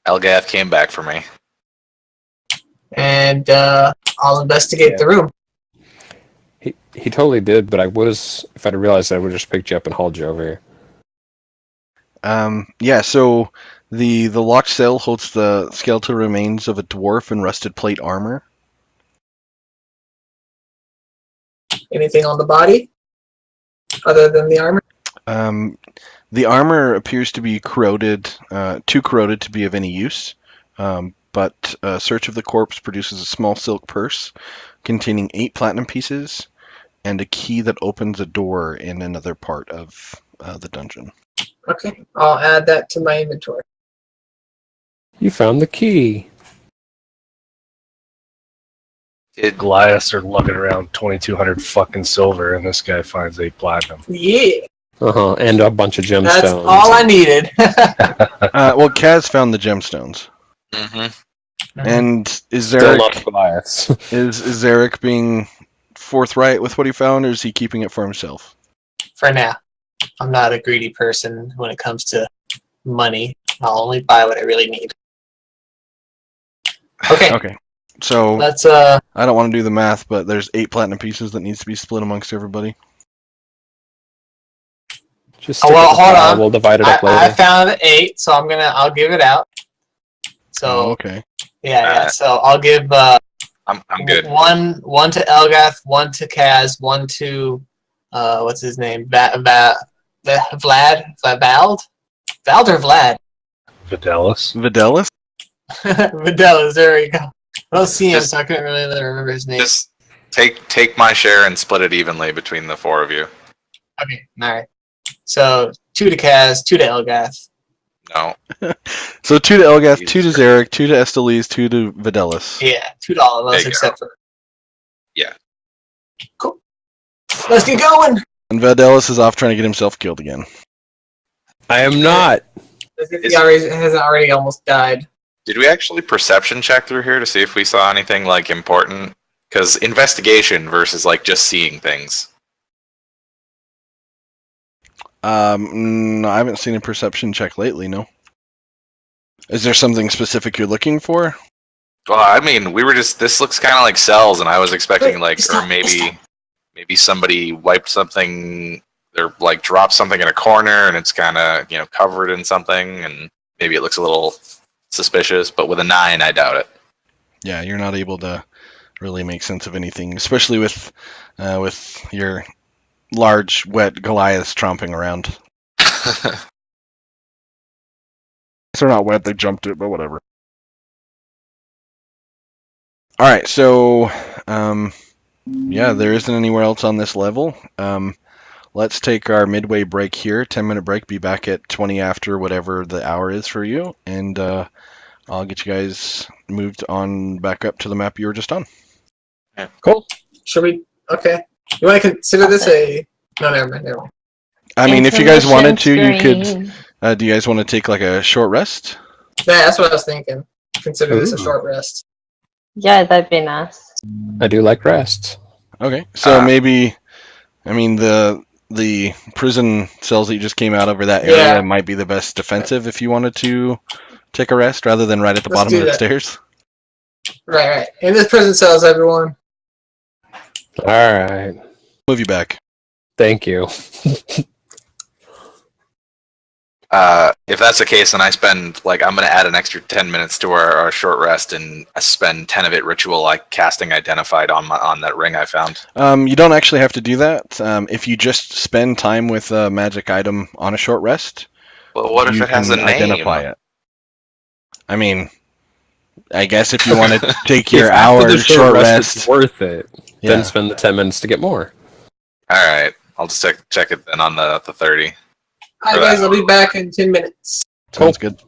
Elgath came back for me. And I'll investigate the room. He totally did, but if I'd realized I would have just picked you up and hauled you over here. Yeah, so the locked cell holds the skeletal remains of a dwarf in rusted plate armor. Anything on the body other than the armor? The armor appears to be corroded, too corroded to be of any use, but a search of the corpse produces a small silk purse containing 8 platinum pieces and a key that opens a door in another part of the dungeon. Okay, I'll add that to my inventory. You found the key. Goliaths are lugging around 2,200 fucking silver, and this guy finds 8 platinum. Yeah. And a bunch of gemstones. That's all I needed. Well, Kaz found the gemstones. Mm-hmm. And is Still not Goliaths. is Zarick being forthright with what he found, or is he keeping it for himself? For now. I'm not a greedy person when it comes to money. I'll only buy what I really need. Okay. Okay. So Let's I don't want to do the math, but there's 8 platinum pieces that needs to be split amongst everybody. Just Oh, stick well, it in the hold pile. on. We'll divide it up later. I found 8, so I'll give it out. So okay. yeah. So I'll give I'm good. one to Elgath, one to Kaz, one to what's his name? Vlad? Vald or Vlad? Vadellis? Vadellis, there we go. I don't see him, so I couldn't really remember his name. Just take my share and split it evenly between the 4 of you. Okay, alright. So 2 to Kaz, 2 to Elgath. No. So 2 to Elgath, 2 to Zarick, 2 to Estellise, 2 to Vadellis. Yeah, 2 to all of us There you except for. Yeah. Cool. Let's get going. And Vadellis is off trying to get himself killed again. I am not. As if he hasn't already almost died. Did we actually perception check through here to see if we saw anything like important? Because investigation versus like just seeing things. No, I haven't seen a perception check lately, no. Is there something specific you're looking for? Well, I mean, this looks kind of like cells, and I was expecting maybe somebody wiped something, or like dropped something in a corner, and it's kind of covered in something, and maybe it looks a little suspicious. But with a 9, I doubt it. Yeah, you're not able to really make sense of anything, especially with your large, wet Goliaths tromping around. They're not wet, they jumped it, but whatever. Alright, so, yeah, there isn't anywhere else on this level. Let's take our midway break here, 10-minute break, be back at 20 after whatever the hour is for you, and I'll get you guys moved on back up to the map you were just on. Yeah. Cool. Should we? Okay. You want to consider this a? No, never mind. Never mind. I mean, if you guys wanted to, you could. Screen. Do you guys want to take like a short rest? Yeah, that's what I was thinking. Consider this a Ooh. short rest. Yeah, that'd be nice. I do like rest. Okay, so maybe, I mean, the prison cells that you just came out of, or that area, might be the best defensive if you wanted to take a rest rather than right at the Let's bottom do of the that. stairs. Right. In this prison cells, everyone. All right. Move you back. Thank you. If that's the case, then I'm going to add an extra 10 minutes to our short rest, and I spend 10 of it ritual like casting identified on that ring I found. You don't actually have to do that. If you just spend time with a magic item on a short rest, Well, what if it has a name? Identify it. I mean, I guess if you want to take your If after hour the short rest, rest, it's worth it. Yeah. Then spend the 10 minutes to get more. All right, I'll just check it then on the 30. Hi guys, I'll be back in 10 minutes. Sounds good.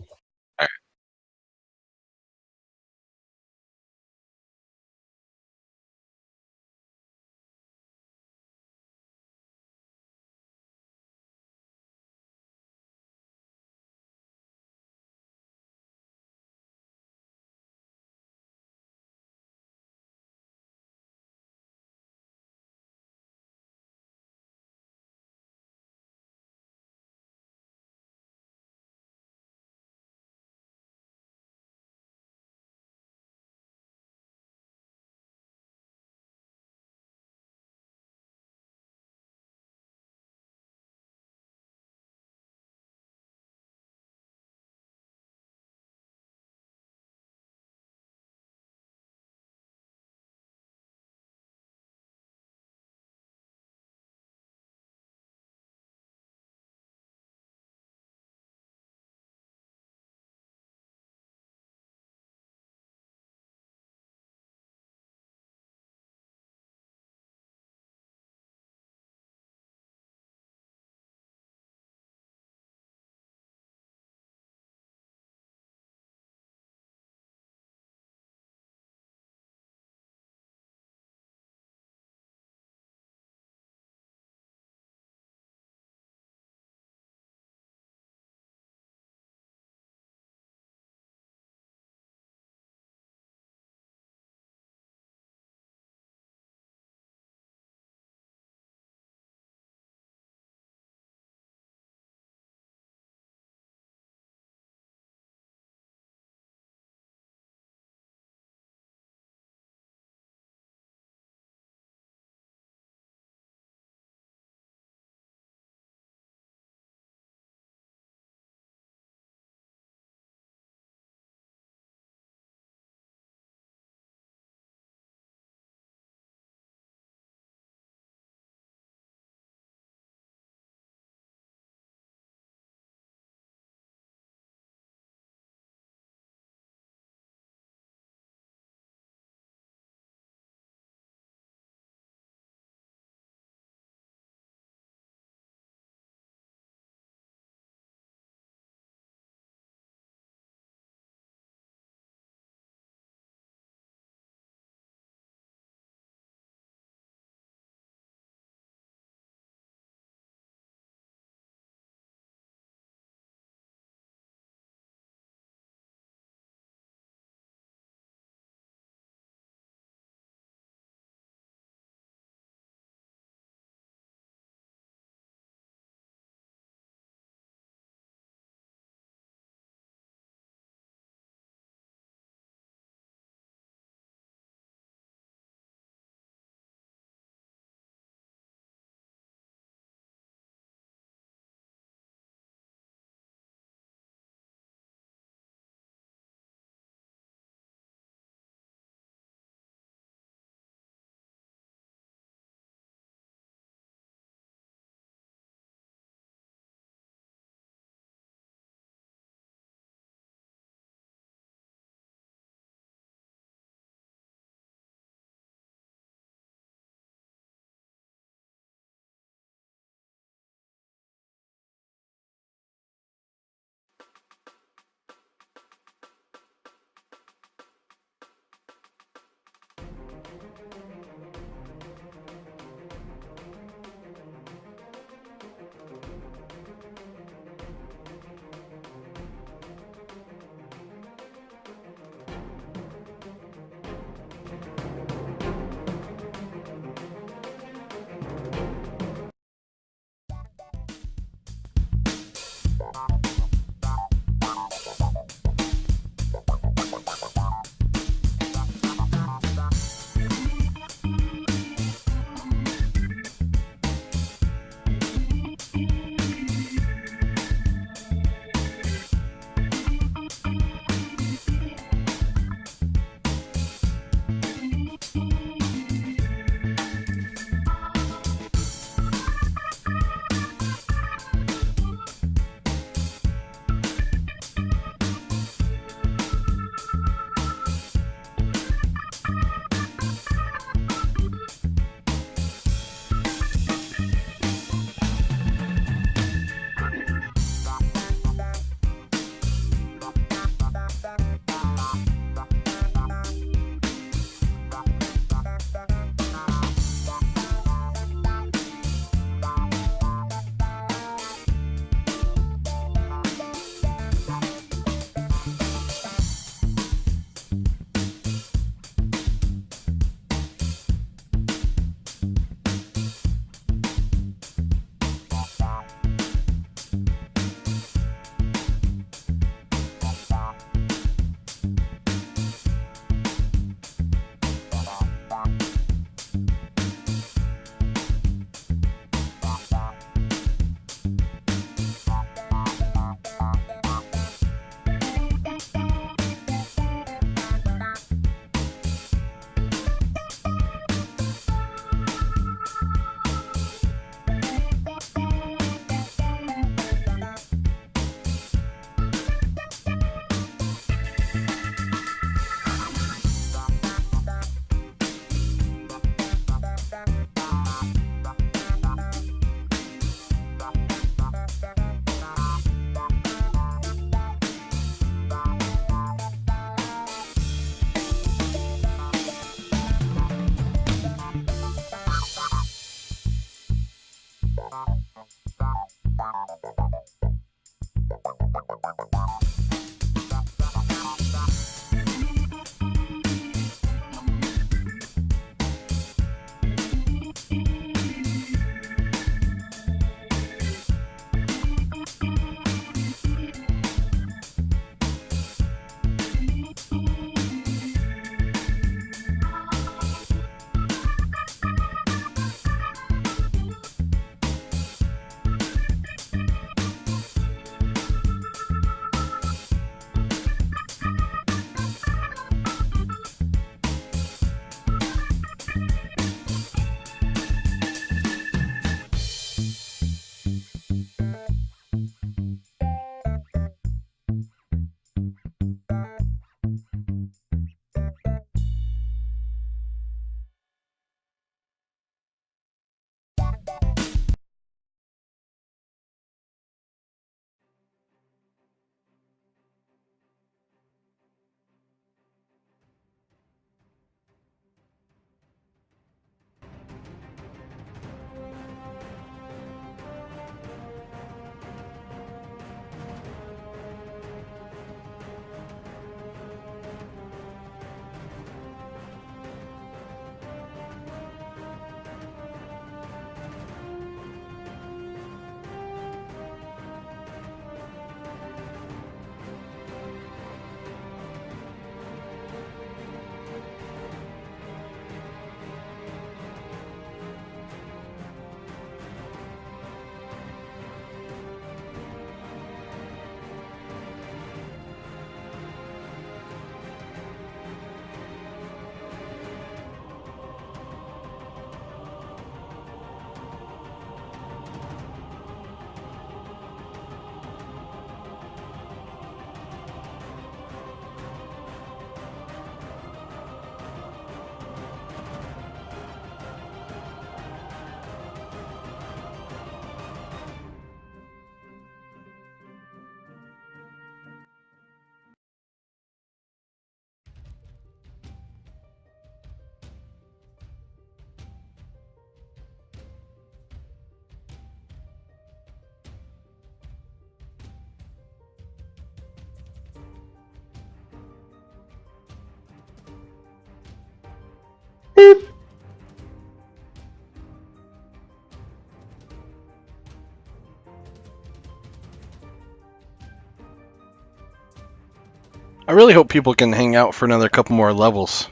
I really hope people can hang out for another couple more levels.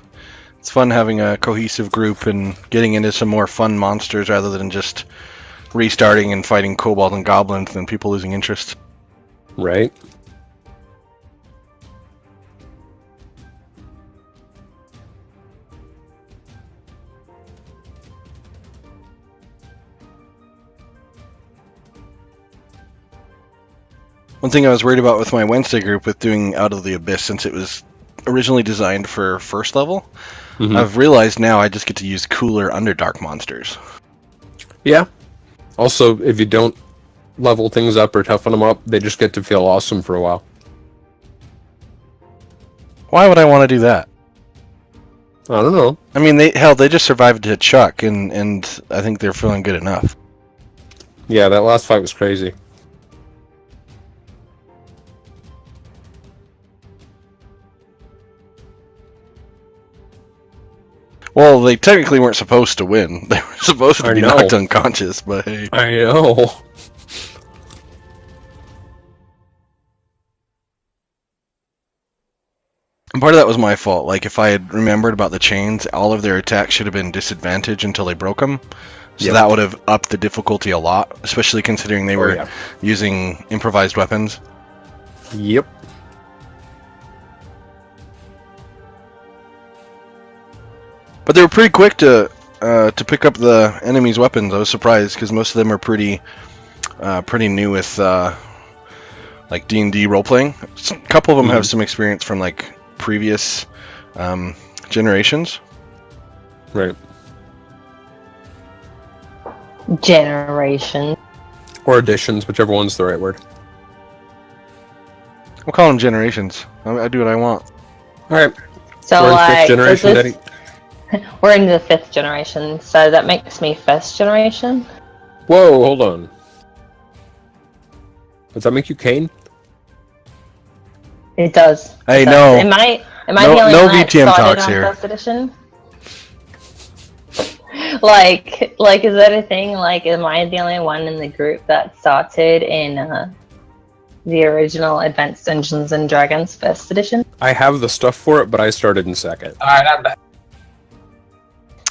It's fun having a cohesive group and getting into some more fun monsters rather than just restarting and fighting kobold and goblins and people losing interest. Right. One thing I was worried about with my Wednesday group with doing Out of the Abyss, since it was originally designed for first level, I've realized now I just get to use cooler Underdark monsters. Yeah. Also, if you don't level things up or toughen them up, they just get to feel awesome for a while. Why would I want to do that? I don't know. I mean, they just survived to Chuck, and I think they're feeling good enough. Yeah, that last fight was crazy. Well, they technically weren't supposed to win. They were supposed to be knocked unconscious, but hey. I know. And part of that was my fault. Like, if I had remembered about the chains, all of their attacks should have been disadvantaged until they broke them. So that would have upped the difficulty a lot, especially considering they were using improvised weapons. Yep. But they were pretty quick to pick up the enemy's weapons. I was surprised because most of them are pretty new with like D&D role playing. A couple of them have some experience from like previous generations. Right. Generation. Or editions, whichever one's the right word. We'll call them generations. I do what I want. All right. So we're in like, fifth generation, Daddy. We're in the 5th generation, so that makes me 1st generation. Whoa, hold on. Does that make you Kane? It does. Hey, It does. no. Am I the No- only no one that VTM started talks on here. First Edition? Like, is that a thing? Like, am I the only one in the group that started in the original Advanced Dungeons and Dragons First Edition? I have the stuff for it, but I started in second. Alright, I'm back.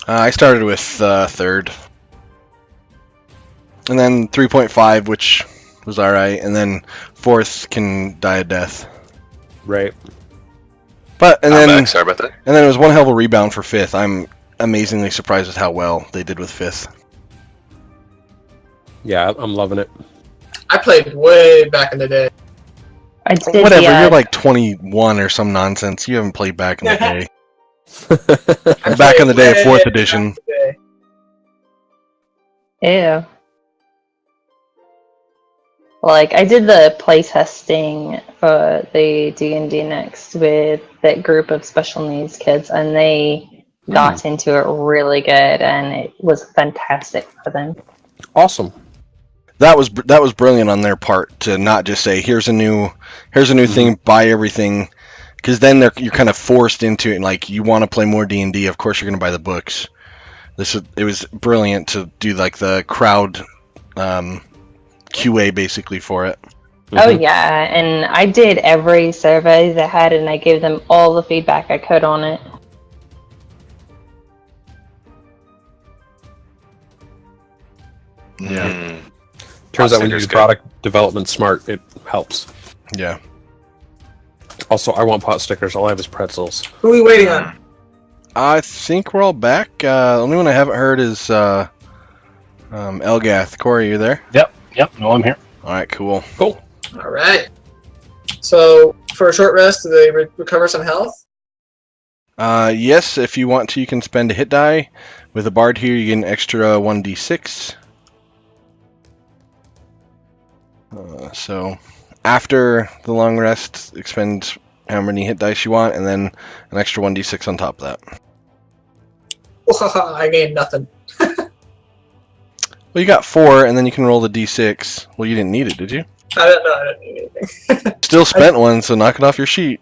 I started with third. And then 3.5, which was alright. And then fourth can die a death. Right. But, and I'm then, back. Sorry about that. and then it was one hell of a rebound for fifth. I'm amazingly surprised with how well they did with fifth. Yeah, I'm loving it. I played way back in the day. I did Whatever, the, you're like 21 or some nonsense. You haven't played back in the day. I Back in the day of played 4th way edition. back in the day. Ew. Like, I did the playtesting for the D&D Next with that group of special needs kids, and they got into it really good, and it was fantastic for them. Awesome. That was brilliant on their part to not just say here's a new thing, buy everything, because then you're kind of forced into it. And like, you want to play more D&D, of course you're going to buy the books. It was brilliant to do like the crowd QA basically for it. Oh yeah, and I did every survey they had, and I gave them all the feedback I could on it. Yeah. Turns out when you Sticker's do good. product development smart, it helps. Yeah. Also, I want pot stickers. All I have is pretzels. Who are we waiting on? I think we're all back. The only one I haven't heard is Elgath. Corey, you there? Yep. No, I'm here. All right, cool. Alright. So, for a short rest, do they recover some health? Yes, if you want to, you can spend a hit die. With a bard here, you get an extra 1d6. So, after the long rest, expend how many hit dice you want, and then an extra 1d6 on top of that. I gained nothing. Well, you got 4, and then you can roll the d6. Well, you didn't need it, did you? I don't know. I don't need anything. Still spent one, so knock it off your sheet.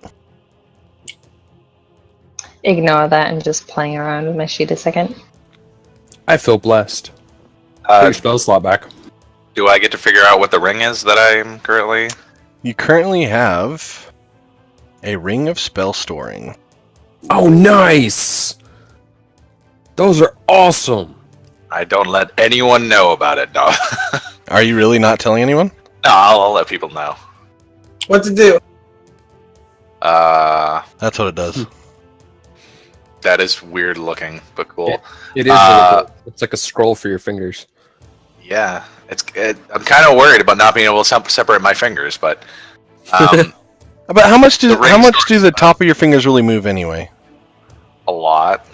Ignore that. I'm just playing around with my sheet a second. I feel blessed. Put your spell slot back. Do I get to figure out what the ring is that I'm currently? You currently have a ring of spell storing. Oh, nice! Those are awesome! I don't let anyone know about it. No, Are you really not telling anyone? no, I'll let people know. What to do? That's what it does. That is weird looking, but cool. It is really cool. It's like a scroll for your fingers. Yeah, I'm kind of worried about not being able to separate my fingers, but But how much do The ring the top of your fingers really move anyway? a lot.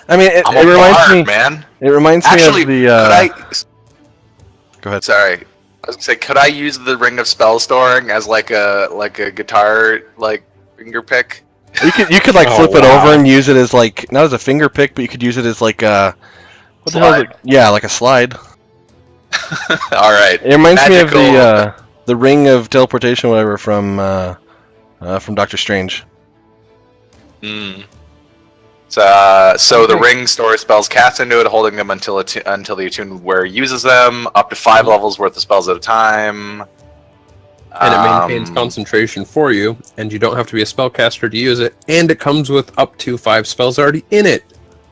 I mean, it I'm a reminds bard, me. man. It reminds Actually, me could of the. I? Go ahead. Sorry, I was gonna say, could I use the ring of spell storing as like a guitar finger pick? You could like Oh, flip it wow. over and use it as like not as a finger pick, but you could use it as like a what the hell is it? Slide. Yeah, like a slide. All right. It reminds me of Magical. the ring of teleportation, whatever, from Doctor Strange. Mm. So the ring stores spells cast into it, holding them until the attuned wearer uses them, up to 5 levels worth of spells at a time. And it maintains concentration for you, and you don't have to be a spellcaster to use it, and it comes with up to 5 spells already in it.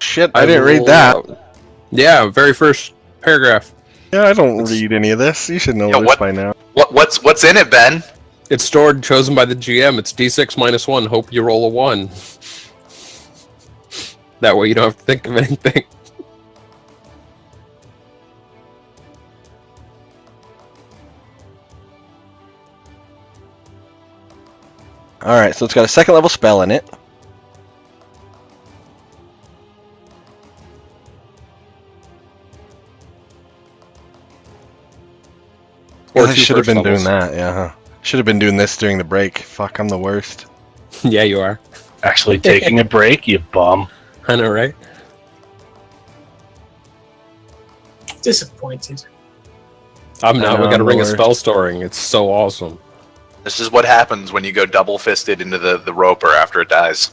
Shit, I didn't read that. Yeah, very first paragraph. Yeah, I don't read any of this. You should know Yeah, this what- by now. What's in it, Ben? It's stored, chosen by the GM. It's D6 minus 1. Hope you roll a 1. That way you don't have to think of anything. Alright, so it's got a 2nd level spell in it. Or I 2 should have first been doing levels. that, yeah. Huh? Should have been doing this during the break. Fuck, I'm the worst. Yeah, you are. Actually taking a break, you bum. I know, right? Disappointed. I'm not. I know, We got a I'm ring the of worst. spell storing. It's so awesome. This is what happens when you go double-fisted into the roper after it dies.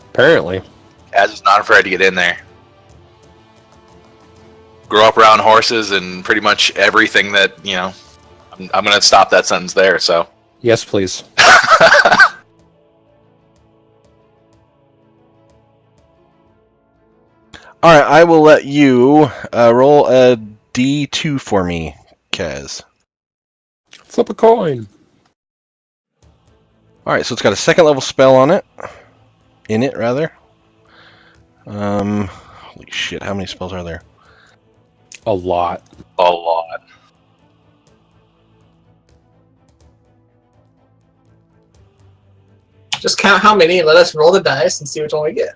Apparently. Kaz is not afraid to get in there. Grow up around horses and pretty much everything that, you know... I'm going to stop that sentence there, so... Yes, please. Alright, I will let you roll a D2 for me, Kaz. Flip a coin. Alright, so it's got a second level spell on it. In it, rather. Holy shit, how many spells are there? A lot. A lot. Just count how many and let us roll the dice and see which one we get.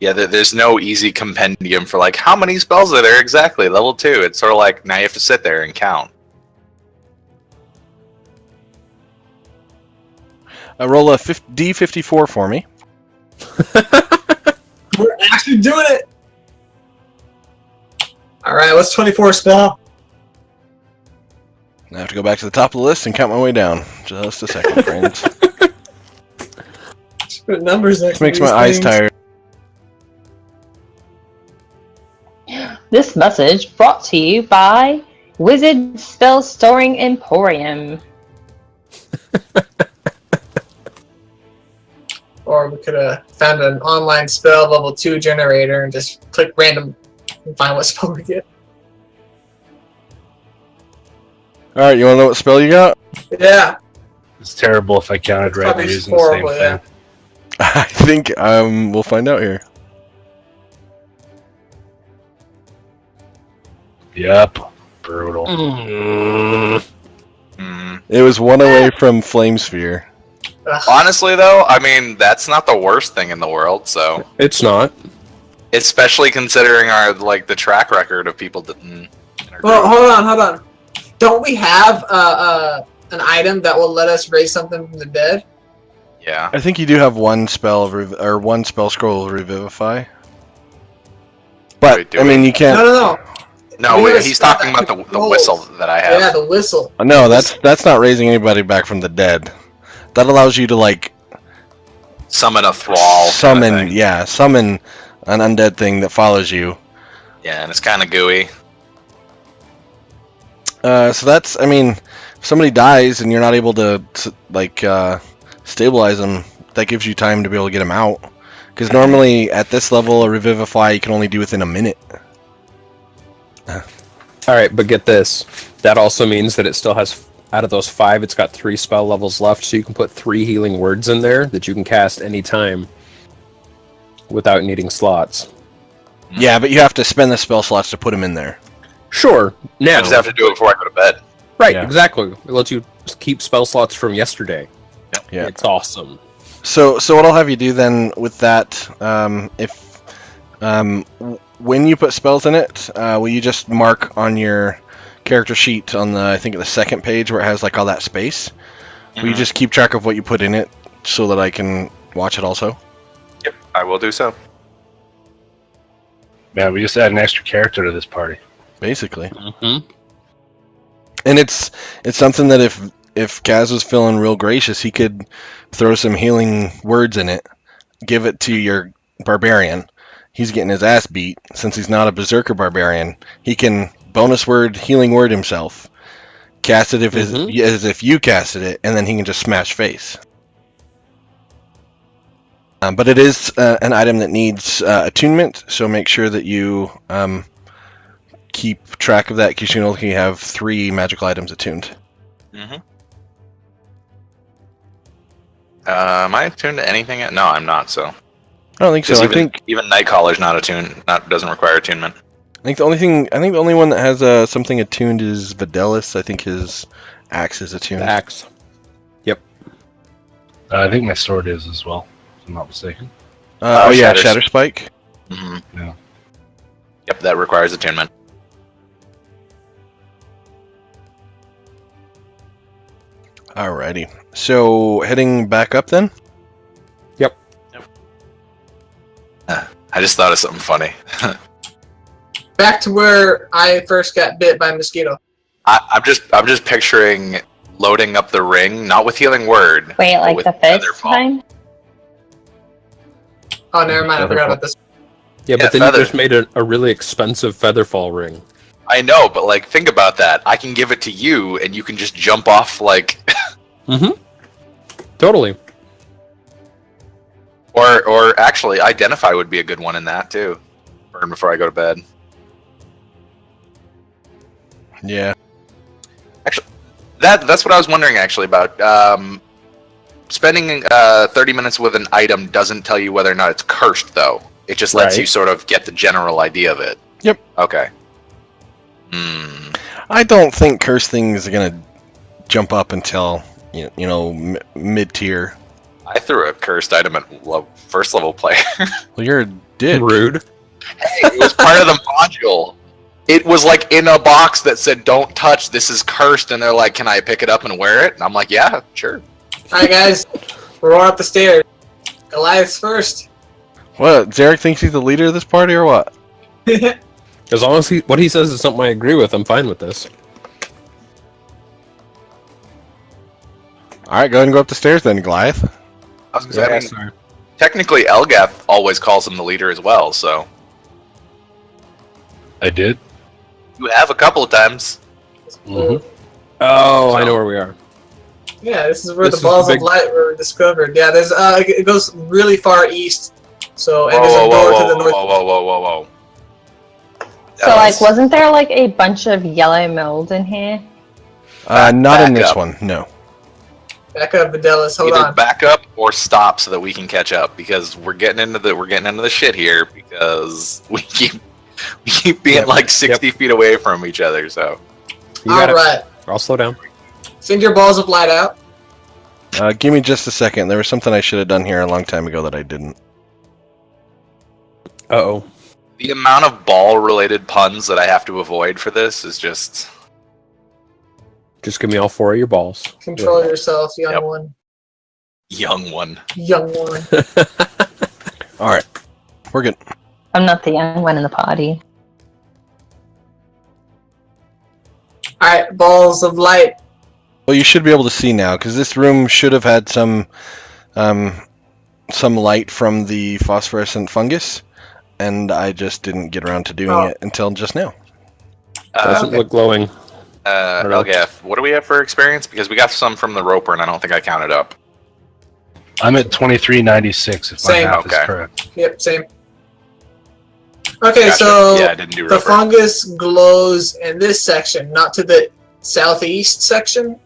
Yeah, there's no easy compendium for like, how many spells are there exactly? Level 2. It's sort of like, now you have to sit there and count. Roll a D54 for me. We're actually doing it! Alright, what's 24 spell? I have to go back to the top of the list and count my way down. Just a second, friends. Just put numbers next This makes to my these eyes things. tired. This message brought to you by Wizard Spell Storing Emporium. Or we could have found an online spell level 2 generator and just click random and find what spell we get. Alright, you wanna know what spell you got? Yeah. It's terrible if I counted right Probably using the horrible, same yeah. thing. I think we'll find out here. Yep. Brutal. It was one away from Flame Sphere. Ugh. Honestly, though, I mean, that's not the worst thing in the world, so... It's not. Especially considering our, like, the track record of people that... Well, hold on. Don't we have an item that will let us raise something from the dead? Yeah. I think you do have one spell of one spell scroll of Revivify. But Wait, do I mean, we? you can't. No. No, We have a he's spell talking that about the controls. whistle that I have. Yeah, the whistle. No, that's not raising anybody back from the dead. That allows you to like Summon a thrall. summon, Kind of thing. yeah, summon an undead thing that follows you. Yeah, and it's kind of gooey. So that's, I mean, if somebody dies and you're not able to like stabilize them, that gives you time to be able to get them out. Because normally at this level, a Revivify you can only do within a minute. Alright, but get this. That also means that it still has, out of those 5, it's got 3 spell levels left, so you can put 3 healing words in there that you can cast anytime without needing slots. Yeah, but you have to spend the spell slots to put them in there. Sure, now. I just have to do it before I go to bed. Right, Yeah. exactly. It lets you keep spell slots from yesterday. Yeah. It's awesome. So what I'll have you do then with that, when you put spells in it, will you just mark on your character sheet on I think the second page where it has like all that space? Will you just keep track of what you put in it so that I can watch it also? Yep, I will do so. Man, we just add an extra character to this party. Basically. Mm-hmm. And it's something that if Kaz was feeling real gracious, he could throw some healing words in it, give it to your barbarian. He's getting his ass beat. Since he's not a berserker barbarian, he can bonus word, healing word himself, cast it as if you casted it, and then he can just smash face. But it is an item that needs attunement, so make sure that you keep track of that, because you can only have 3 magical items attuned. Mm-hmm. Am I attuned to anything yet? No, I'm not, so... I don't think so. I think even Nightcaller's not attuned. Doesn't require attunement. the only one that has something attuned is Vadellis. I think his axe is attuned. The axe. Yep. I think my sword is as well, if I'm not mistaken. Shatter Spike. Mm-hmm. Yeah. Yep, that requires attunement. Alrighty. So heading back up then. I just thought of something funny. back to where I first got bit by a mosquito. I'm just picturing loading up the ring, not with Healing Word. Wait, like the first time? Oh, never mind. I forgot about this. Yeah, but then you just made a really expensive Featherfall ring. I know, but like, think about that. I can give it to you, and you can just jump off like. Totally. Or actually, Identify would be a good one in that too. Burn before I go to bed. Yeah. Actually, that's what I was wondering actually about. Spending 30 minutes with an item doesn't tell you whether or not it's cursed, though. It just lets you sort of get the general idea of it. Yep. Okay. I don't think cursed things are gonna jump up until mid-tier. I threw a cursed item at first level player. Well, you're a dick. Rude. Hey, it was part of the module. It was like in a box that said, "Don't touch. This is cursed." And they're like, "Can I pick it up and wear it?" And I'm like, "Yeah, sure." Alright, guys, we're going up the stairs. Goliath's first. What? Zarick thinks he's the leader of this party, or what? As long as what he says is something I agree with, I'm fine with this. Alright, go ahead and go up the stairs then, Goliath. I was gonna say, technically, Elgath always calls him the leader as well, so. I did. You have a couple of times. Mm-hmm. Oh, I know where we are. Yeah, this is where the balls of light were discovered. Yeah, there's it goes really far east. So and there's a door to the north. Whoa. So like, wasn't there like a bunch of yellow mold in here? Not in this one, no. Back up, Vadellis. Hold Either on. back up or stop so that we can catch up, because we're getting into the shit here because we keep being like 60 feet away from each other. So. Alright. I'll slow down. Send your balls of light out. Give me just a second. There was something I should have done here a long time ago that I didn't. Uh-oh. The amount of ball-related puns that I have to avoid for this is just... Just give me all 4 of your balls. Control yourself, young one. Young one. Young one. Alright. We're good. I'm not the young one in the party. Alright, balls of light. Well, you should be able to see now, because this room should have had some light from the phosphorescent fungus, and I just didn't get around to doing it until just now. Doesn't look glowing. Elgath, what do we have for experience? Because we got some from the roper, and I don't think I counted up. I'm at 2396, if my math is correct. Yep, same. Okay, Gotcha. so Yeah, I didn't do the roper. fungus glows in this section, not to the southeast section.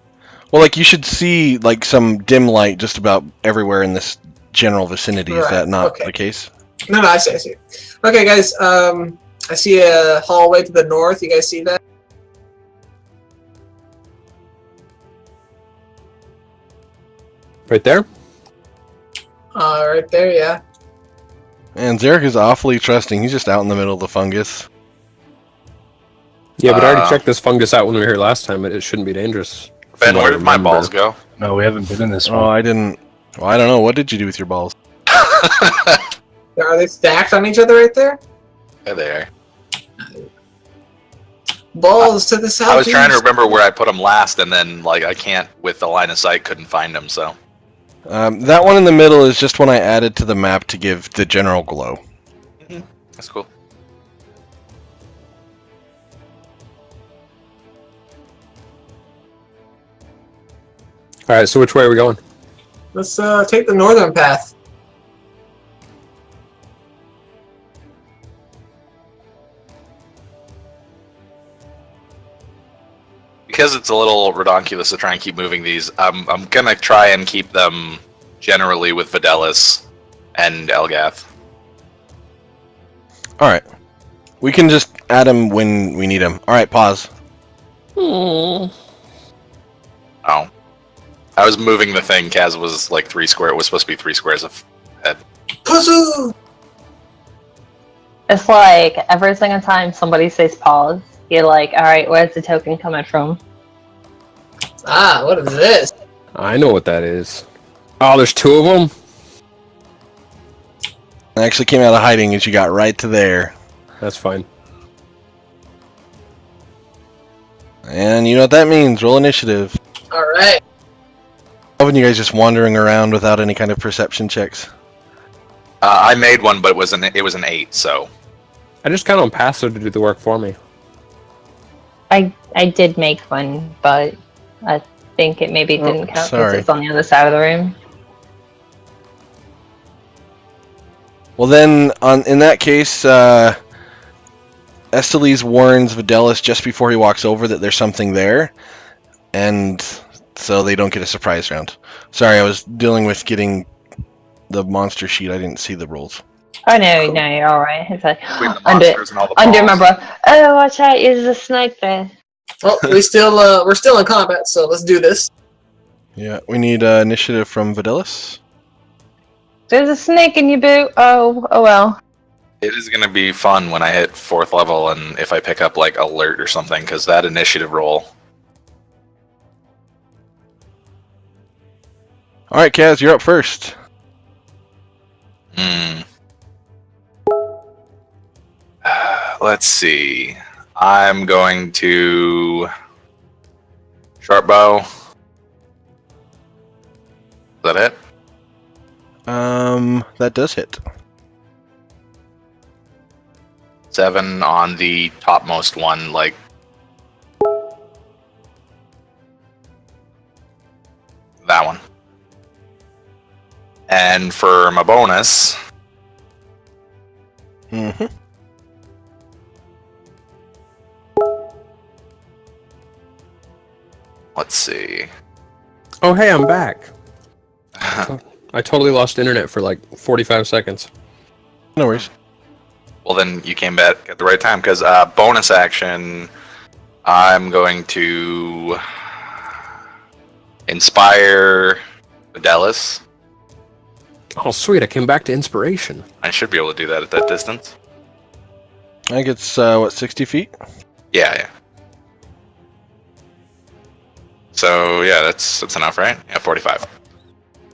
Well, like, you should see, like, some dim light just about everywhere in this general vicinity. Is that not the case? No, I see. Okay, guys, I see a hallway to the north. You guys see that? Right there? Right there, yeah. And Zarick is awfully trusting. He's just out in the middle of the fungus. Yeah, but I already checked this fungus out when we were here last time. It shouldn't be dangerous. Ben, where did my balls go? No, we haven't been in this one. Oh, I didn't. Well, I don't know. What did you do with your balls? Are they stacked on each other right there? There they are. Balls to the southeast. I was trying to remember where I put them last, and then like I can't, with the line of sight, couldn't find them. So that one in the middle is just one I added to the map to give the general glow. That's cool. All right, so which way are we going? Let's take the northern path. Because it's a little redonkulous to try and keep moving these, I'm gonna try and keep them generally with Vadellis and Elgath. Alright. We can just add them when we need them. Alright, pause. Oh. I was moving the thing. Kaz was like 3 square. It was supposed to be 3 squares of head. Puzzle! It's like every single time somebody says pause, you're like, alright, where's the token coming from? Ah, what is this? I know what that is. Oh, there's 2 of them? I actually came out of hiding as you got right to there. That's fine. And you know what that means. Roll initiative. Alright. Loving you guys just wandering around without any kind of perception checks. I made one, but it was an 8, so... I just count on Passo to do the work for me. I did make one, but I think it maybe didn't count because it's on the other side of the room. Well then, in that case, Estellise warns Vadellis just before he walks over that there's something there, and so they don't get a surprise round. Sorry, I was dealing with getting the monster sheet. I didn't see the rolls. Oh no, you're alright. It's like the under my breath. Oh, watch out! There's a snake there. Well, we're still in combat, so let's do this. Yeah, we need initiative from Vadellis. There's a snake in your boot. Oh well. It is going to be fun when I hit 4th level and if I pick up, like, alert or something, because that initiative roll. Alright, Kaz, you're up first. Let's see. I'm going to... Sharp bow. Is that it? That does hit. 7 on the topmost one, like... That one. And for my bonus... Mm-hmm. Let's see. Oh, hey, I'm back. I totally lost internet for like 45 seconds. No worries. Well, then you came back at the right time, because bonus action, I'm going to inspire Vadellis. Oh, sweet, I came back to inspiration. I should be able to do that at that distance. I think it's, 60 feet? Yeah. So, yeah, that's enough, right? Yeah, 45.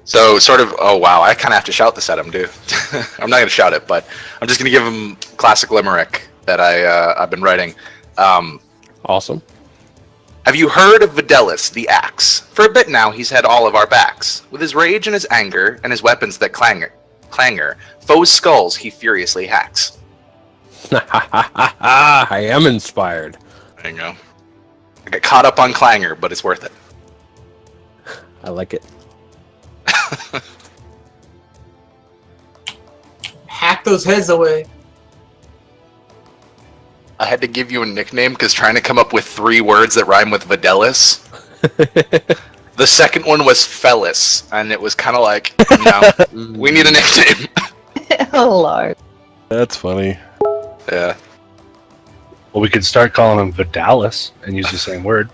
So, sort of, oh wow, I kind of have to shout this at him, dude. I'm not going to shout it, but I'm just going to give him classic limerick that I've been writing. Awesome. Have you heard of Vadellis, the Axe? For a bit now, he's had all of our backs. With his rage and his anger, and his weapons that clangor, foes' skulls he furiously hacks. I am inspired. There you go. I got caught up on clangor, but it's worth it. I like it. Hack those heads away. I had to give you a nickname because trying to come up with 3 words that rhyme with Vadellis. The second one was Fellis, and it was kind of like, no, we need a nickname. Oh Lord. That's funny. Yeah. Well, we could start calling him Vadellis and use the same word.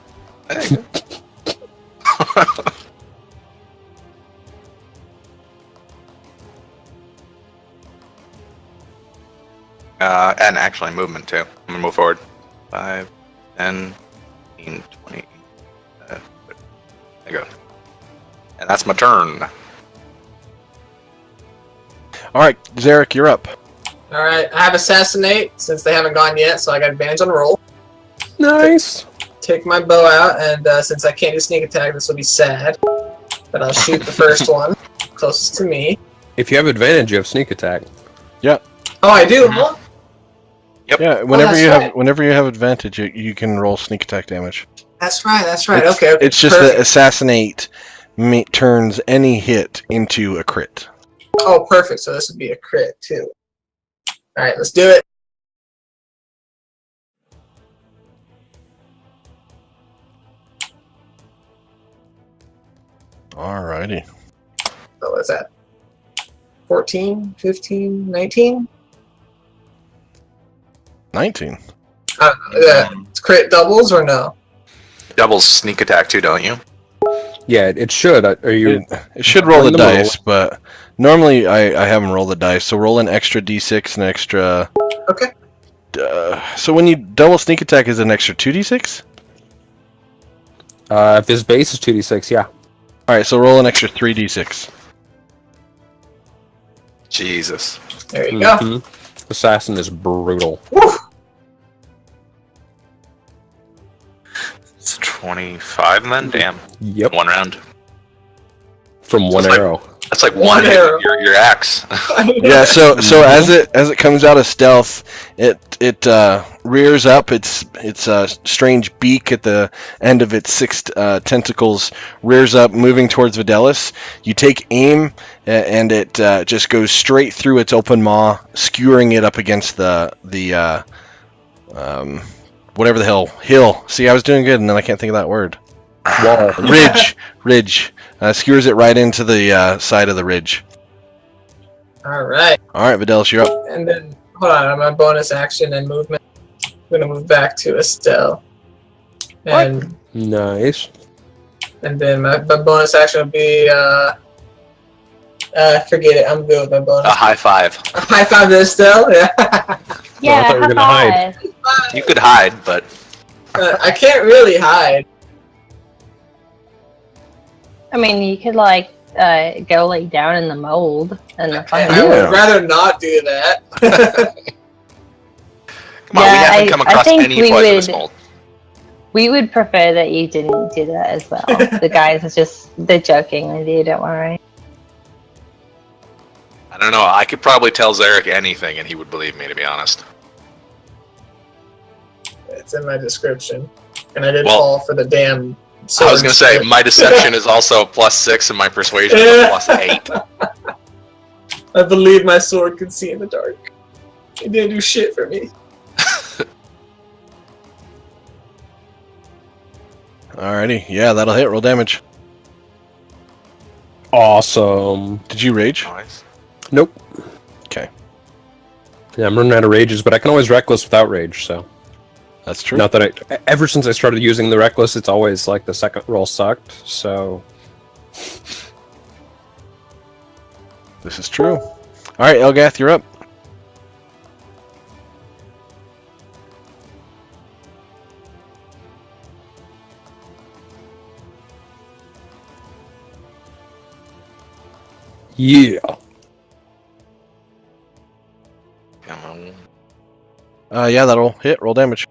And actually movement too. I'm gonna move forward. 5, 10, 15, 20. There you go. And that's my turn. Alright, Zarick, you're up. Alright, I have Assassinate, since they haven't gone yet, so I got advantage on the roll. Nice. Take my bow out, and since I can't do sneak attack, this will be sad. But I'll shoot the first one, closest to me. If you have advantage, you have sneak attack. Yeah. Oh, I do, huh? Yep. Yeah, whenever you have advantage, you can roll sneak attack damage. That's right. Okay. It's just perfect. that Assassinate turns any hit into a crit. Oh, perfect. So this would be a crit, too. Alright, let's do it. Alrighty. So what's that? 14, 15, 19? 19. Crit doubles or no? Doubles sneak attack too, don't you? Yeah, it should. Are you? It should roll the dice, but normally I have them roll the dice. So roll an extra d6 and extra. Okay. So when you double sneak attack, is it an extra 2d6? If his base is 2d6, yeah. Alright, so roll an extra 3d6. Jesus. There you go. Assassin is brutal. Woo! 25 then? Damn. Yep. 1 round. From one arrow. That's like One one hit arrow. of your axe. Yeah. So as it comes out of stealth, it rears up. Its strange beak at the end of its 6 tentacles rears up, moving towards Vadellis. You take aim, and it just goes straight through its open maw, skewering it up against the whatever the hell hill. See, I was doing good, and then I can't think of that word. Wall. Ridge. Skewers it right into the side of the ridge. All right. All right, Vadellis, you're up. And then, hold on, my bonus action and movement. I'm going to move back to Estelle. And Nice. and then my bonus action would be, forget it, I'm good with my bonus. A high five. A high five to Estelle? Yeah. Yeah, thought we were gonna high hide. five. You could hide, but I can't really hide. I mean, you could like go lay down in the mold and the fire. I would rather not do that. come on, we haven't come across think any we poisonous would- mold. We would prefer that you didn't do that as well. The guys are they're joking with you, don't worry. I don't know. I could probably tell Zarick anything, and he would believe me. To be honest. It's in my description. And I did Well, fall for the damn I was gonna say my deception is also a +6, and my persuasion is a +8. I believe my sword can see in the dark. It didn't do shit for me. Alrighty, yeah, that'll hit. Roll damage. Awesome. Did you rage? Nice. Nope. Okay, Yeah, I'm running out of rages, but I can always reckless without rage, so. that's true. Not that ever since I started using the reckless, it's always like the second roll sucked, so. This is true. Alright, Elgath, you're up. Yeah. Come on. Yeah, that'll hit. Roll damage.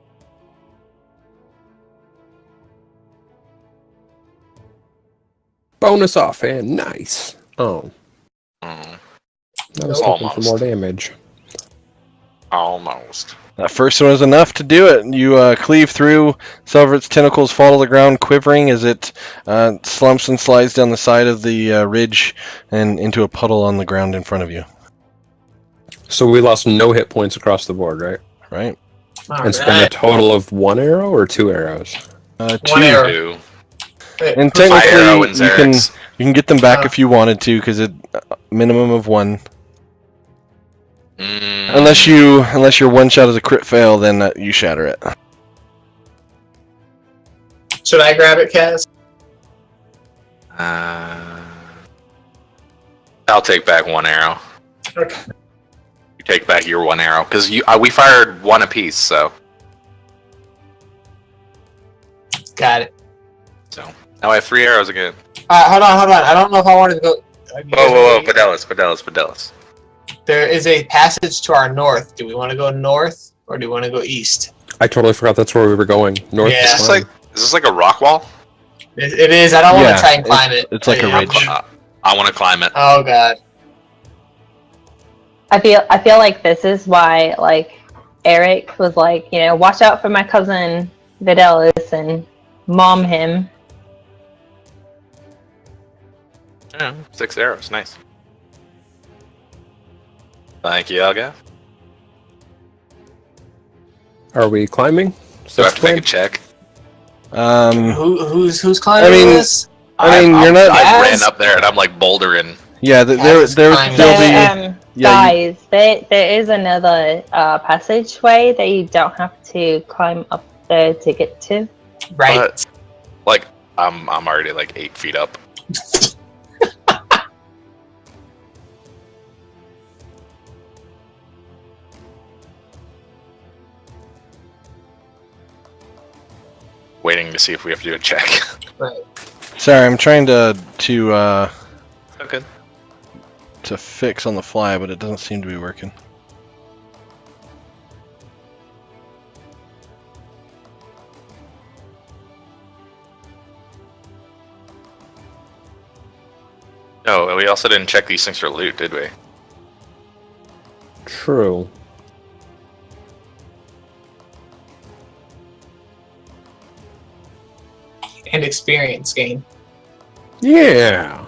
Bonus off and nice. Oh, Mm, I was hoping for Almost. more damage. almost. That first one was enough to do it. You cleave through. Several of its tentacles fall to the ground, quivering as it slumps and slides down the side of the ridge and into a puddle on the ground in front of you. So we lost no hit points across the board, right? Right? And spent a total of 1 arrow or 2 arrows? 2. One arrow. Two. And My arrow technically, and you Zarick's. can get them back if you wanted to, because it minimum of 1. Mm, Unless your one shot is a crit fail, then you shatter it. Should I grab it, Kaz? I'll take back 1 arrow. Okay. You take back your 1 arrow because we fired 1 apiece. So Got it. now I have 3 arrows again. Hold on. I don't know if I wanted to go. Whoa! Vadellis. There is a passage to our north. Do we want to go north or do we want to go east? I totally forgot that's where we were going. North Yeah. is Is fine. this like a rock wall? It is. I don't want Yeah, to try and climb it. it's like a Yeah. ridge. I want to climb it. Oh god. I feel like this is why like Eric was like, watch out for my cousin Vadellis and mom him. Yeah, 6 arrows. Nice. Thank you, Elgath. Are we climbing? Do I have to make a check? Who's climbing I mean, this? you're not. I Kaz? ran up there and I'm like bouldering. Yeah, there'll climbing. be. Guys, there is another passageway that you don't have to climb up there to get to. Right. But, like, I'm already like 8 feet up. Waiting to see if we have to do a check. Right. Sorry, I'm trying to Okay. fix on the fly, but it doesn't seem to be working. No, we also didn't check these things for loot, did we? True. And experience gain. Yeah.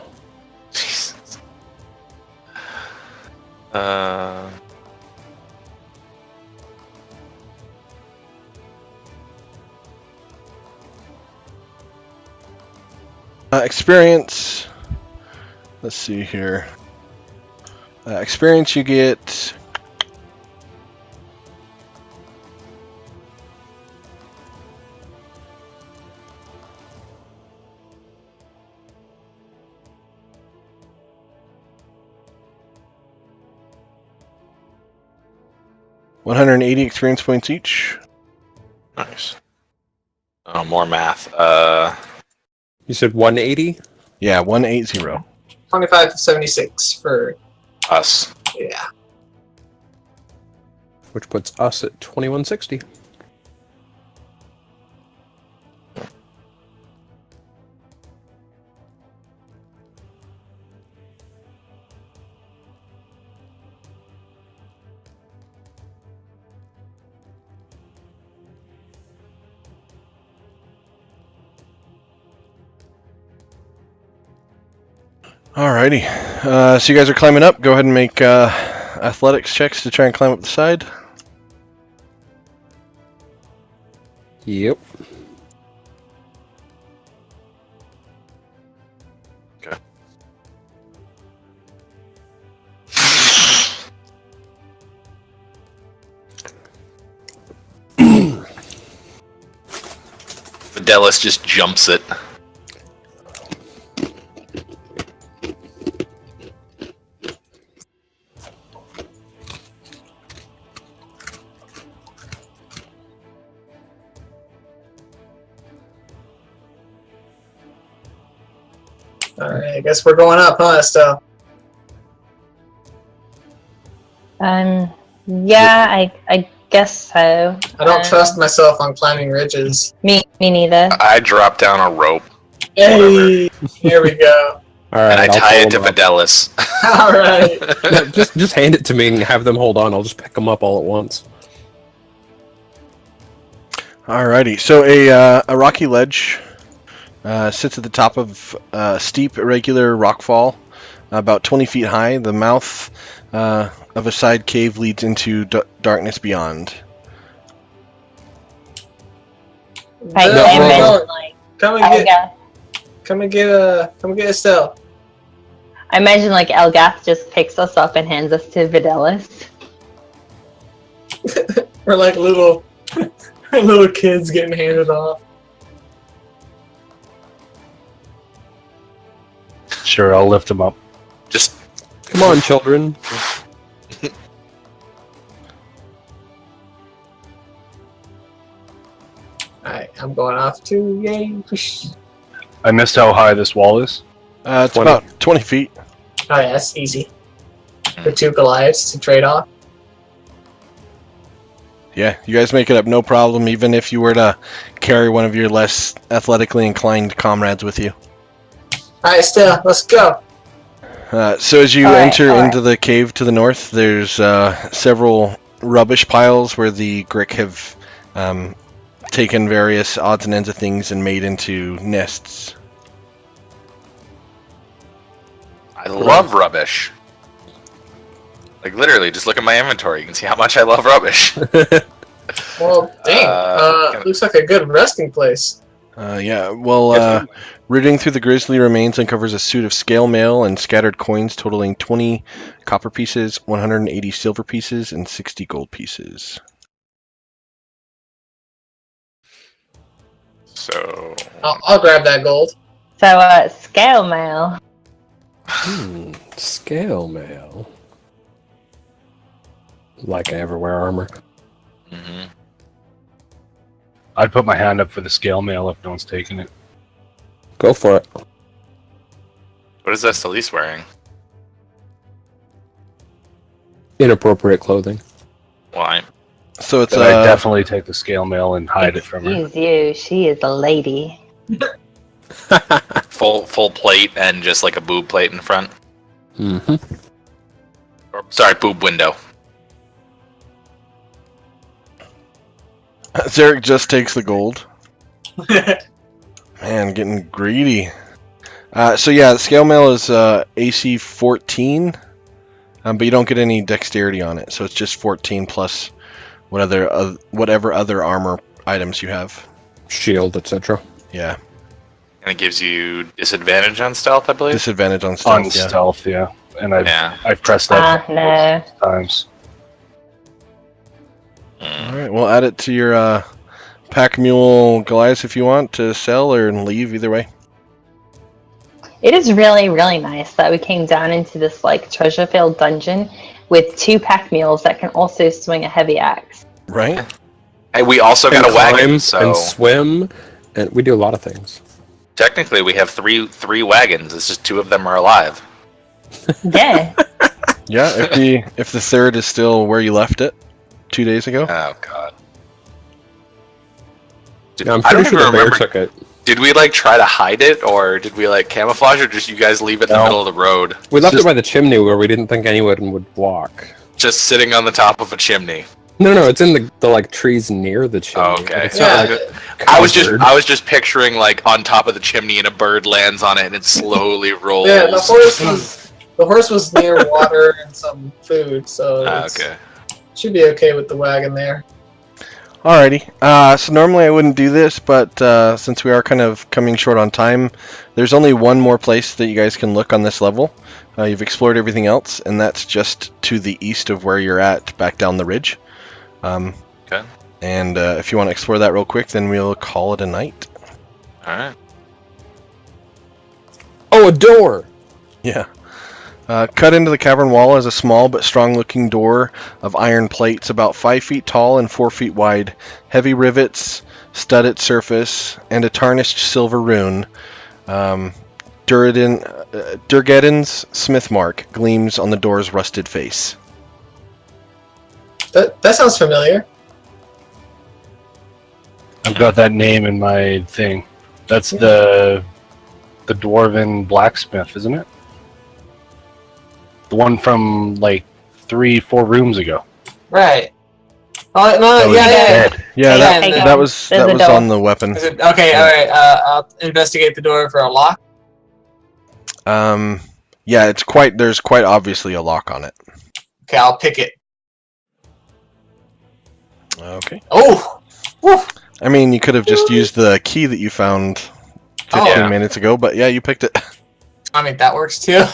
Jesus. Experience. Let's see here. Experience you get. $180 experience points each. Nice. Oh, more math. You said 180? Yeah, 180. 25 to 76 for Us. yeah. Which puts us at 2160. Alrighty. So you guys are climbing up. Go ahead and make athletics checks to try and climb up the side. Yep. Okay. Vadellis just jumps it. Alright, I guess we're going up, huh, Estelle? Yeah, I guess so. I don't trust myself on climbing ridges. Me neither. I drop down a rope. Hey, here we go. Alright, And I tie it to pull 'em up. Vadellis. Alright. No, just hand it to me and have them hold on. I'll just pick them up all at once. Alrighty. So a rocky ledge sits at the top of a steep, irregular rock fall, about 20 feet high. The mouth of a side cave leads into darkness beyond. Right, No, I no, imagine, no. like, Come and get Estelle. I imagine like Elgath just picks us up and hands us to Vadellis. We're like little kids getting handed off. Sure, I'll lift him up. Just Come on, children. Alright, I'm going off too. Yay. I missed how high this wall is. It's 20. about 20 feet. Oh yeah, that's easy. The two Goliaths to trade off. Yeah, you guys make it up no problem, even if you were to carry one of your less athletically inclined comrades with you. Alright, Estelle, let's go. So as you All right, enter all right. into the cave to the north, there's several rubbish piles where the Grick have taken various odds and ends of things and made into nests. I love rubbish. Like literally, just look at my inventory. You can see how much I love rubbish. Well, dang. Looks like a good resting place. Rooting through the grisly remains uncovers a suit of scale mail and scattered coins totaling 20 copper pieces, 180 silver pieces, and 60 gold pieces. So I'll grab that gold. So, scale mail. Scale mail. Like I ever wear armor. mhm. I'd put my hand up for the scale mail if no one's taking it. Go for it. What is Estellise wearing? Inappropriate clothing. Why? So it's But I definitely take the scale mail and hide it from her. Excuse you, she is a lady. full plate and just like a boob plate in front. Mm-hmm. Or, sorry, boob window. Zarick just takes the gold. Man, getting greedy. So yeah, scale mail is AC 14, but you don't get any dexterity on it, so it's just 14 plus whatever other armor items you have. Shield, etc. Yeah. And it gives you disadvantage on stealth, I believe. Disadvantage on stealth. On stealth, yeah. And I've pressed that no. times. All right, we'll add it to your pack mule Goliath if you want to sell or leave, either way. It is really, really nice that we came down into this like treasure-filled dungeon with 2 pack mules that can also swing a heavy axe. Right? Hey, we also got a wagon, so and swim, and we do a lot of things. technically we have three wagons. It's just 2 of them are alive. Yeah. Yeah, if the third is still where you left it 2 days ago. Oh god. Yeah, I'm pretty sure the bear took it. Did we like try to hide it, or did we like camouflage, or just you guys leave it in the middle of the road? We left it by the chimney where we didn't think anyone would walk. Just sitting on the top of a chimney. No, it's in the like trees near the chimney. Oh, okay. It's not, like, I was just picturing like on top of the chimney and a bird lands on it and it slowly rolls. Yeah, the horse was near water and some food, so okay. Should be okay with the wagon there. Alrighty. So normally I wouldn't do this, but since we are kind of coming short on time, there's only one more place that you guys can look on this level. You've explored everything else, and that's just to the east of where you're at, back down the ridge. Okay. And if you want to explore that real quick, then we'll call it a night. Alright. Oh, a door! Yeah. Cut into the cavern wall is a small but strong-looking door of iron plates about 5 feet tall and 4 feet wide, heavy rivets, studded surface, and a tarnished silver rune. Durgeddin's smith mark gleams on the door's rusted face. That sounds familiar. I've got that name in my thing. That's the dwarven blacksmith, isn't it? The one from like 3-4 rooms ago. Right. Oh no! Yeah. Yeah, that was on the weapon. Is it, okay, all right. I'll investigate the door for a lock. Yeah, there's quite obviously a lock on it. Okay, I'll pick it. Okay. Oh! Woo. I mean, you could have just used the key that you found 15 minutes ago, but yeah, you picked it. I mean, that works too.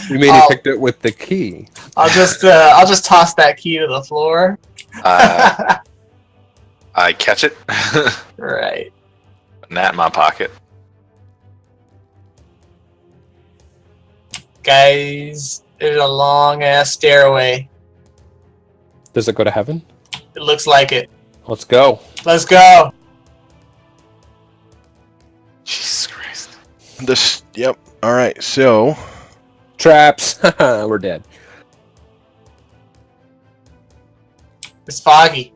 You mean you picked it with the key? I'll just toss that key to the floor. I catch it. Right. Putting that in my pocket. Guys, there's a long ass stairway. Does it go to heaven? It looks like it. Let's go. Let's go. Jesus Christ. Yep. All right. So Traps. We're dead. It's foggy.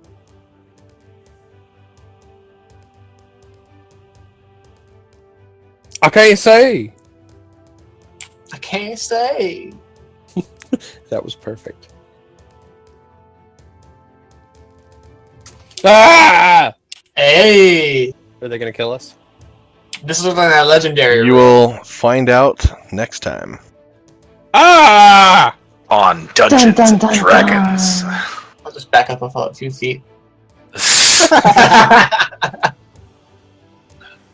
I can't say. I can't say. That was perfect. Ah! Hey, Are they gonna kill us? this is one of that legendary. you will find out next time. Ah! On Dungeons Dun, and dun, dun, Dragons. dun. I'll just back up a few feet.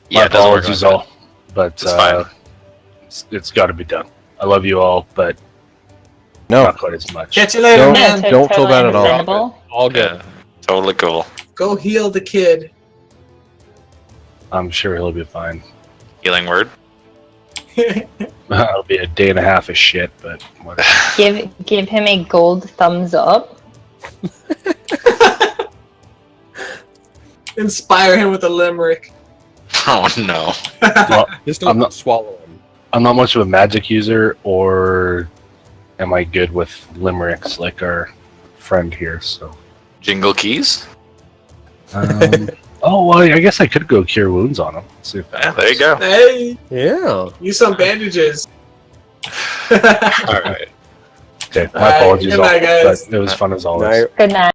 Yeah, it doesn't work apologies like all, but It's fine. it's got to be done. I love you all, but No, not quite as much. Catch you later, Don't- man. don't feel bad at all. understandable. All good. Yeah, totally cool. Go heal the kid. I'm sure he'll be fine. Healing word. It'll be a day and a half of shit, but whatever. Give him a gold thumbs up. Inspire him with a limerick. Oh no. Well, Just I'm don't not- swallow him. I'm not much of a magic user, or am I good with limericks like our friend here? So Jingle keys? Oh, well, I guess I could go cure wounds on him. See if that There you go. Hey, Yeah. use some bandages. All right. Okay, my All right, apologies. good night, guys. But it was fun as always. Night. Good night.